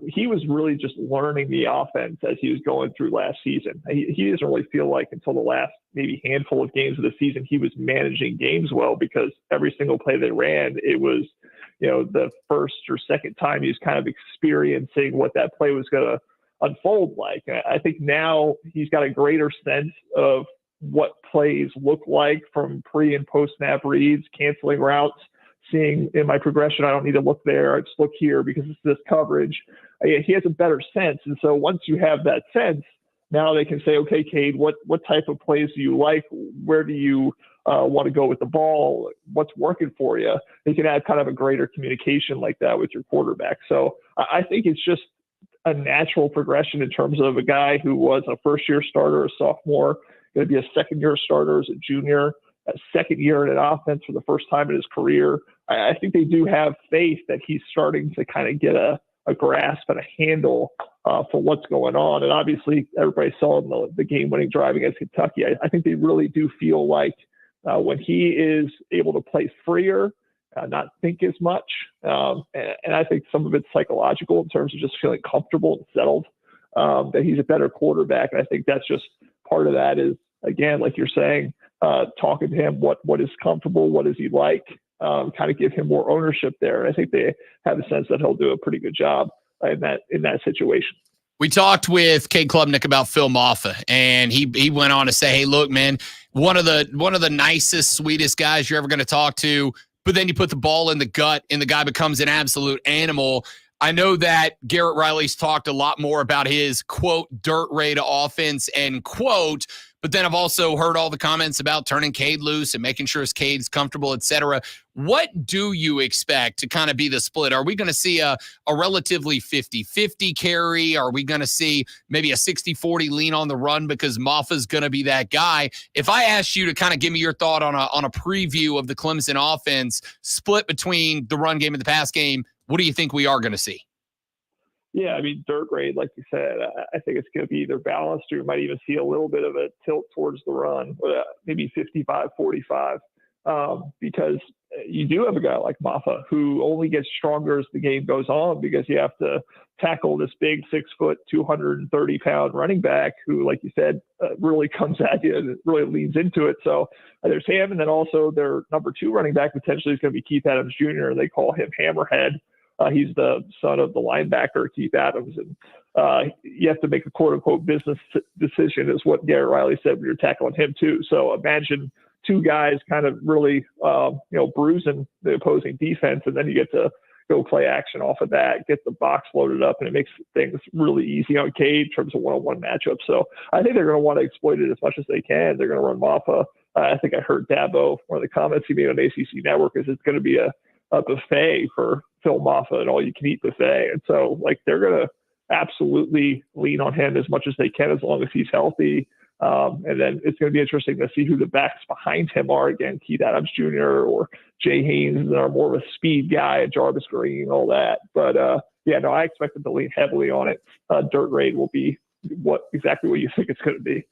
he was really just learning the offense as he was going through last season. He doesn't really feel like until the last maybe handful of games of the season he was managing games well, because every single play they ran, it was, the first or second time he was kind of experiencing what that play was going to unfold like. I think now he's got a greater sense of what plays look like from pre and post snap reads, canceling routes, seeing in my progression, I don't need to look there. I just look here because it's this coverage. He has a better sense. And so once you have that sense, now they can say, okay, Cade, what type of plays do you like? Where do you want to go with the ball? What's working for you? They can have kind of a greater communication like that with your quarterback. So I think it's just a natural progression in terms of a guy who was a first-year starter, a sophomore, going to be a second-year starter as a junior, a second year in an offense for the first time in his career. I think they do have faith that he's starting to kind of get a grasp and a handle for what's going on. And obviously, everybody saw the game-winning drive against Kentucky. I think they really do feel like when he is able to play freer, not think as much, and I think some of it's psychological in terms of just feeling comfortable and settled, that he's a better quarterback. And I think that's just part of that is, again, like you're saying, talking to him, what is comfortable, what does he like, kind of give him more ownership there. I think they have a sense that he'll do a pretty good job in that situation. We talked with Cade Klubnik about Phil Maffa, and he went on to say, hey, look, man, one of the nicest, sweetest guys you're ever going to talk to, but then you put the ball in the gut and the guy becomes an absolute animal. I know that Garrett Riley's talked a lot more about his, quote, dirt raid offense, end quote, but then I've also heard all the comments about turning Cade loose and making sure Cade's comfortable, et cetera. What do you expect to kind of be the split? Are we going to see a relatively 50-50 carry? Are we going to see maybe a 60-40 lean on the run because Maffa's going to be that guy? If I asked you to kind of give me your thought on a preview of the Clemson offense split between the run game and the pass game, what do you think we are going to see? Yeah, I mean, dirt raid, like you said, I think it's going to be either balanced or you might even see a little bit of a tilt towards the run, maybe 55-45, because you do have a guy like Maffa who only gets stronger as the game goes on because you have to tackle this big 6 foot, 230-pound running back who, like you said, really comes at you and really leans into it. So there's him, and then also their number 2 running back potentially is going to be Keith Adams Jr., and they call him Hammerhead. He's the son of the linebacker, Keith Adams. And you have to make a quote-unquote business decision is what Garrett Riley said when you're tackling him too. So imagine 2 guys kind of really, bruising the opposing defense, and then you get to go play action off of that, get the box loaded up, and it makes things really easy on Cade in terms of one-on-one matchups. So I think they're going to want to exploit it as much as they can. They're going to run Maffa. I think I heard Dabo, one of the comments he made on ACC Network, is it's going to be a buffet for Phil Maffa, an all-you-can-eat buffet. And so, they're going to absolutely lean on him as much as they can as long as he's healthy. And then it's going to be interesting to see who the backs behind him are. Again, Keith Adams Jr. or Jay Haynes, that are more of a speed guy, Jarvis Green, all that. But, I expect them to lean heavily on it. Dirt raid will be exactly what you think it's going to be.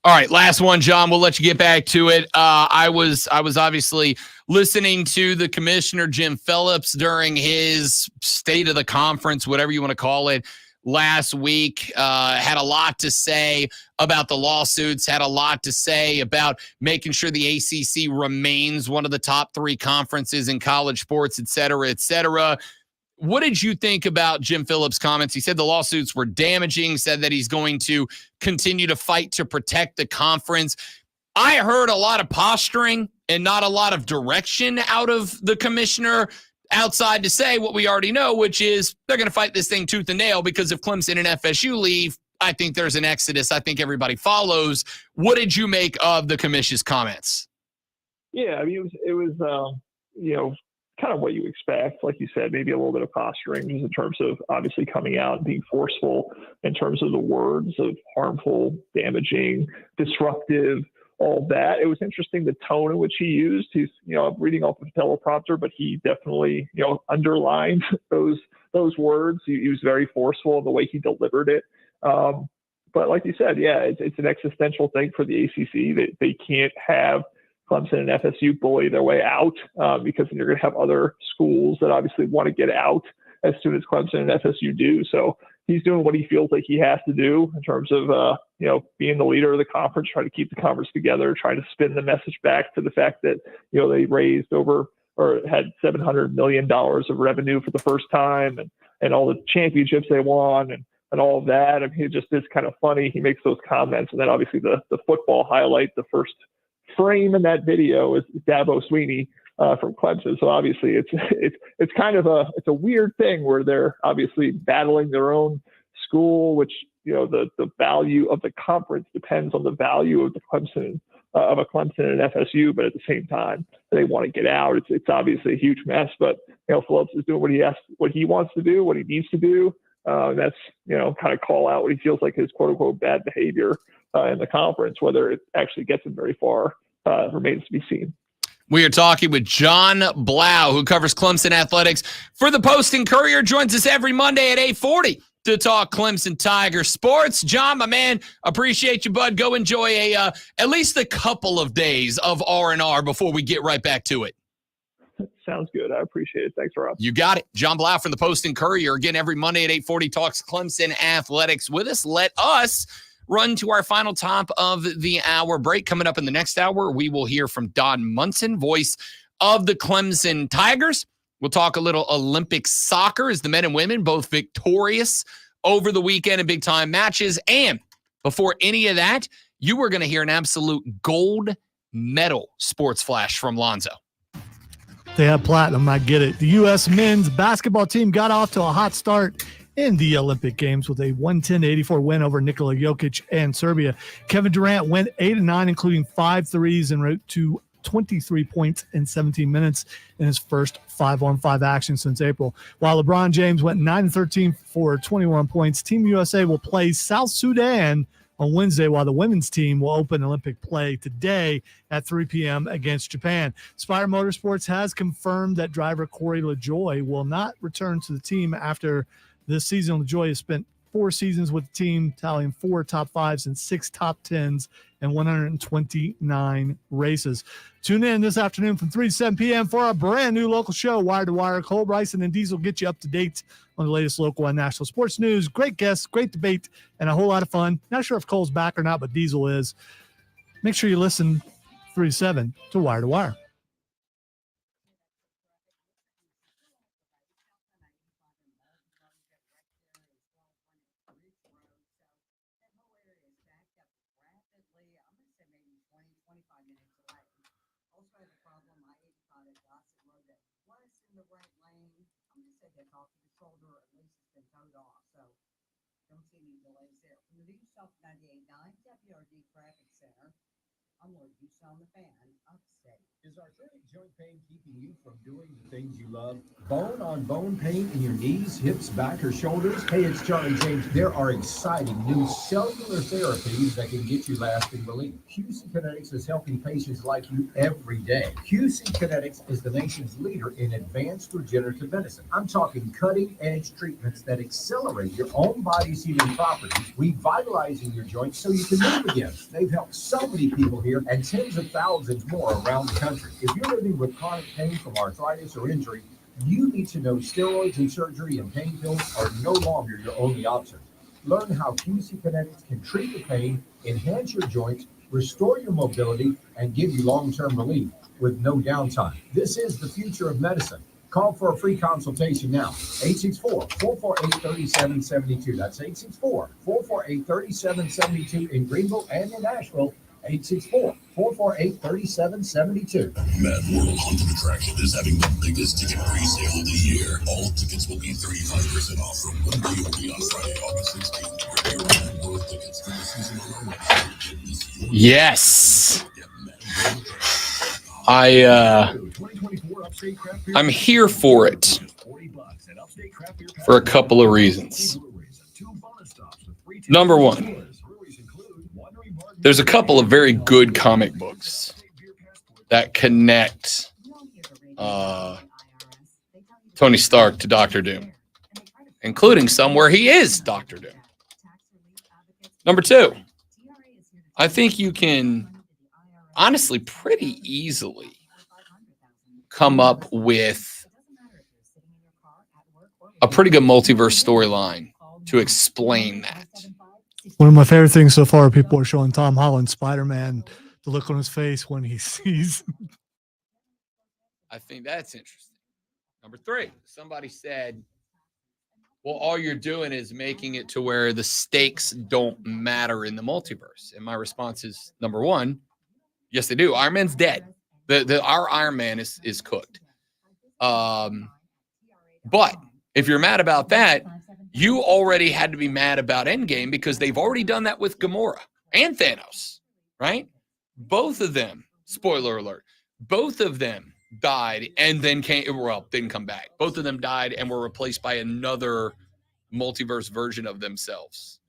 All right, last one, John. We'll let you get back to it. I was obviously listening to the commissioner, Jim Phillips, during his state of the conference, whatever you want to call it, last week. Had a lot to say about the lawsuits, had a lot to say about making sure the ACC remains one of the top 3 conferences in college sports, et cetera, et cetera. What did you think about Jim Phillips' comments? He said the lawsuits were damaging, said that he's going to continue to fight to protect the conference. I heard a lot of posturing and not a lot of direction out of the commissioner outside to say what we already know, which is they're going to fight this thing tooth and nail because if Clemson and FSU leave, I think there's an exodus. I think everybody follows. What did you make of the commissioner's comments? Yeah, I mean, it was kind of what you expect. Like you said, maybe a little bit of posturing in terms of obviously coming out and being forceful in terms of the words of harmful, damaging, disruptive, all that. It was interesting the tone in which he used. He's, reading off of a teleprompter, but he definitely, underlined those words. He was very forceful in the way he delivered it. But like you said, yeah, it's an existential thing for the ACC. They can't have Clemson and FSU bully their way out because then you're going to have other schools that obviously want to get out as soon as Clemson and FSU do. So he's doing what he feels like he has to do in terms of, being the leader of the conference, trying to keep the conference together, trying to spin the message back to the fact that, they raised over or had $700 million of revenue for the first time and all the championships they won and all of that. I mean, it just is kind of funny. He makes those comments. And then obviously the football highlight, the first frame in that video is Dabo Swinney from Clemson. So obviously it's kind of a weird thing where they're obviously battling their own school, which, the value of the conference depends on the value of the Clemson, of a Clemson and FSU, but at the same time, they want to get out. It's obviously a huge mess, but Phillips is doing what he wants to do, what he needs to do. That's, kind of call out what he feels like his quote unquote bad behavior in the conference. Whether it actually gets him very far remains to be seen. We are talking with John Blau, who covers Clemson athletics for the Post and Courier, joins us every Monday at 8:40 to talk Clemson Tiger sports. John, my man, appreciate you, bud. Go enjoy at least a couple of days of R&R before we get right back to it. Sounds good. I appreciate it. Thanks, Rob. You got it. John Blau from the Post and Courier. Again, every Monday at 8:40 talks Clemson athletics with us. Let us run to our final top of the hour break. Coming up in the next hour, we will hear from Don Munson, voice of the Clemson Tigers. We'll talk a little Olympic soccer as the men and women both victorious over the weekend in big-time matches. And before any of that, you were going to hear an absolute gold medal sports flash from Lonzo. They have platinum. I get it. The U.S. men's basketball team got off to a hot start in the Olympic Games with a 110-84 win over Nikola Jokic and Serbia. Kevin Durant went 8-9, including 5 threes, and wrote to 23 points in 17 minutes in his first 5-on-5 action since April. While LeBron James went 9-13 for 21 points. Team USA will play South Sudan on Wednesday, while the women's team will open Olympic play today at 3 p.m. against Japan. Spire Motorsports has confirmed that driver Corey LaJoie will not return to the team after this season. LaJoie has spent 4 seasons with the team, tallying 4 top 5s and 6 top 10s and 129 races. Tune in this afternoon from 3 to 7 p.m. for a brand new local show, Wire to Wire. Cole Bryson and Diesel get you up to date on the latest local and national sports news. Great guests, great debate, and a whole lot of fun. Not sure if Cole's back or not, but Diesel is. Make sure you listen 3 to 7 to Wire to Wire. I'm Lord Houston on the fan, upstate. Is arthritic joint pain keeping you from doing the things you love? Bone-on-bone pain in your knees, hips, back, or shoulders? Hey, it's Charlie James. There are exciting new cellular therapies that can get you lasting relief. QC Kinetics is helping patients like you every day. QC Kinetics is the nation's leader in advanced regenerative medicine. I'm talking cutting-edge treatments that accelerate your own body's healing properties, revitalizing your joints so you can move again. They've helped so many people here and tens of thousands more around the country. If you're living with chronic pain from arthritis or injury, you need to know steroids and surgery and pain pills are no longer your only option. Learn how QC Kinetics can treat the pain, enhance your joints, restore your mobility, and give you long-term relief with no downtime. This is the future of medicine. Call for a free consultation now. 864-448-3772. That's 864-448-3772 in Greenville and in Nashville. 864-448-3772. Mad World Haunted Attraction is having the biggest ticket pre-sale of the year. All tickets will be 35% off from Monday only on Friday, August 16th. Get your Mad World tickets for the season on our website. Yes. I'm here for it for a couple of reasons. Number one, there's a couple of very good comic books that connect Tony Stark to Doctor Doom, including some where he is Doctor Doom. Number 2, I think you can honestly pretty easily come up with a pretty good multiverse storyline to explain that. One of my favorite things so far, people are showing Tom Holland Spider-Man, the look on his face when he sees. I think that's interesting. Number 3, somebody said, well, all you're doing is making it to where the stakes don't matter in the multiverse. And my response is, number 1, yes, they do. Iron Man's dead. Our Iron Man is cooked. But if you're mad about that, you already had to be mad about Endgame because they've already done that with Gamora and Thanos, right? Both of them, spoiler alert, both of them died and then didn't come back. Both of them died and were replaced by another multiverse version of themselves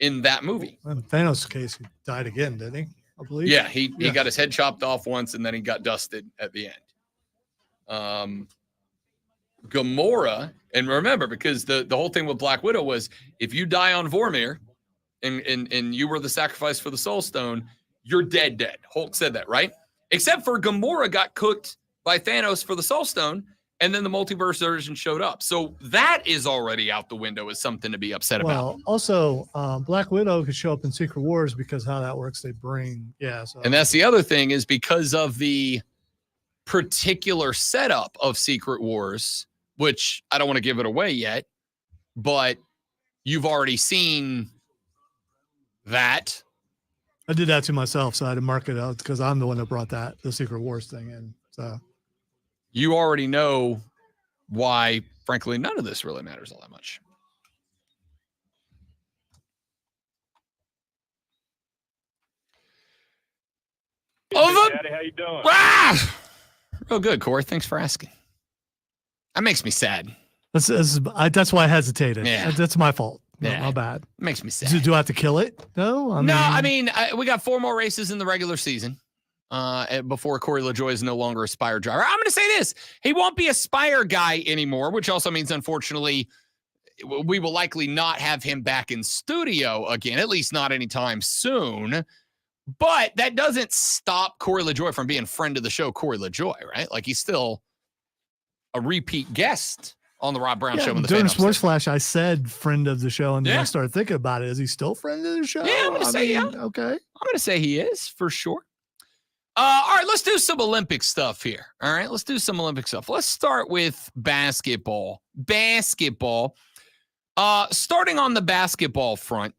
in that movie. In Thanos' case, he died again, didn't he? I believe. Yeah, he got his head chopped off once and then he got dusted at the end. Gamora, and remember, because the whole thing with Black Widow was if you die on Vormir and you were the sacrifice for the Soul Stone, you're dead. Hulk said that, right? Except for Gamora got cooked by Thanos for the Soul Stone, and then the multiverse version showed up. So that is already out the window as something to be upset about. Well, also, Black Widow could show up in Secret Wars because how that works, they bring, So. And that's the other thing is because of the particular setup of Secret Wars, which I don't want to give it away yet, but you've already seen that. I did that to myself, so I had to mark it out because I'm the one that brought the Secret Wars thing in. So you already know why, frankly, none of this really matters all that much. Daddy, how you doing? Real good, Corey. Thanks for asking. That makes me sad. That's why I hesitated. Yeah. That's my fault. Yeah. My bad. It makes me sad. Do I have to kill it? No. I mean, we got 4 more races in the regular season before Corey LaJoie is no longer a Spire driver. I'm going to say this. He won't be a Spire guy anymore, which also means, unfortunately, we will likely not have him back in studio again, at least not anytime soon. But that doesn't stop Corey LaJoie from being friend of the show, Corey LaJoie, right? Like, he's still a repeat guest on the Rob Brown Show. In the during Sports Flash, I said friend of the show, and then I started thinking about it. Is he still friend of the show? Yeah, I'm going to say yeah. Okay. I'm going to say he is for sure. All right, let's do some Olympic stuff here. All right, let's do some Olympic stuff. Let's start with basketball. Starting on the basketball front,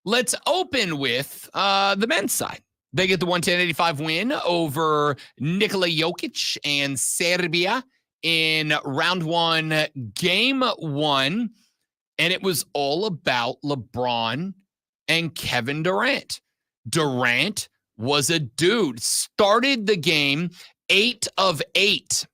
let's open with the men's side. They get the 110-85 win over Nikola Jokic and Serbia in round 1, game 1. And it was all about LeBron and Kevin Durant. Durant was a dude. Started the game 8 of 8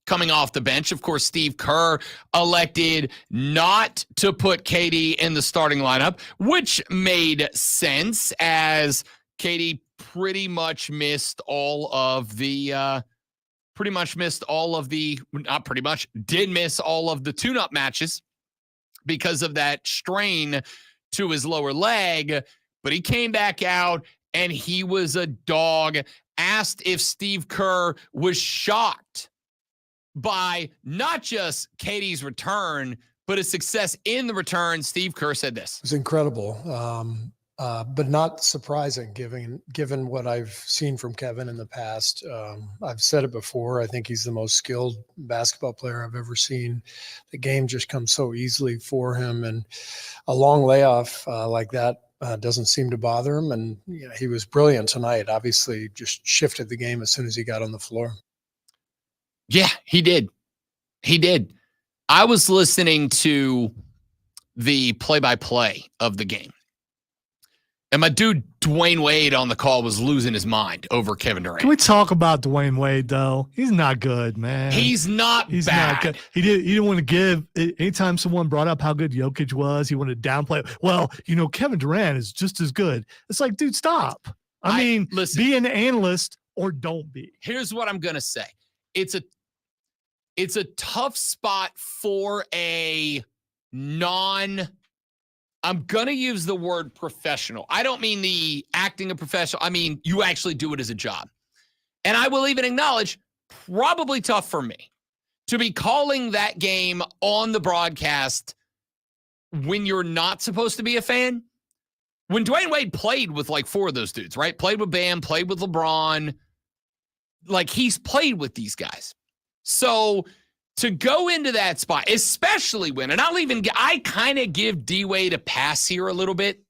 coming off the bench. Of course, Steve Kerr elected not to put Cade in the starting lineup, which made sense as Cade did miss all of the tune-up matches because of that strain to his lower leg, but he came back out and he was a dog. Asked if Steve Kerr was shocked by not just Cade's return, but his success in the return. Steve Kerr said this. It was incredible, but not surprising given what I've seen from Kevin in the past. I've said it before. I think he's the most skilled basketball player I've ever seen. The game just comes so easily for him, and a long layoff like that doesn't seem to bother him. And he was brilliant tonight. Obviously, just shifted the game as soon as he got on the floor. Yeah, he did. I was listening to the play-by-play of the game, and my dude Dwayne Wade on the call was losing his mind over Kevin Durant. Can we talk about Dwayne Wade though? He's not good, man. He's not bad. Not good. He didn't want to give. Anytime someone brought up how good Jokic was, he wanted to downplay. Well, Kevin Durant is just as good. It's like, dude, stop. I mean, listen, be an analyst or don't be. Here's what I'm gonna say. It's a tough spot for a non I'm going to use the word professional. I don't mean the acting a professional. I mean, you actually do it as a job. And I will even acknowledge, probably tough for me to be calling that game on the broadcast when you're not supposed to be a fan. When Dwayne Wade played with like 4 of those dudes, right? Played with Bam, played with LeBron. Like, he's played with these guys. So to go into that spot, especially when, and I kind of give D-Wade a pass here a little bit.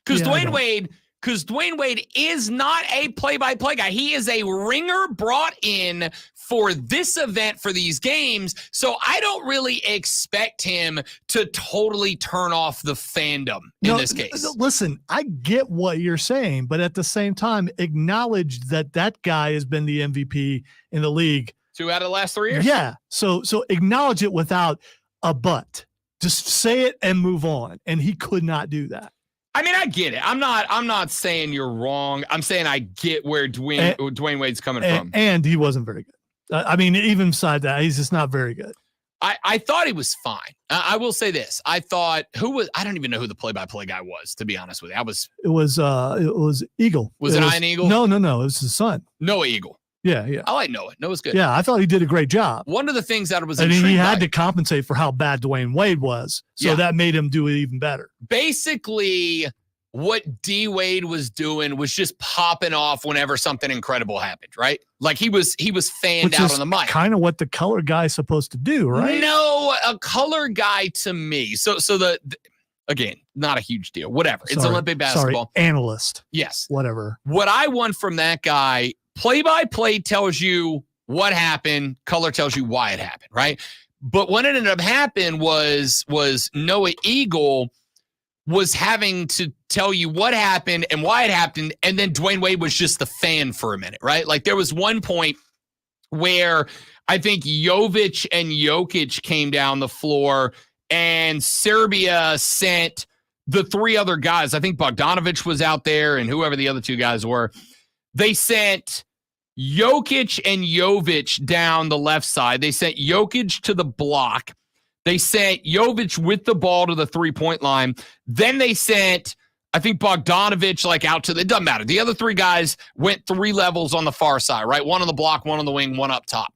Because Dwayne Wade is not a play-by-play guy. He is a ringer brought in for this event, for these games. So I don't really expect him to totally turn off the fandom in this case. Listen, I get what you're saying, but at the same time, acknowledge that guy has been the MVP in the league 2 out of the last 3 years. Yeah. So acknowledge it without a but. Just say it and move on. And he could not do that. I mean, I get it. I'm not saying you're wrong. I'm saying I get where Dwayne Wade's coming from. And he wasn't very good. I mean, even beside that, he's just not very good. I thought he was fine. I will say this. I thought I don't even know who the play-by-play guy was, to be honest with you. It was Eagle. Was it Ian Eagle? No. It was his son. Noah Eagle. Yeah. I like Noah. Noah's good. Yeah, I thought he did a great job. One of the things that was intrigued he had to compensate for how bad Dwayne Wade was. So that made him do it even better. Basically, what D-Wade was doing was just popping off whenever something incredible happened, right? Like he was fanned out on the mic. Kind of what the color guy's supposed to do, right? No, a color guy to me. So again, not a huge deal. Whatever. It's Olympic basketball. Sorry, analyst. Yes. Whatever. What I want from that guy, play-by-play tells you what happened, color tells you why it happened, right? But what ended up happening was Noah Eagle was having to tell you what happened and why it happened, and then Dwayne Wade was just the fan for a minute, right? Like there was one point where I think Jovic and Jokic came down the floor, and Serbia sent the 3 other guys. I think Bogdanovic was out there, and whoever the other 2 guys were. They sent Jokic and Jovic down the left side. They sent Jokic to the block. They sent Jovic with the ball to the 3-point line. Then they sent, I think, Bogdanovic out to it doesn't matter. The other 3 guys went 3 levels on the far side, right? 1 on the block, 1 on the wing, 1 up top.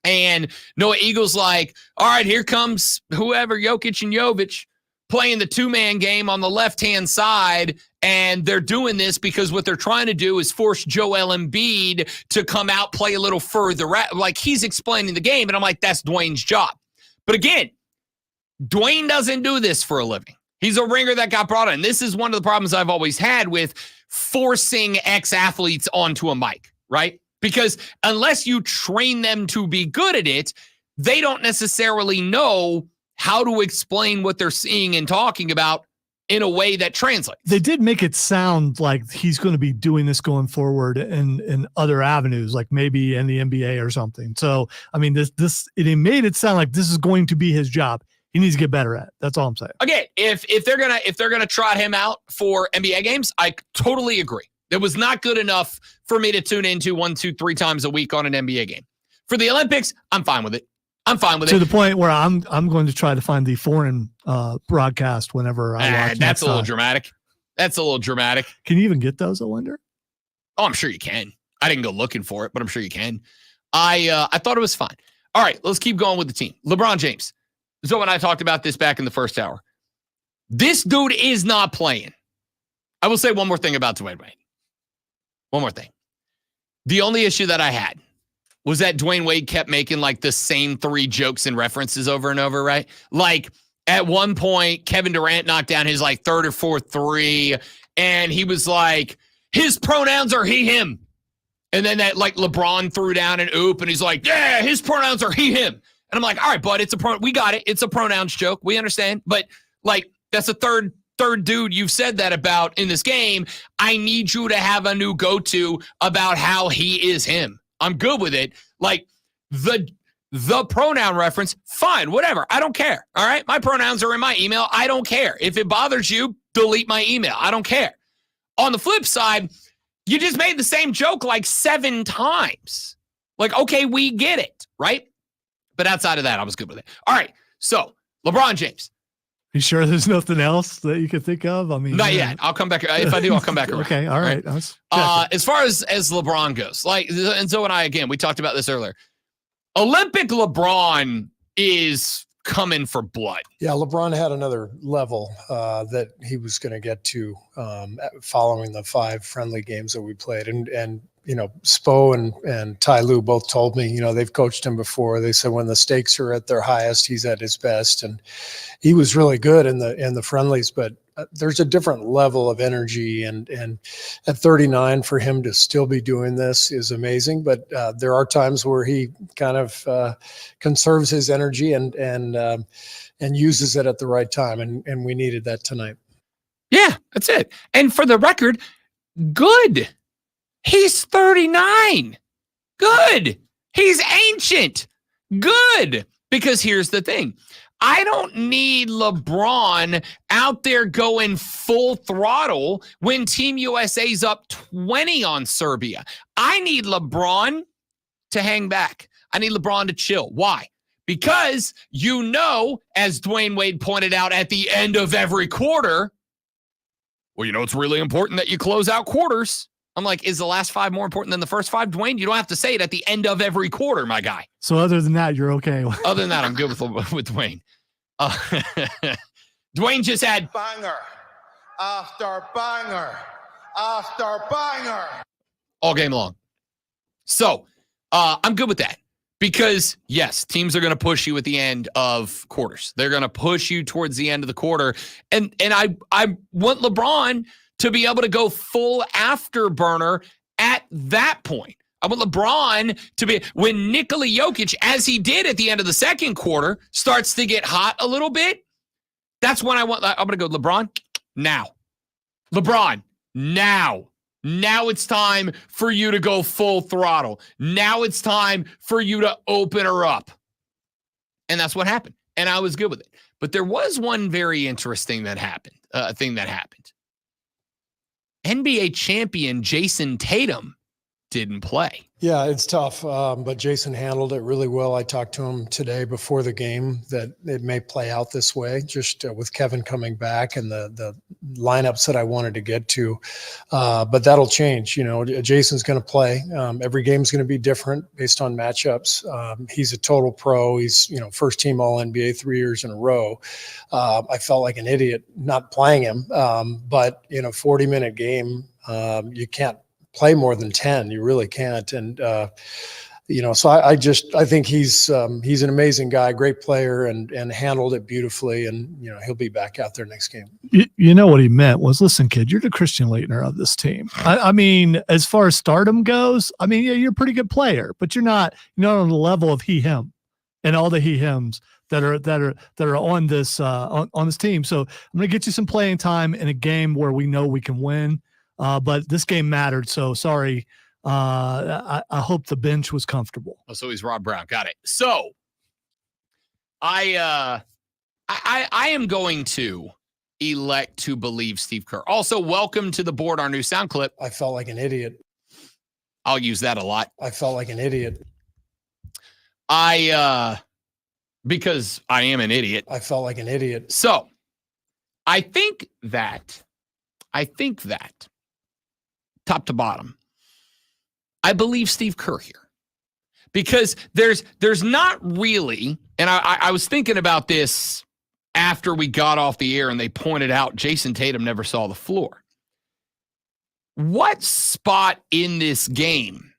And Noah Eagle's like, all right, here comes whoever, Jokic and Jovic, playing the 2-man game on the left-hand side. And they're doing this because what they're trying to do is force Joel Embiid to come out, play a little further. Like he's explaining the game. And I'm like, that's Dwayne's job. But again, Dwayne doesn't do this for a living. He's a ringer that got brought in. This is one of the problems I've always had with forcing ex-athletes onto a mic, right? Because unless you train them to be good at it, they don't necessarily know how to explain what they're seeing and talking about in a way that translates. They did make it sound like he's going to be doing this going forward in other avenues, like maybe in the NBA or something. So, I mean, it made it sound like this is going to be his job. He needs to get better at it. That's all I'm saying. Again, if they're gonna trot him out for NBA games, I totally agree. It was not good enough for me to tune into 1, 2, 3 times a week on an NBA game. For the Olympics, I'm fine with it. To the point where I'm going to try to find the foreign broadcast whenever I watch. That's a little dramatic. That's a little dramatic. Can you even get those, I wonder? Oh, I'm sure you can. I didn't go looking for it, but I'm sure you can. I thought it was fine. All right, let's keep going with the team. LeBron James. So when I talked about this back in the first hour, this dude is not playing. I will say one more thing about Dwayne Wade. One more thing. The only issue that I had was that Dwayne Wade kept making the same 3 jokes and references over and over, right? Like at one point, Kevin Durant knocked down his 3rd or 4th 3, and he was like, his pronouns are he, him. And then that LeBron threw down an oop, and he's like, yeah, his pronouns are he, him. And I'm like, all right, bud, we got it. It's a pronouns joke. We understand. But that's the third dude you've said that about in this game. I need you to have a new go-to about how he is him. I'm good with it. The pronoun reference, fine, whatever. I don't care. All right. My pronouns are in my email. I don't care. If it bothers you, delete my email. I don't care. On the flip side, you just made the same joke 7 times. Okay, we get it, right? But outside of that, I was good with it. All right. So LeBron James, You sure there's nothing else that you can think of? I mean, not yet. I'll come back. If I do, I'll come back around. Okay, all right. As far as LeBron goes, like, and so and I, again, we talked about this earlier. Olympic LeBron is coming for blood. Yeah, LeBron had another level that he was going to get to following the 5 friendly games that we played. And you know, Spo and Ty Lue both told me, you know, they've coached him before. They said when the stakes are at their highest, he's at his best. And he was really good in the friendlies, but there's a different level of energy. And at 39, for him to still be doing this is amazing. But there are times where he kind of conserves his energy and uses it at the right time. And we needed that tonight. Yeah, that's it. And for the record, good. He's 39. Good. He's ancient. Good. Because here's the thing. I don't need LeBron out there going full throttle when Team USA's up 20 on Serbia. I need LeBron to hang back. I need LeBron to chill. Why? Because, you know, as Dwayne Wade pointed out at the end of every quarter, well, you know, it's really important that you close out quarters. I'm like, is the last 5 more important than the first 5, Dwayne? You don't have to say it at the end of every quarter, my guy. So other than that, you're okay. Other than that, I'm good with Dwayne. Dwayne just had banger after banger after banger all game long. So I'm good with that because, yes, teams are going to push you at the end of quarters. They're going to push you towards the end of the quarter. And I want LeBron to be able to go full afterburner at that point. I want LeBron to be, when Nikola Jokic, as he did at the end of the second quarter, starts to get hot a little bit, that's when I'm going to go, LeBron, now. LeBron, now. Now it's time for you to go full throttle. Now it's time for you to open her up. And that's what happened. And I was good with it. But there was one very interesting thing that happened. NBA champion Jayson Tatum didn't play. Yeah, it's tough, but Jayson handled it really well. I talked to him today before the game that it may play out this way, just with Kevin coming back and the lineups that I wanted to get to. But that'll change. You know, Jayson's going to play. Every game's going to be different based on matchups. He's a total pro. He's, you know, first team All-NBA 3 years in a row. I felt like an idiot not playing him. But in a 40-minute game, you can't play more than 10. You really can't. And, you know, so I think he's an amazing guy, great player, and handled it beautifully. And, you know, he'll be back out there next game. You know what he meant was, listen, kid, you're the Christian Laettner of this team. I mean, as far as stardom goes, I mean, yeah, you're a pretty good player, but you're not on the level of he, him and all the he, hims that are on this on this team. So I'm going to get you some playing time in a game where we know we can win. But this game mattered, so sorry. I hope the bench was comfortable. Oh, so he's Rob Brown. Got it. So I am going to elect to believe Steve Kerr. Also, welcome to the board, our new sound clip. I felt like an idiot. I'll use that a lot. I felt like an idiot. Because I am an idiot. I felt like an idiot. So I think that top to bottom, I believe Steve Kerr here because there's not really, and I was thinking about this after we got off the air and they pointed out Jayson Tatum never saw the floor. What spot in this game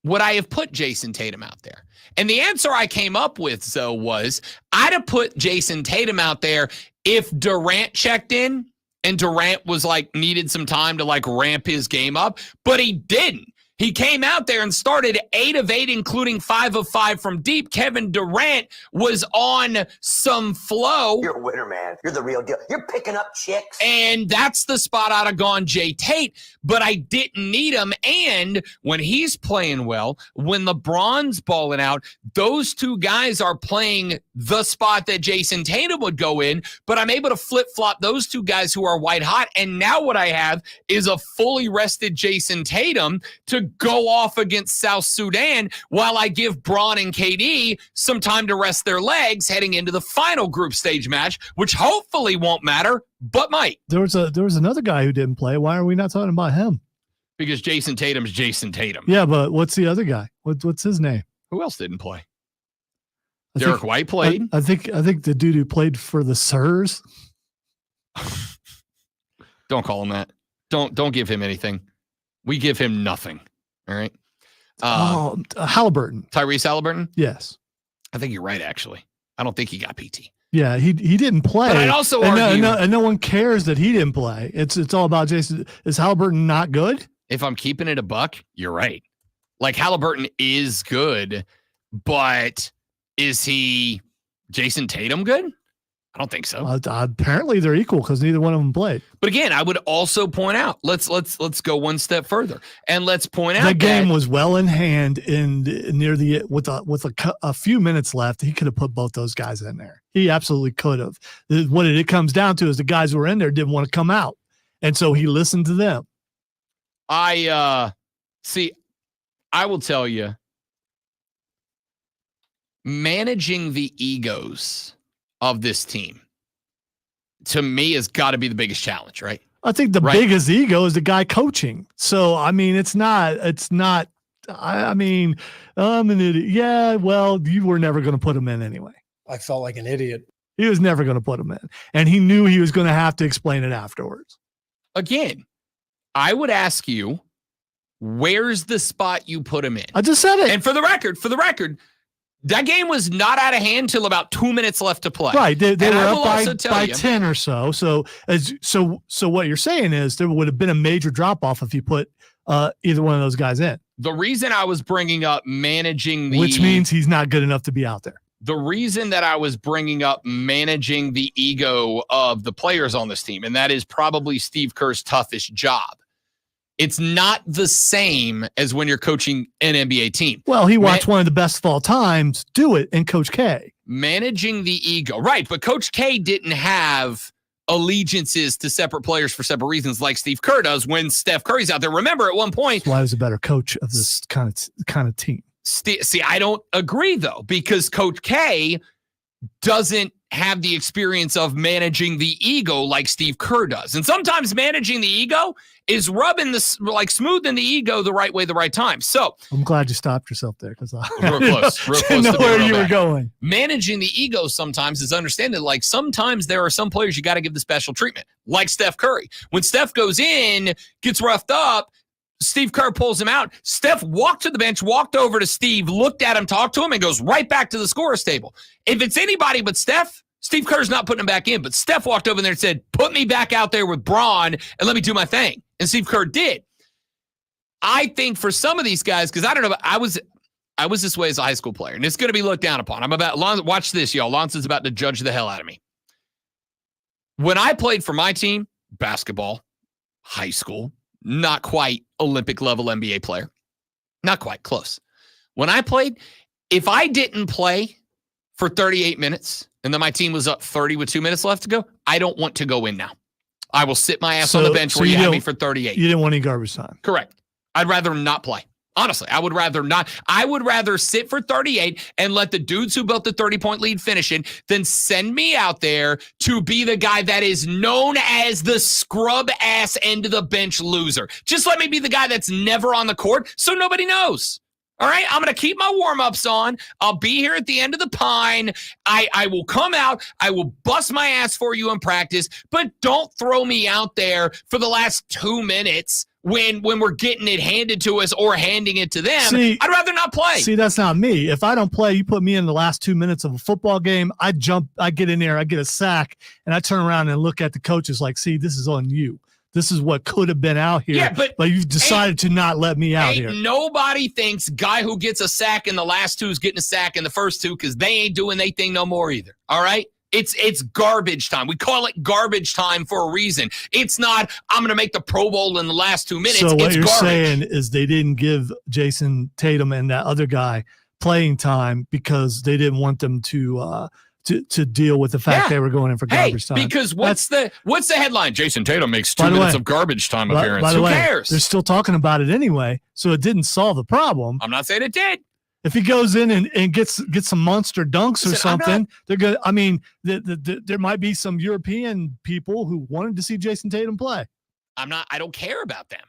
would I have put Jayson Tatum out there? And the answer I came up with, so was I'd have put Jayson Tatum out there if Durant checked in. And Durant was like, needed some time to like ramp his game up, but he didn't. He came out there and started 8 of 8, including 5 of 5 from deep. Kevin Durant was on some flow. You're a winner, man. You're the real deal. You're picking up chicks. And that's the spot I'd have gone Jay Tate, but I didn't need him. And when he's playing well, when LeBron's balling out, those two guys are playing the spot that Jayson Tatum would go in, but I'm able to flip-flop those two guys who are white hot. And now what I have is a fully rested Jayson Tatum to go off against South Sudan while I give Braun and KD some time to rest their legs heading into the final group stage match, which hopefully won't matter, but might. There was another guy who didn't play. Why are we not talking about him? Because Jayson Tatum's Jayson Tatum. Yeah, but what's the other guy? What's his name? Who else didn't play? Derek White played. I think the dude who played for the Sirs. Don't call him that. Don't give him anything. We give him nothing. All right. Halliburton. Tyrese Halliburton? Yes. I think you're right, actually. I don't think he got PT. Yeah, he didn't play. But I'd also and argue, no one cares that he didn't play. It's all about Jayson. Is Halliburton not good? If I'm keeping it a buck, you're right. Like, Halliburton is good, but is he Jayson Tatum good? I don't think so. Apparently they're equal because neither one of them played. But again, I would also point out, let's go one step further, and let's point out that game was well in hand, and near the with a few minutes left, he could have put both those guys in there. He absolutely could have. What it comes down to is the guys who were in there didn't want to come out, and so he listened to them. I will tell you, managing the egos of this team, to me, has got to be the biggest challenge, right? I think the biggest ego is the guy coaching. So, I mean, I'm an idiot. Yeah, well, you were never going to put him in anyway. I felt like an idiot. He was never going to put him in. And he knew he was going to have to explain it afterwards. Again, I would ask you, where's the spot you put him in? I just said it. And for the record, that game was not out of hand till about 2 minutes left to play. Right. They were up by you, 10 or so. So what you're saying is there would have been a major drop-off if you put either one of those guys in. The reason I was bringing up managing which means he's not good enough to be out there. The reason that I was bringing up managing the ego of the players on this team, and that is probably Steve Kerr's toughest job. It's not the same as when you're coaching an NBA team. Well, he watched one of the best of all times do it in Coach K. Managing the ego. Right, but Coach K didn't have allegiances to separate players for separate reasons like Steve Kerr does when Steph Curry's out there. Remember, at one point... That's why he was a better coach of this kind of team. See, I don't agree, though, because Coach K doesn't have the experience of managing the ego like Steve Kerr does. And sometimes managing the ego is smoothing the ego the right way, the right time. So I'm glad you stopped yourself there because real close to know where you were going. Managing the ego sometimes is understanding. Like sometimes there are some players you got to give the special treatment, like Steph Curry. When Steph goes in, gets roughed up, Steve Kerr pulls him out. Steph walked to the bench, walked over to Steve, looked at him, talked to him, and goes right back to the scorer's table. If it's anybody but Steph, Steve Kerr's not putting him back in. But Steph walked over there and said, put me back out there with Braun and let me do my thing. And Steve Kerr did. I think for some of these guys, because I don't know, I was this way as a high school player, and it's going to be looked down upon. Watch this, y'all. Lonson's about to judge the hell out of me. When I played for my team, basketball, high school, not quite Olympic level NBA player. Not quite, close. When I played, if I didn't play for 38 minutes and then my team was up 30 with 2 minutes left to go, I don't want to go in now. I will sit my ass on the bench where you have me for 38. You didn't want any garbage time. Correct. I'd rather not play. Honestly, I would rather not. I would rather sit for 38 and let the dudes who built the 30-point lead finish it than send me out there to be the guy that is known as the scrub-ass end-of-the-bench loser. Just let me be the guy that's never on the court so nobody knows. All right, I'm going to keep my warm-ups on. I'll be here at the end of the pine. I will come out. I will bust my ass for you in practice, but don't throw me out there for the last 2 minutes when we're getting it handed to us or handing it to them. See, I'd rather not play. See, that's not me. If I don't play, you put me in the last 2 minutes of a football game, I get in there, I get a sack, and I turn around and look at the coaches like, see, this is on you. This is what could have been out here. Yeah, but you've decided to not let me out here. Nobody thinks guy who gets a sack in the last two is getting a sack in the first two because they ain't doing their thing no more either. All right? It's garbage time. We call it garbage time for a reason. It's not, I'm going to make the Pro Bowl in the last 2 minutes. So what you're garbage. saying is they didn't give Jayson Tatum and that other guy playing time because they didn't want them to to deal with the fact they were going in for garbage time. Because what's the headline? Jayson Tatum makes 2 minutes of garbage time appearance. By the Who way, cares? they're still talking about it anyway, so it didn't solve the problem. I'm not saying it did. If he goes in and gets some monster dunks or something, they're good. I mean, there might be some European people who wanted to see Jayson Tatum play. I don't care about them.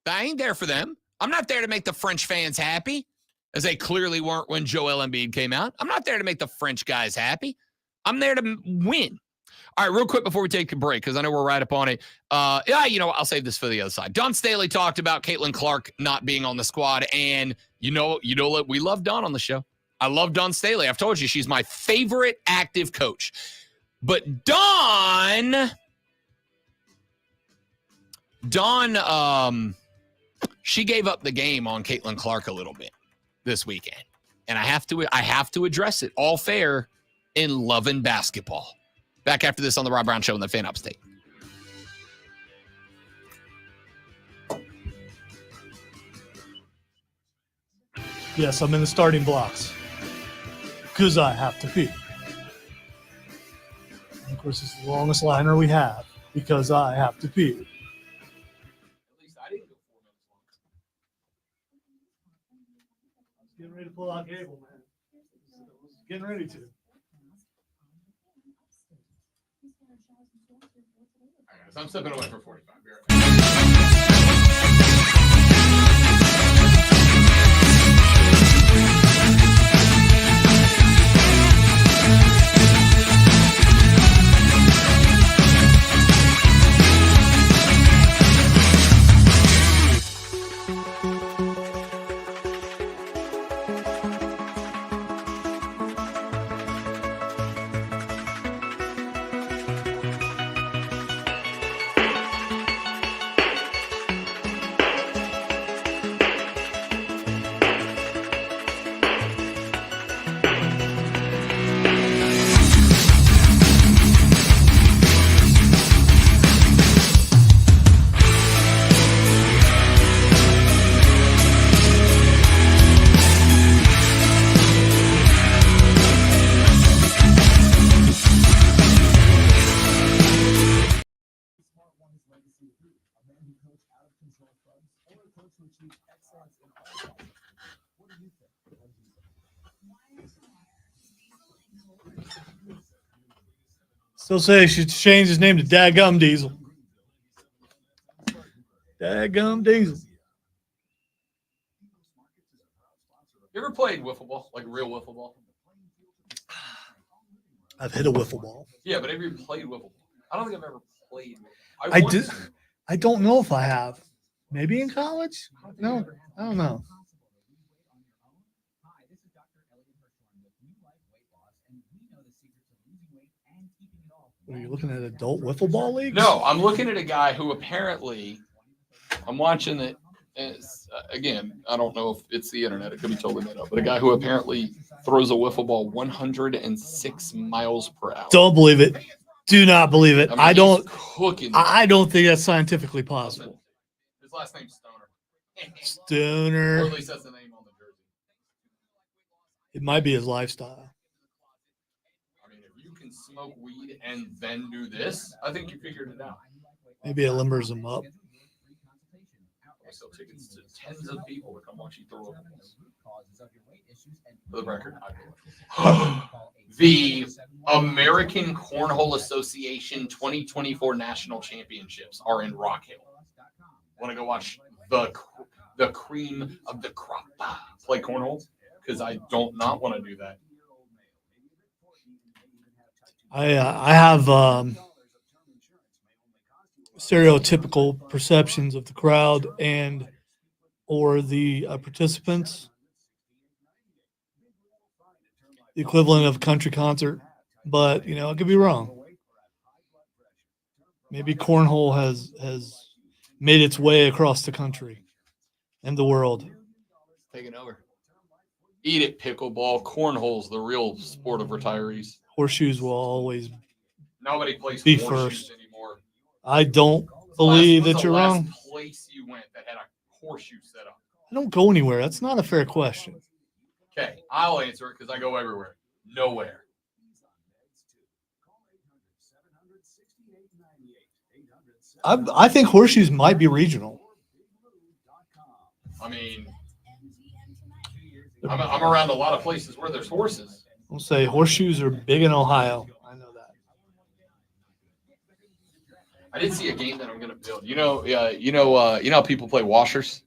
I ain't there for them. I'm not there to make the French fans happy, as they clearly weren't when Joel Embiid came out. I'm not there to make the French guys happy. I'm there to win. All right, real quick before we take a break, because I know we're right up on it. I'll save this for the other side. Don Staley talked about Caitlin Clark not being on the squad, and we love Don on the show. I love Don Staley. I've told you she's my favorite active coach. But Dawn, she gave up the game on Caitlin Clark a little bit this weekend, and I have to address it. All fair in love and basketball. Back after this on the Rob Brown Show in the Fan Upstate. Yes, I'm in the starting blocks because I have to pee. And of course, it's the longest liner we have because I have to pee. Getting ready to pull out Gable, man. Getting ready to. So I'm stepping away for 45. Still say he should change his name to Dadgum Diesel. Dadgum Diesel. You ever played wiffle ball, like real wiffle ball? I've hit a wiffle ball. Yeah, but have you played wiffle ball? I don't think I've ever played. I did. I don't know if I have. Maybe in college? No, I don't know. Are you looking at adult wiffle ball leagues? No, I'm looking at a guy who apparently, I'm watching it. Again, I don't know if it's the internet. It could be totally made up. But a guy who apparently throws a wiffle ball 106 miles per hour. Don't believe it. Do not believe it. I don't think that's scientifically possible. His last name's Stoner. Stoner. Or at least that's the name on the jersey. It might be his lifestyle. I mean, if you can smoke weed and then do this, I think you figured it out. Maybe it limbers him up. I sell tickets to tens of people to come watch you throw a For the record, the American Cornhole Association 2024 National Championships are in Rock Hill. Want to go watch the cream of the crop play cornhole? Because I don't not want to do that. I have stereotypical perceptions of the crowd and or the participants. The equivalent of a country concert, but I could be wrong. Maybe cornhole has made its way across the country and the world. Taking over. Eat it, pickleball. Cornhole's the real sport of retirees. Horseshoes will always Nobody plays be horseshoes first. anymore. I don't believe that you're wrong. What's the last place you went that had a horseshoe set up? I don't go anywhere. That's not a fair question. Okay, I'll answer it because I go everywhere. Nowhere. I think horseshoes might be regional. I mean, I'm around a lot of places where there's horses. I'll say horseshoes are big in Ohio. I know that. I did see a game that I'm going to build. You know how people play washers?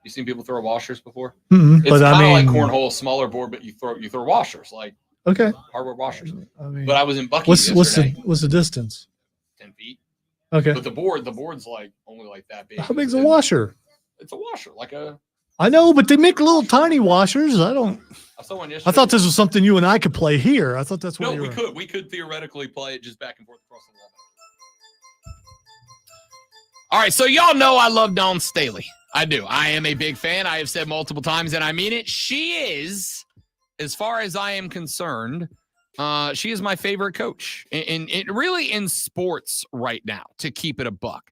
You seen people throw washers before? Mm-hmm, It's kind of like cornhole, smaller board, but you throw washers, like hardwood washers. I mean, but I was in Buc-ee's yesterday. What's the distance? 10 feet. Okay. But the board's like only like that big. How big's a washer? It's a washer, like a. I know, but they make little tiny washers. I saw one yesterday. I thought this was something you and I could play here. I thought that's what No, we could theoretically play it just back and forth across the wall. All right, so y'all know I love Dawn Staley. I do. I am a big fan. I have said multiple times, and I mean it. She is, as far as I am concerned, she is my favorite coach in really in sports right now, to keep it a buck.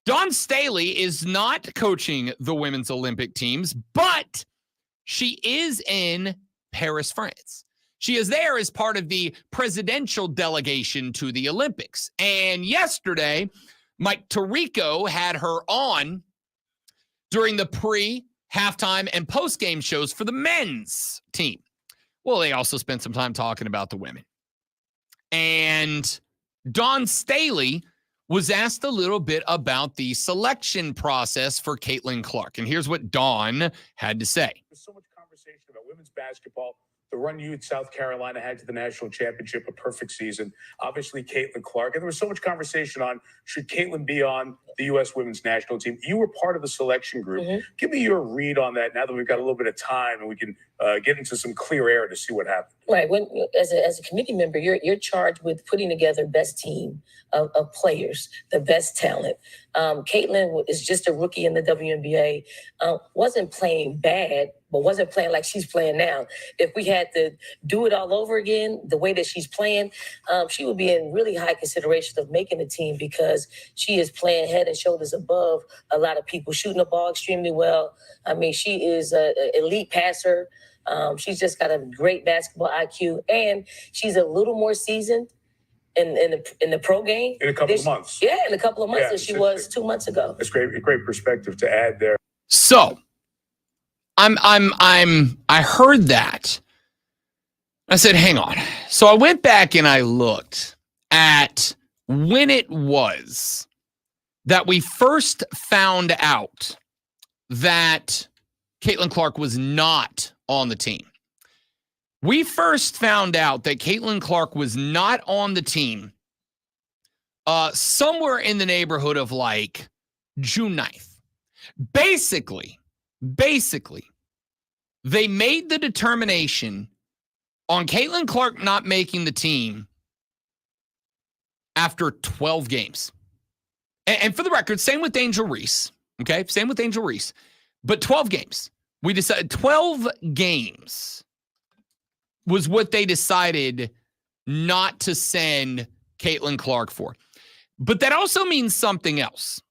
Dawn Staley is not coaching the women's Olympic teams, but she is in Paris, France. She is there as part of the presidential delegation to the Olympics. And yesterday, Mike Tirico had her on during the pre, halftime, and post-game shows for the men's team. Well, they also spent some time talking about the women. And Dawn Staley was asked a little bit about the selection process for Caitlin Clark. And here's what Dawn had to say. There's so much conversation about women's basketball. The run you at South Carolina had to the national championship, a perfect season. Obviously, Caitlin Clark. And there was so much conversation on, should Caitlin be on the U.S. women's national team? You were part of the selection group. Mm-hmm. Give me your read on that now that we've got a little bit of time and we can get into some clear air to see what happened. Right. When as a committee member, you're charged with putting together best team of players, the best talent. Caitlin is just a rookie in the WNBA. Wasn't playing bad, but wasn't playing like she's playing now. If we had to do it all over again, the way that she's playing, she would be in really high consideration of making the team because she is playing head and shoulders above a lot of people, shooting the ball extremely well. I mean, she is an elite passer. She's just got a great basketball IQ, and she's a little more seasoned in the pro game. In a couple of months. Yeah, in a couple of months than she was 2 months ago. It's great perspective to add there. So I heard that. I said, hang on. So I went back and I looked at when it was that we first found out that Caitlin Clark was not on the team. We first found out that Caitlin Clark was not on the team somewhere in the neighborhood of like June 9th. Basically, they made the determination on Caitlin Clark not making the team after 12 games. And for the record, same with Angel Reese. Okay, same with Angel Reese. But 12 games. We decided 12 games was what they decided not to send Caitlin Clark for. But that also means something else.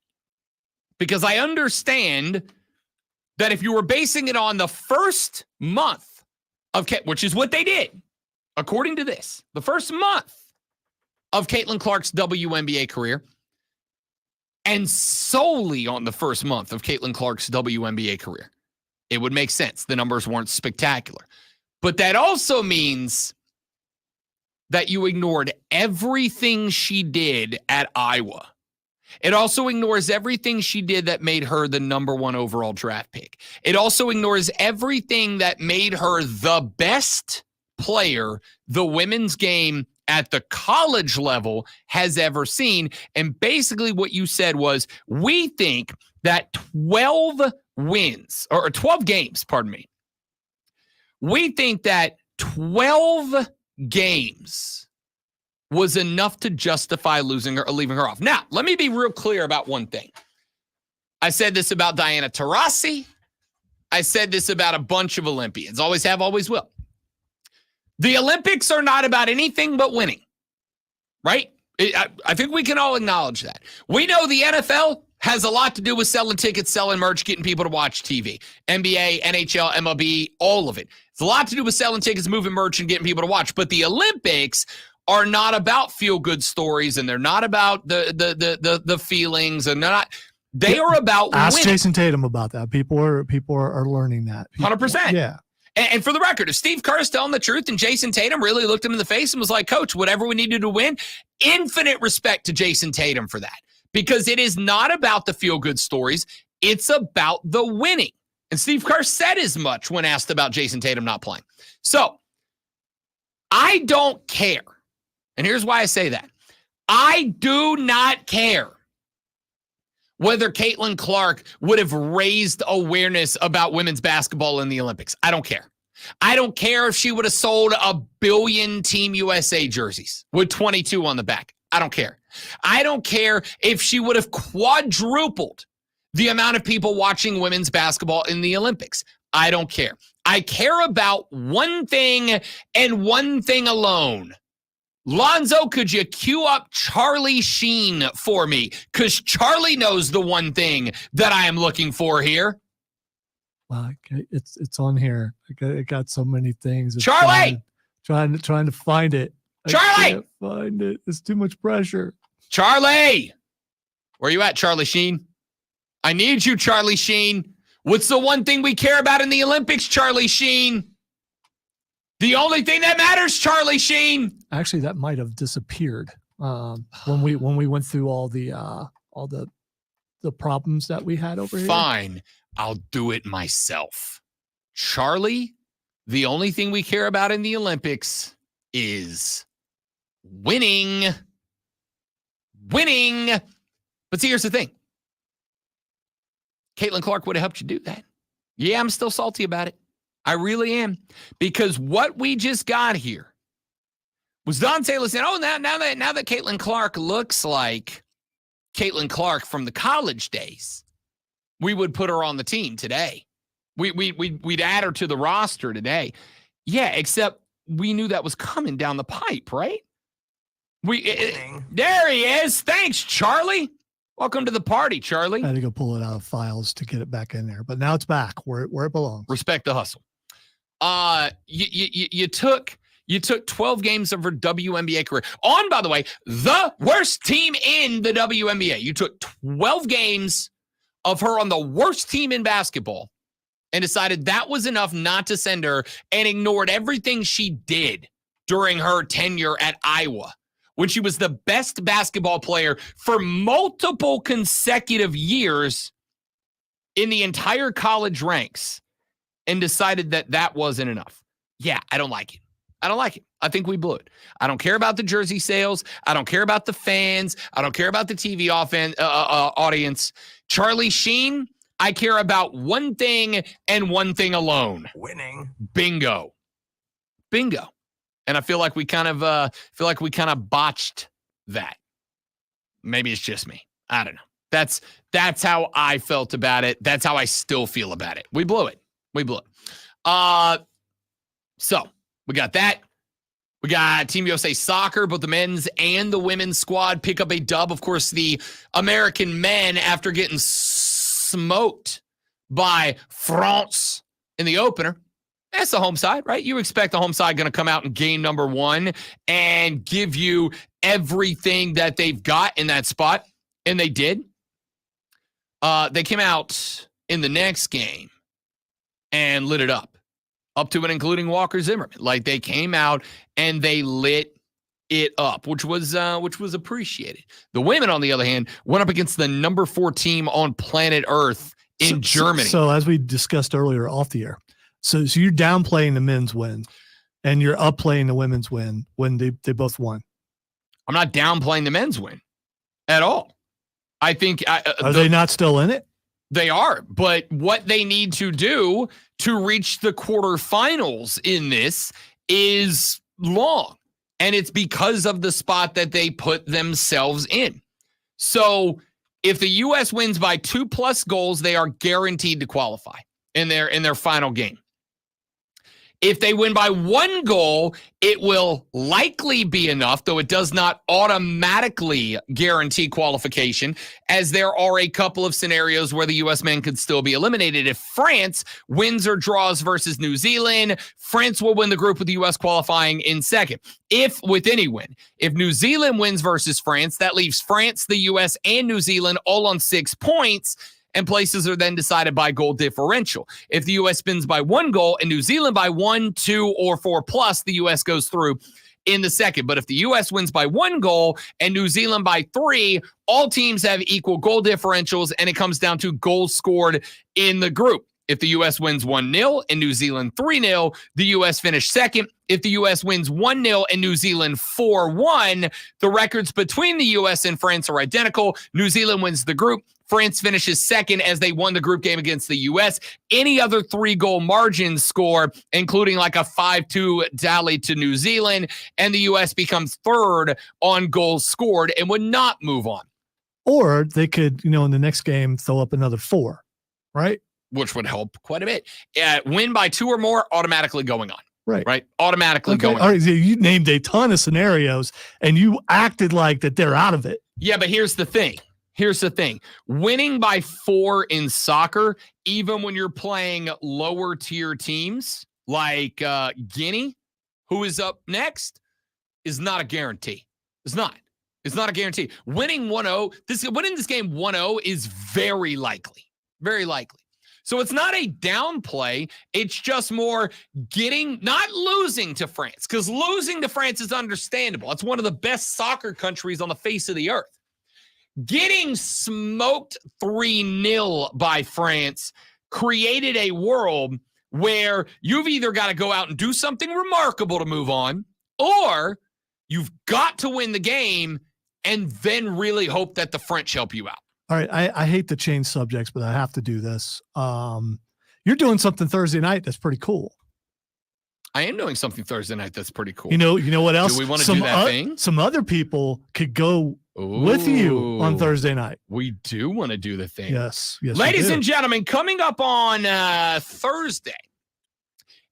Because I understand that if you were basing it on the first month of which is what they did, according to this, the first month of Caitlin Clark's WNBA career, and solely on the first month of Caitlin Clark's WNBA career, it would make sense. The numbers weren't spectacular. But that also means that you ignored everything she did at Iowa. It also ignores everything she did that made her the number 1 overall draft pick. It also ignores everything that made her the best player the women's game at the college level has ever seen. And basically what you said was, we think that 12 games, we think that 12 games was enough to justify losing her or leaving her off. Now, let me be real clear about one thing. I said this about Diana Taurasi. I said this about a bunch of Olympians. Always have, always will. The Olympics are not about anything but winning, right? I think we can all acknowledge that. We know the NFL has a lot to do with selling tickets, selling merch, getting people to watch TV. NBA, NHL, MLB, all of it. It's a lot to do with selling tickets, moving merch, and getting people to watch. But the Olympics are not about feel-good stories, and they're not about the feelings, and they are about Ask winning. Jayson Tatum about that. People are learning that. 100%. Yeah. And for the record, if Steve Kerr is telling the truth and Jayson Tatum really looked him in the face and was like, Coach, whatever we needed to win, infinite respect to Jayson Tatum for that. Because it is not about the feel-good stories. It's about the winning. And Steve Kerr said as much when asked about Jayson Tatum not playing. So, I don't care. And here's why I say that. I do not care whether Caitlin Clark would have raised awareness about women's basketball in the Olympics. I don't care. I don't care if she would have sold 1 billion Team USA jerseys with 22 on the back. I don't care. I don't care if she would have quadrupled the amount of people watching women's basketball in the Olympics. I don't care. I care about one thing and one thing alone. Lonzo, could you cue up Charlie Sheen for me? Because Charlie knows the one thing that I am looking for here. Well, it's on here. It got so many things. It's Charlie! Trying to find it. Charlie! I can't find it. It's too much pressure. Charlie! Where you at, Charlie Sheen? I need you, Charlie Sheen. What's the one thing we care about in the Olympics, Charlie Sheen? The only thing that matters, Charlie Sheen. Actually, that might have disappeared when we went through all the problems that we had over here. Fine, I'll do it myself. Charlie, the only thing we care about in the Olympics is winning. Winning. But see, here's the thing. Caitlin Clark would have helped you do that. Yeah, I'm still salty about it. I really am. Because what we just got here was Don Taylor saying, oh, now that Caitlin Clark looks like Caitlin Clark from the college days, we would put her on the team today. We'd add her to the roster today. Yeah, except we knew that was coming down the pipe, right? There he is. Thanks, Charlie. Welcome to the party, Charlie. I had to go pull it out of files to get it back in there, but now it's back where it belongs. Respect the hustle. You took 12 games of her WNBA career on, by the way, the worst team in the WNBA. You took 12 games of her on the worst team in basketball and decided that was enough not to send her, and ignored everything she did during her tenure at Iowa, when she was the best basketball player for multiple consecutive years in the entire college ranks, and decided that wasn't enough. Yeah, I don't like it. I don't like it. I think we blew it. I don't care about the jersey sales. I don't care about the fans. I don't care about the TV audience. Charlie Sheen, I care about one thing and one thing alone. Winning. Bingo. And I feel like we kind of botched that. Maybe it's just me. I don't know. That's how I felt about it. That's how I still feel about it. We blew it. So we got that. We got Team USA Soccer, both the men's and the women's squad pick up a dub. Of course, the American men, after getting smoked by France in the opener, that's the home side, right? You expect the home side going to come out in game number 1 and give you everything that they've got in that spot. And they did. They came out in the next game and lit it up to and including Walker Zimmerman. Like, they came out and they lit it up, which was appreciated. The women, on the other hand, went up against the number 4 team on planet Earth in Germany. So as we discussed earlier off the air, so you're downplaying the men's win and you're upplaying the women's win when they both won. I'm not downplaying the men's win at all. I think are they not still in it? They are, but what they need to do to reach the quarterfinals in this is long, and it's because of the spot that they put themselves in. So if the U.S. wins by 2+ goals, they are guaranteed to qualify in their final game. If they win by 1 goal, it will likely be enough, though it does not automatically guarantee qualification, as there are a couple of scenarios where the U.S. men could still be eliminated. If France wins or draws versus New Zealand, France will win the group with the U.S. qualifying in second. If New Zealand wins versus France, that leaves France, the U.S., and New Zealand all on 6 points, and places are then decided by goal differential. If the U.S. wins by 1 goal and New Zealand by 1, 2, or 4 plus, the U.S. goes through in the second. But if the U.S. wins by 1 goal and New Zealand by 3, all teams have equal goal differentials, and it comes down to goals scored in the group. If the U.S. wins 1-0 and New Zealand 3-0, the U.S. finish second. If the U.S. wins 1-0 and New Zealand 4-1, the records between the U.S. and France are identical. New Zealand wins the group. France finishes second as they won the group game against the U.S. Any other 3-goal margin score, including like a 5-2 tally to New Zealand, and the U.S. becomes third on goals scored and would not move on. Or they could, in the next game, throw up another 4, right? Which would help quite a bit. Win by 2 or more, automatically going on. Right. Automatically going on. All right, you named a ton of scenarios, and you acted like that they're out of it. Yeah, but here's the thing. Winning by 4 in soccer, even when you're playing lower tier teams like Guinea, who is up next, is not a guarantee. It's not a guarantee. Winning 1-0, winning this game 1-0 is very likely. Very likely. So it's not a downplay. It's just more not losing to France, because losing to France is understandable. It's one of the best soccer countries on the face of the earth. Getting smoked 3-0 by France created a world where you've either got to go out and do something remarkable to move on, or you've got to win the game and then really hope that the French help you out. All right, I hate to change subjects, but I have to do this. You're doing something Thursday night that's pretty cool. I am doing something Thursday night that's pretty cool. You know what else? Do we want to do that thing? Some other people could go with you on Thursday night. We do want to do the thing. Yes. Ladies and gentlemen, coming up on Thursday,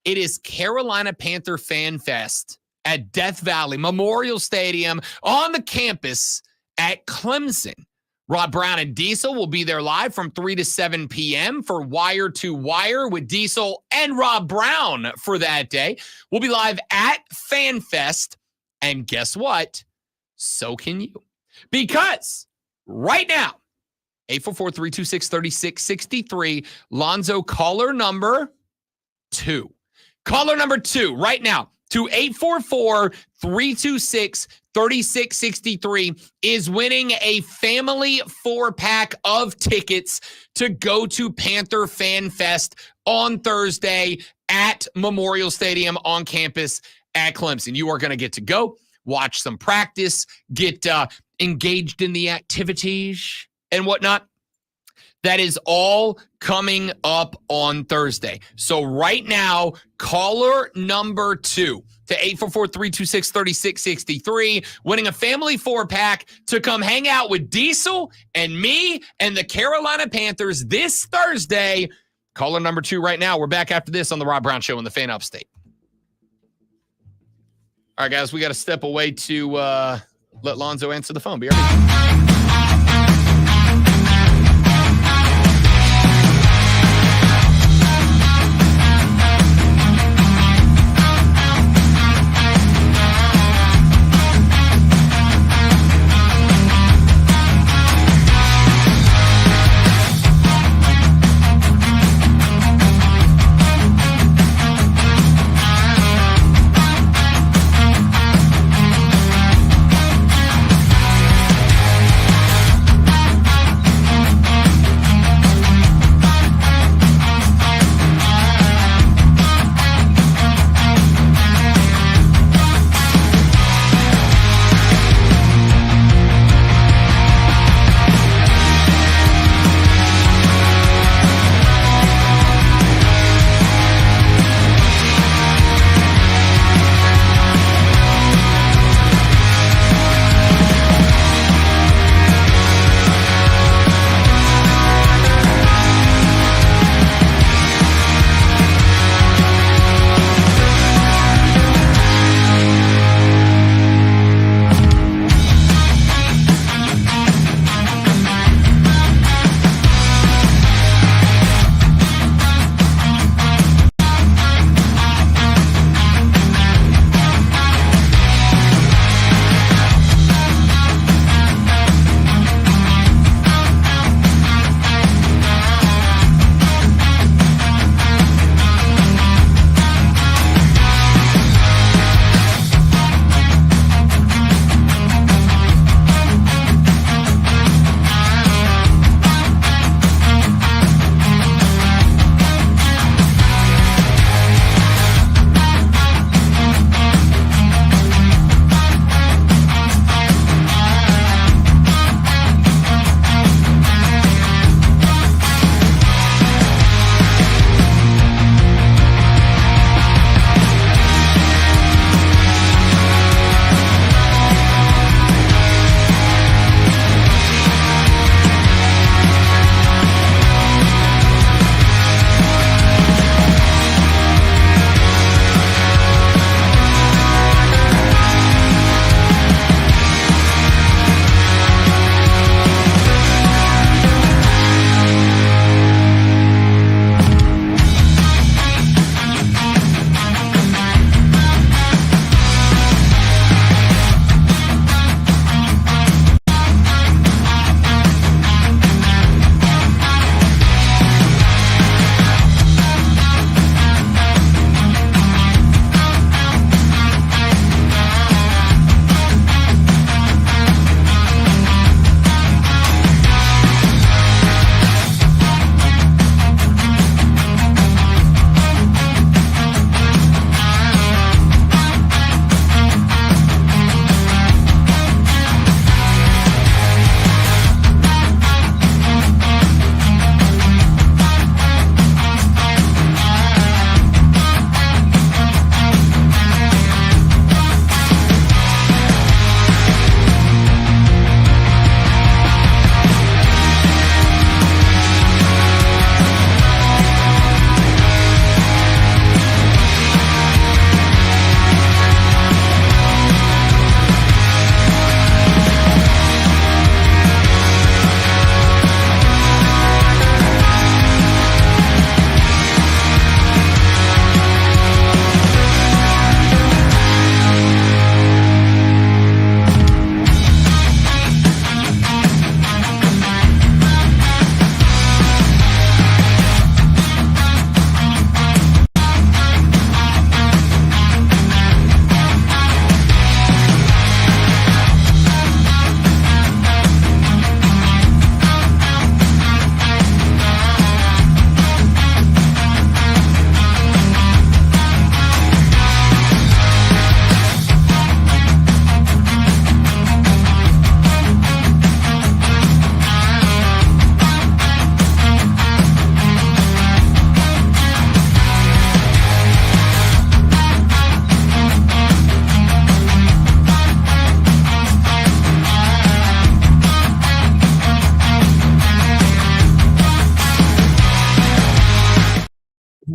it is Carolina Panther Fan Fest at Death Valley Memorial Stadium on the campus at Clemson. Rob Brown and Diesel will be there live from 3 to 7 p.m. for Wire to Wire with Diesel and Rob Brown for that day. We'll be live at FanFest, and guess what? So can you. Because right now, 844-326-3663, Lonzo, caller number 2. Caller number 2 right now to 844-326-3663 is winning a family 4-pack of tickets to go to Panther Fan Fest on Thursday at Memorial Stadium on campus at Clemson. You are going to get to go, watch some practice, get engaged in the activities and whatnot. That is all coming up on Thursday. So right now, caller number 2 to 844-326-3663, winning a family 4-pack to come hang out with Diesel and me and the Carolina Panthers this Thursday. Caller number 2 right now. We're back after this on the Rob Brown Show in the Fan Upstate. All right, guys, we got to step away to let Lonzo answer the phone. Be right back.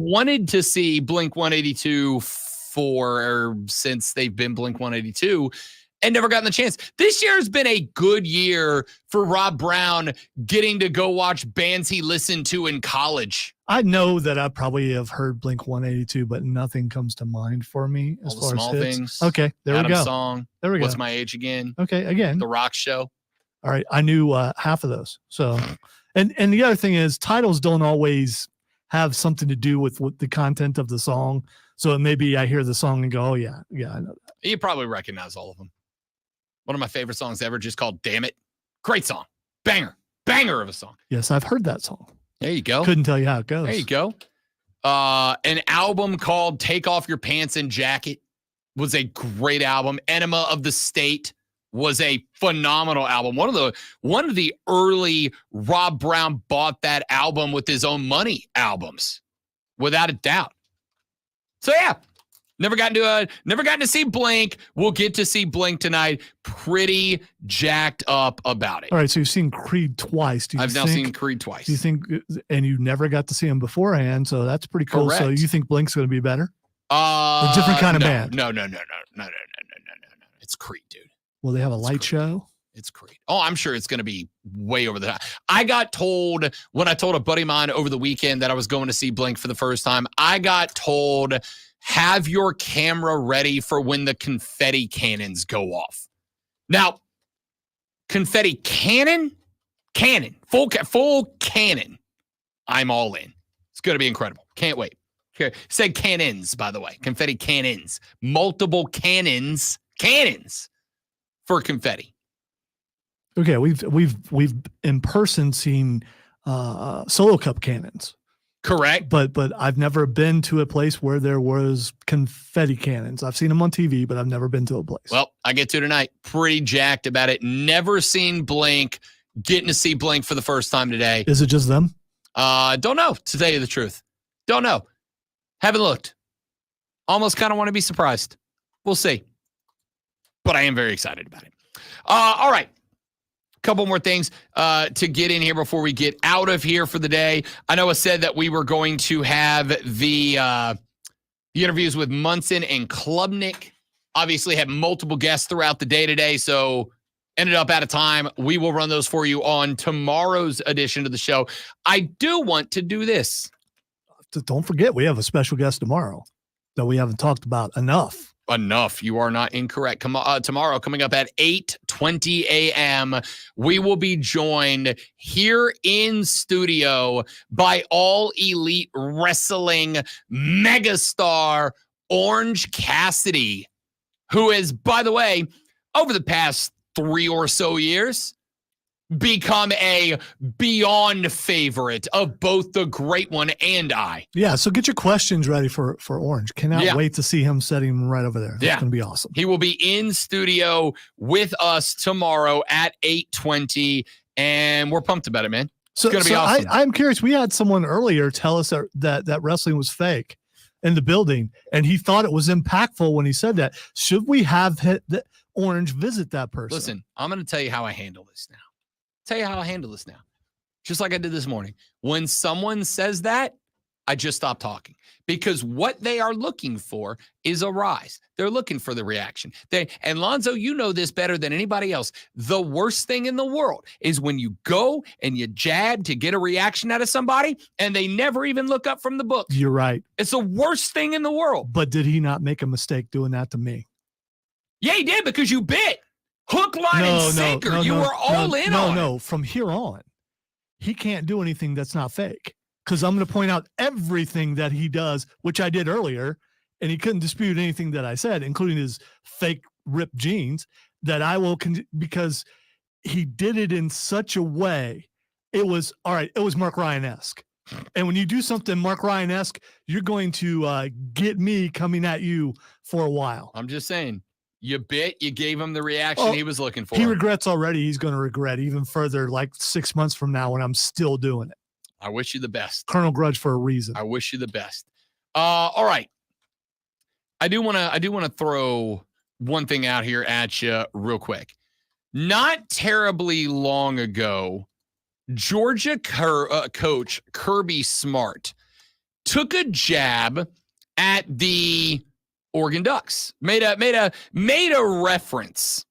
wanted to see Blink 182 since they've been Blink 182 and never gotten the chance. This year has been a good year for Rob Brown getting to go watch bands he listened to in college. I know that I probably have heard Blink 182, but nothing comes to mind for me as All the far small as hits. things. Okay, there Adam's we go. Song. There we go. What's My Age Again? Okay, again. The Rock Show. All right, I knew half of those. So, and the other thing is, titles don't always have something to do with what the content of the song. So maybe I hear the song and go, "Oh yeah, I know that." You probably recognize all of them. One of my favorite songs ever, just called "Damn It." Great song, banger of a song. Yes, I've heard that song. There you go. Couldn't tell you how it goes. There you go. An album called "Take Off Your Pants and Jacket" was a great album. Enema of the State was a phenomenal album. One of the early Rob Brown bought that album with his own money albums, without a doubt. So yeah, never gotten to see Blink. We'll get to see Blink tonight. Pretty jacked up about it. All right, so you've seen Creed twice. I've now seen Creed twice. Do you think, and you never got to see him beforehand, so that's pretty cool. Correct. So you think Blink's going to be better? A different kind of band. No. It's Creed, dude. Will they have a light show? It's Creed. Oh, I'm sure it's going to be way over the top. I got told when I told a buddy of mine over the weekend that I was going to see Blink for the first time, I got told, have your camera ready for when the confetti cannons go off. Now, confetti cannon, full cannon. I'm all in. It's going to be incredible. Can't wait. Okay. Said cannons, by the way. Confetti cannons. Multiple cannons for confetti. Okay, we've in person seen Solo Cup cannons. Correct. But I've never been to a place where there was confetti cannons. I've seen them on TV, but I've never been to a place. Well, I get to tonight. Pretty jacked about it. Never seen Blink. Getting to see Blink for the first time today. Is it just them? Don't know, to tell you the truth. Don't know. Haven't looked. Almost kind of want to be surprised. We'll see. But I am very excited about it. All right. Couple more things to get in here before we get out of here for the day. I know I said that we were going to have the interviews with Munson and Klubnik. Obviously had multiple guests throughout the day today, so ended up out of time. We will run those for you on tomorrow's edition of the show. I do want to do this. Don't forget, we have a special guest tomorrow that we haven't talked about enough. You are not incorrect. Tomorrow, coming up at 8:20 a.m., we will be joined here in studio by All Elite Wrestling megastar Orange Cassidy, who is, by the way, over the past 3 or so years, become a beyond favorite of both the Great One and I. Yeah, so get your questions ready for Orange. Cannot wait to see him sitting right over there. That's going to be awesome. He will be in studio with us tomorrow at 8:20, and we're pumped about it, man. It's going to be awesome. I'm curious. We had someone earlier tell us that wrestling was fake in the building, and he thought it was impactful when he said that. Should we have Orange visit that person? Listen, I'm going to tell you how I handle this now. Just like I did this morning. When someone says that, I just stop talking, because what they are looking for is a rise. They're looking for the reaction. And Lonzo, you know this better than anybody else. The worst thing in the world is when you go and you jab to get a reaction out of somebody and they never even look up from the book. You're right. It's the worst thing in the world. But did he not make a mistake doing that to me? Yeah, he did, because you bit. Hook, line, and sinker. You were all in on it. No, from here on, he can't do anything that's not fake, because I'm going to point out everything that he does, which I did earlier, and he couldn't dispute anything that I said, including his fake ripped jeans, that I will, because he did it in such a way. It was, all right, it was Mark Ryan-esque. And when you do something Mark Ryan-esque, you're going to get me coming at you for a while. I'm just saying. You bit, you gave him the reaction he was looking for. He regrets already. He's going to regret even further, like 6 months from now, when I'm still doing it. I wish you the best. Colonel Grudge for a reason. I wish you the best. All right. I do want to throw one thing out here at you real quick. Not terribly long ago, Georgia coach Kirby Smart took a jab at the Oregon Ducks, made a reference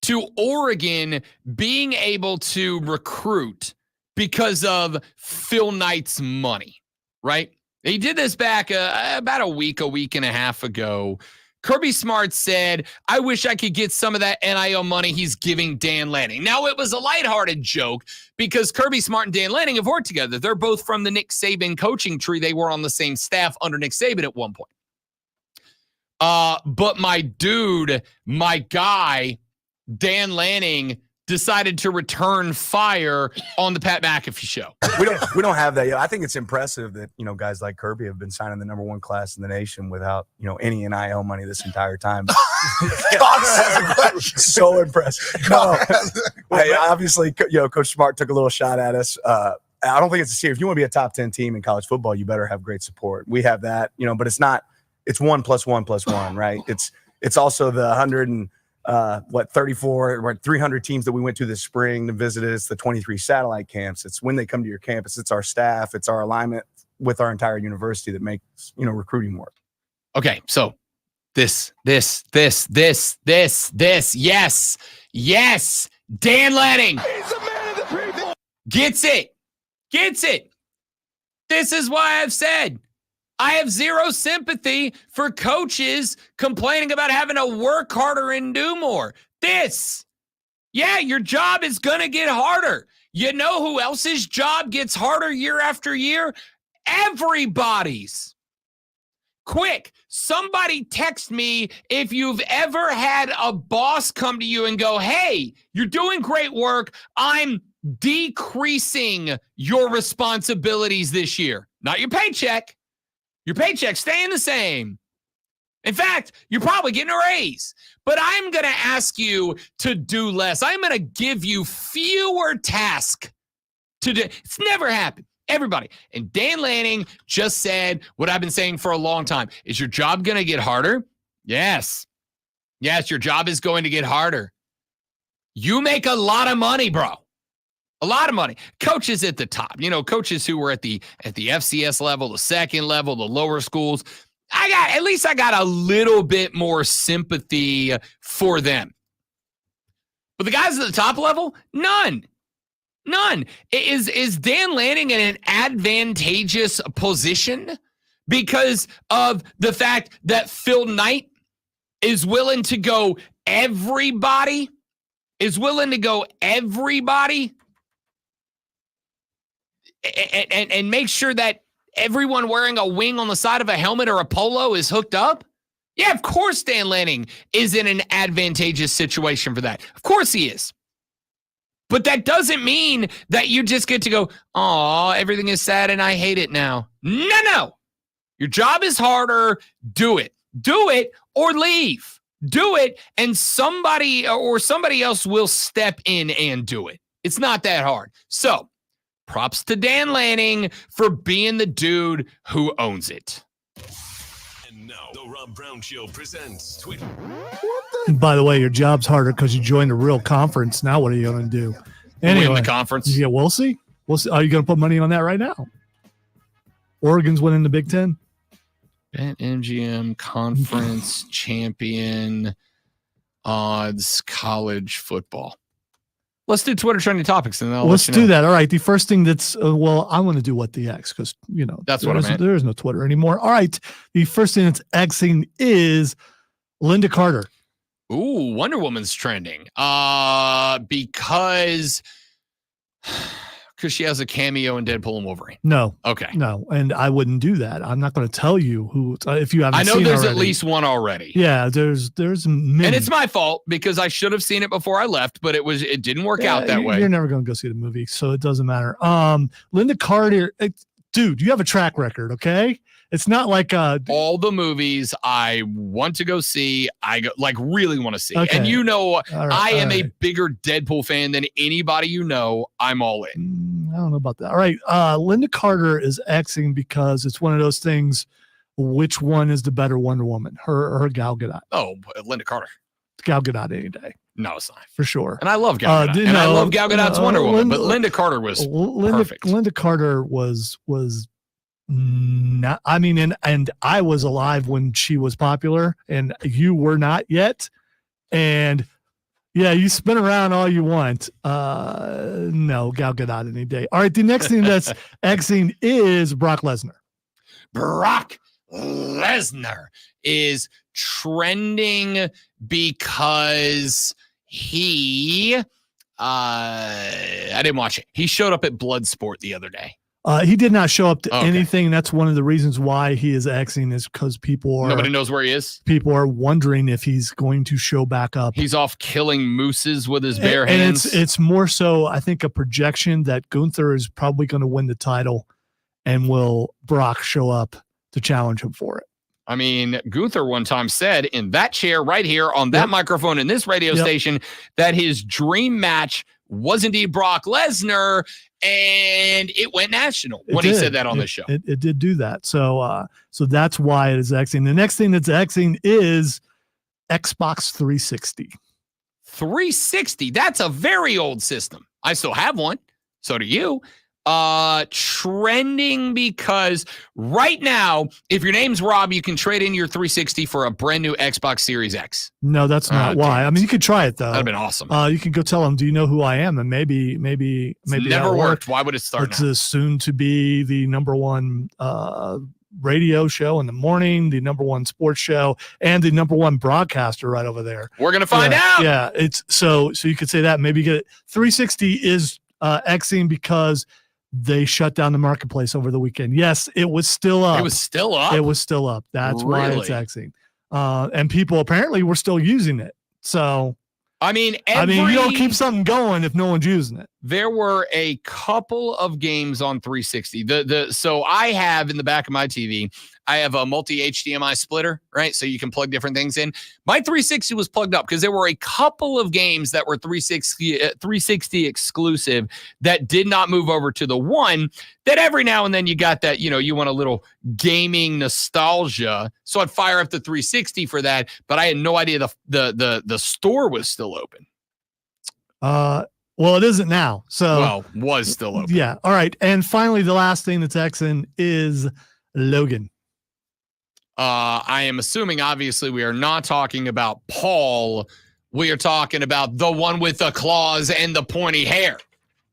to Oregon being able to recruit because of Phil Knight's money, right? He did this back about a week and a half ago. Kirby Smart said, I wish I could get some of that NIL money he's giving Dan Lanning. Now, it was a lighthearted joke because Kirby Smart and Dan Lanning have worked together. They're both from the Nick Saban coaching tree. They were on the same staff under Nick Saban at one point. But my dude, my guy, Dan Lanning, decided to return fire on the Pat McAfee show. We don't have that yet. I think it's impressive that, guys like Kirby have been signing the number one class in the nation without, any NIL money this entire time. So impressive. No, obviously, Coach Smart took a little shot at us. I don't think it's a serious. If you want to be a top 10 team in college football, you better have great support. We have that, but it's not. It's 1 + 1 + 1, right? It's also the 34 or 300 teams that we went to this spring to visit us, the 23 satellite camps. It's when they come to your campus. It's our staff. It's our alignment with our entire university that makes, recruiting work. Okay. So this. Yes. Dan Lanning gets it. This is why I've said I have zero sympathy for coaches complaining about having to work harder and do more. Your job is going to get harder. You know who else's job gets harder year after year? Everybody's. Quick, somebody text me if you've ever had a boss come to you and go, hey, you're doing great work. I'm decreasing your responsibilities this year. Not your paycheck. Your paycheck's staying the same. In fact, you're probably getting a raise. But I'm going to ask you to do less. I'm going to give you fewer tasks to do. It's never happened. Everybody. And Dan Lanning just said what I've been saying for a long time. Is your job going to get harder? Yes. Yes, your job is going to get harder. You make a lot of money, bro. A lot of money. Coaches at the top, coaches who were at the FCS level, the second level, the lower schools. I got a little bit more sympathy for them. But the guys at the top level, none. Is Dan Lanning in an advantageous position because of the fact that Phil Knight is willing to go everybody? And make sure that everyone wearing a wing on the side of a helmet or a polo is hooked up? Yeah, of course Dan Lanning is in an advantageous situation for that. Of course he is. But that doesn't mean that you just get to go, oh, everything is sad and I hate it now. No. Your job is harder. Do it. Do it or leave. Do it and somebody else will step in and do it. It's not that hard. So, props to Dan Lanning for being the dude who owns it. And now, the Rob Brown Show presents Twitter. By the way, your job's harder because you joined a real conference. Now what are you going to do? Anyway, win the conference. Yeah, we'll see. Are you going to put money on that right now? Oregon's winning the Big Ten. BetMGM conference champion odds college football. Let's do Twitter trending topics, and then let's do that. All right. The first thing that's I want to do what the X because that's what I meant. There is no Twitter anymore. All right. The first thing that's Xing is Linda Carter. Ooh, Wonder Woman's trending. Because she has a cameo in Deadpool and Wolverine. No. Okay. No, and I wouldn't do that. I'm not going to tell you who. If you haven't, I know seen there's already. at least one already. Yeah, there's many. And it's my fault because I should have seen it before I left, but it didn't work out that way. You're never going to go see the movie, so it doesn't matter. Linda Carter, dude, you have a track record, okay? It's not like all the movies I want to go see, really want to see. Okay. And I am a right. bigger Deadpool fan than anybody I'm all in. I don't know about that. All right. Linda Carter is Xing because it's one of those things. Which one is the better Wonder Woman? Her or Gal Gadot? Oh, Linda Carter. Gal Gadot any day. No, it's not. For sure. And I love Gal Gadot. I love Gal Gadot's Wonder Woman, but Linda Carter was perfect. Linda Carter was not, I mean, and I was alive when she was popular, and you were not yet. And yeah, you spin around all you want. No, Gal Gadot any day. All right, the next thing that's Xing is Brock Lesnar. Brock Lesnar is trending because he I didn't watch it. He showed up at Bloodsport the other day. He did not show up to anything. That's one of the reasons why he is Xing, is because nobody knows where he is. People are wondering if he's going to show back up. He's off killing mooses with his bare hands. And it's more so, I think, a projection that Gunther is probably going to win the title, and will Brock show up to challenge him for it? I mean, Gunther one time said in that chair right here on that microphone in this radio station that his dream match was indeed Brock Lesnar, and it went national when he said that on this show. It did do that. So that's why it is Xing. The next thing that's Xing is Xbox 360. 360. That's a very old system. I still have one. So do you. Trending because right now, if your name's Rob, you can trade in your 360 for a brand new Xbox Series X. No, that's not why. I mean, you could try it though. That'd have been awesome. You can go tell them, "Do you know who I am?" And maybe it's never worked. Why would it start? It's soon to be the number one radio show in the morning, the number one sports show, and the number one broadcaster right over there. We're gonna find out. Yeah, it's so you could say that. Maybe get it. 360 is Xing because they shut down the marketplace over the weekend. Yes, it was still up. It was still up? It was still up. That's why it's Xing. And people apparently were still using it. So, I mean, you don't keep something going if no one's using it. There were a couple of games on 360. So I have in the back of my TV, I have a multi HDMI splitter, right? So you can plug different things in. My 360 was plugged up because there were a couple of games that were 360 exclusive that did not move over to the one, that every now and then you got that, you want a little gaming nostalgia. So I'd fire up the 360 for that, but I had no idea the store was still open. Well, it isn't now. So was still open. Yeah. All right. And finally, the last thing that's Xing is Logan. I am assuming, obviously, we are not talking about Paul. We are talking about the one with the claws and the pointy hair.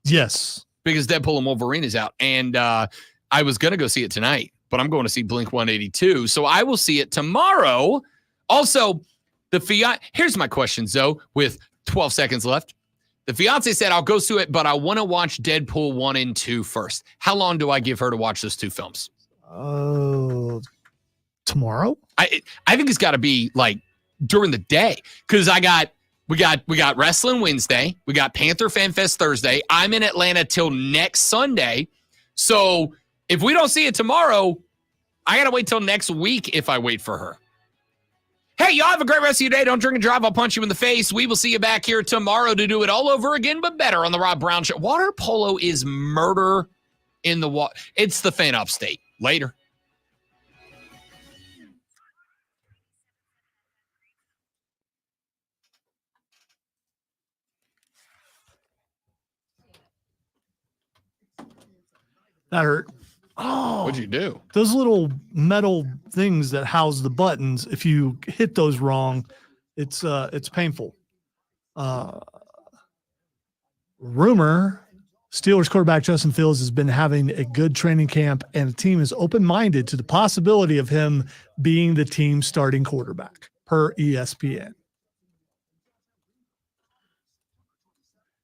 Yes. Because Deadpool and Wolverine is out. And I was going to go see it tonight, but I'm going to see Blink 182. So I will see it tomorrow. Also, here's my question, Zoe, with 12 seconds left. The fiance said, I'll go see it, but I want to watch Deadpool 1 and 2 first. How long do I give her to watch those two films? Tomorrow? I think it's got to be like during the day, because we got wrestling Wednesday, we got Panther Fan Fest Thursday. I'm in Atlanta till next Sunday, so if we don't see it tomorrow, I gotta wait till next week if I wait for her. Hey, y'all have a great rest of your day. Don't drink and drive. I'll punch you in the face. We will see you back here tomorrow to do it all over again, but better on the Rob Brown Show. Water polo is murder in the water. It's the fan upstate. Later. That hurt. Oh, what'd you do? Those little metal things that house the buttons, if you hit those wrong, it's painful. Rumor, Steelers quarterback Justin Fields has been having a good training camp, and the team is open-minded to the possibility of him being the team's starting quarterback, per ESPN.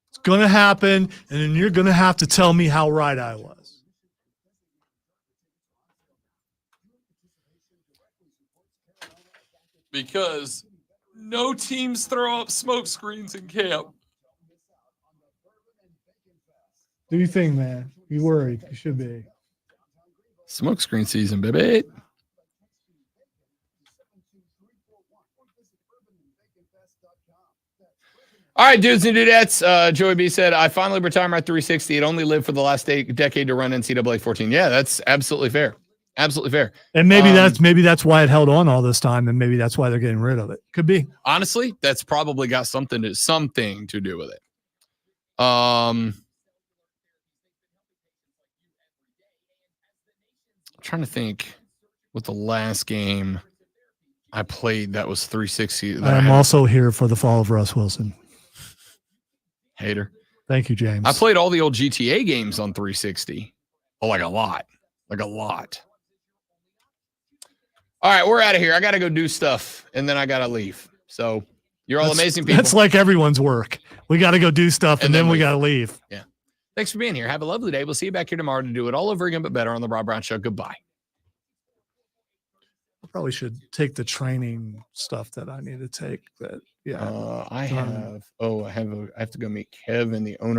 It's going to happen, and then you're going to have to tell me how right I was. Because no teams throw up smoke screens in camp. Do you think, man? You worried? You should be. Smoke screen season, baby. All right, dudes and dudettes. Joey B said, I finally retired my 360. It only lived for the last decade to run NCAA 14. Yeah, that's absolutely fair. Absolutely fair. And maybe that's why it held on all this time, and maybe that's why they're getting rid of it. Could be. Honestly, that's probably got something to do with it. trying to think what the last game I played that was 360. I'm also here for the fall of Russ Wilson. Hater. Thank you, James. I played all the old GTA games on 360. Oh, like a lot. All right, we're out of here. I got to go do stuff, and then I got to leave. So you're all amazing people. That's like everyone's work. We got to go do stuff, and then we got to leave. Yeah. Thanks for being here. Have a lovely day. We'll see you back here tomorrow to do it all over again, but better on the Rob Brown Show. Goodbye. I probably should take the training stuff that I need to take. I have to go meet Kevin, the owner.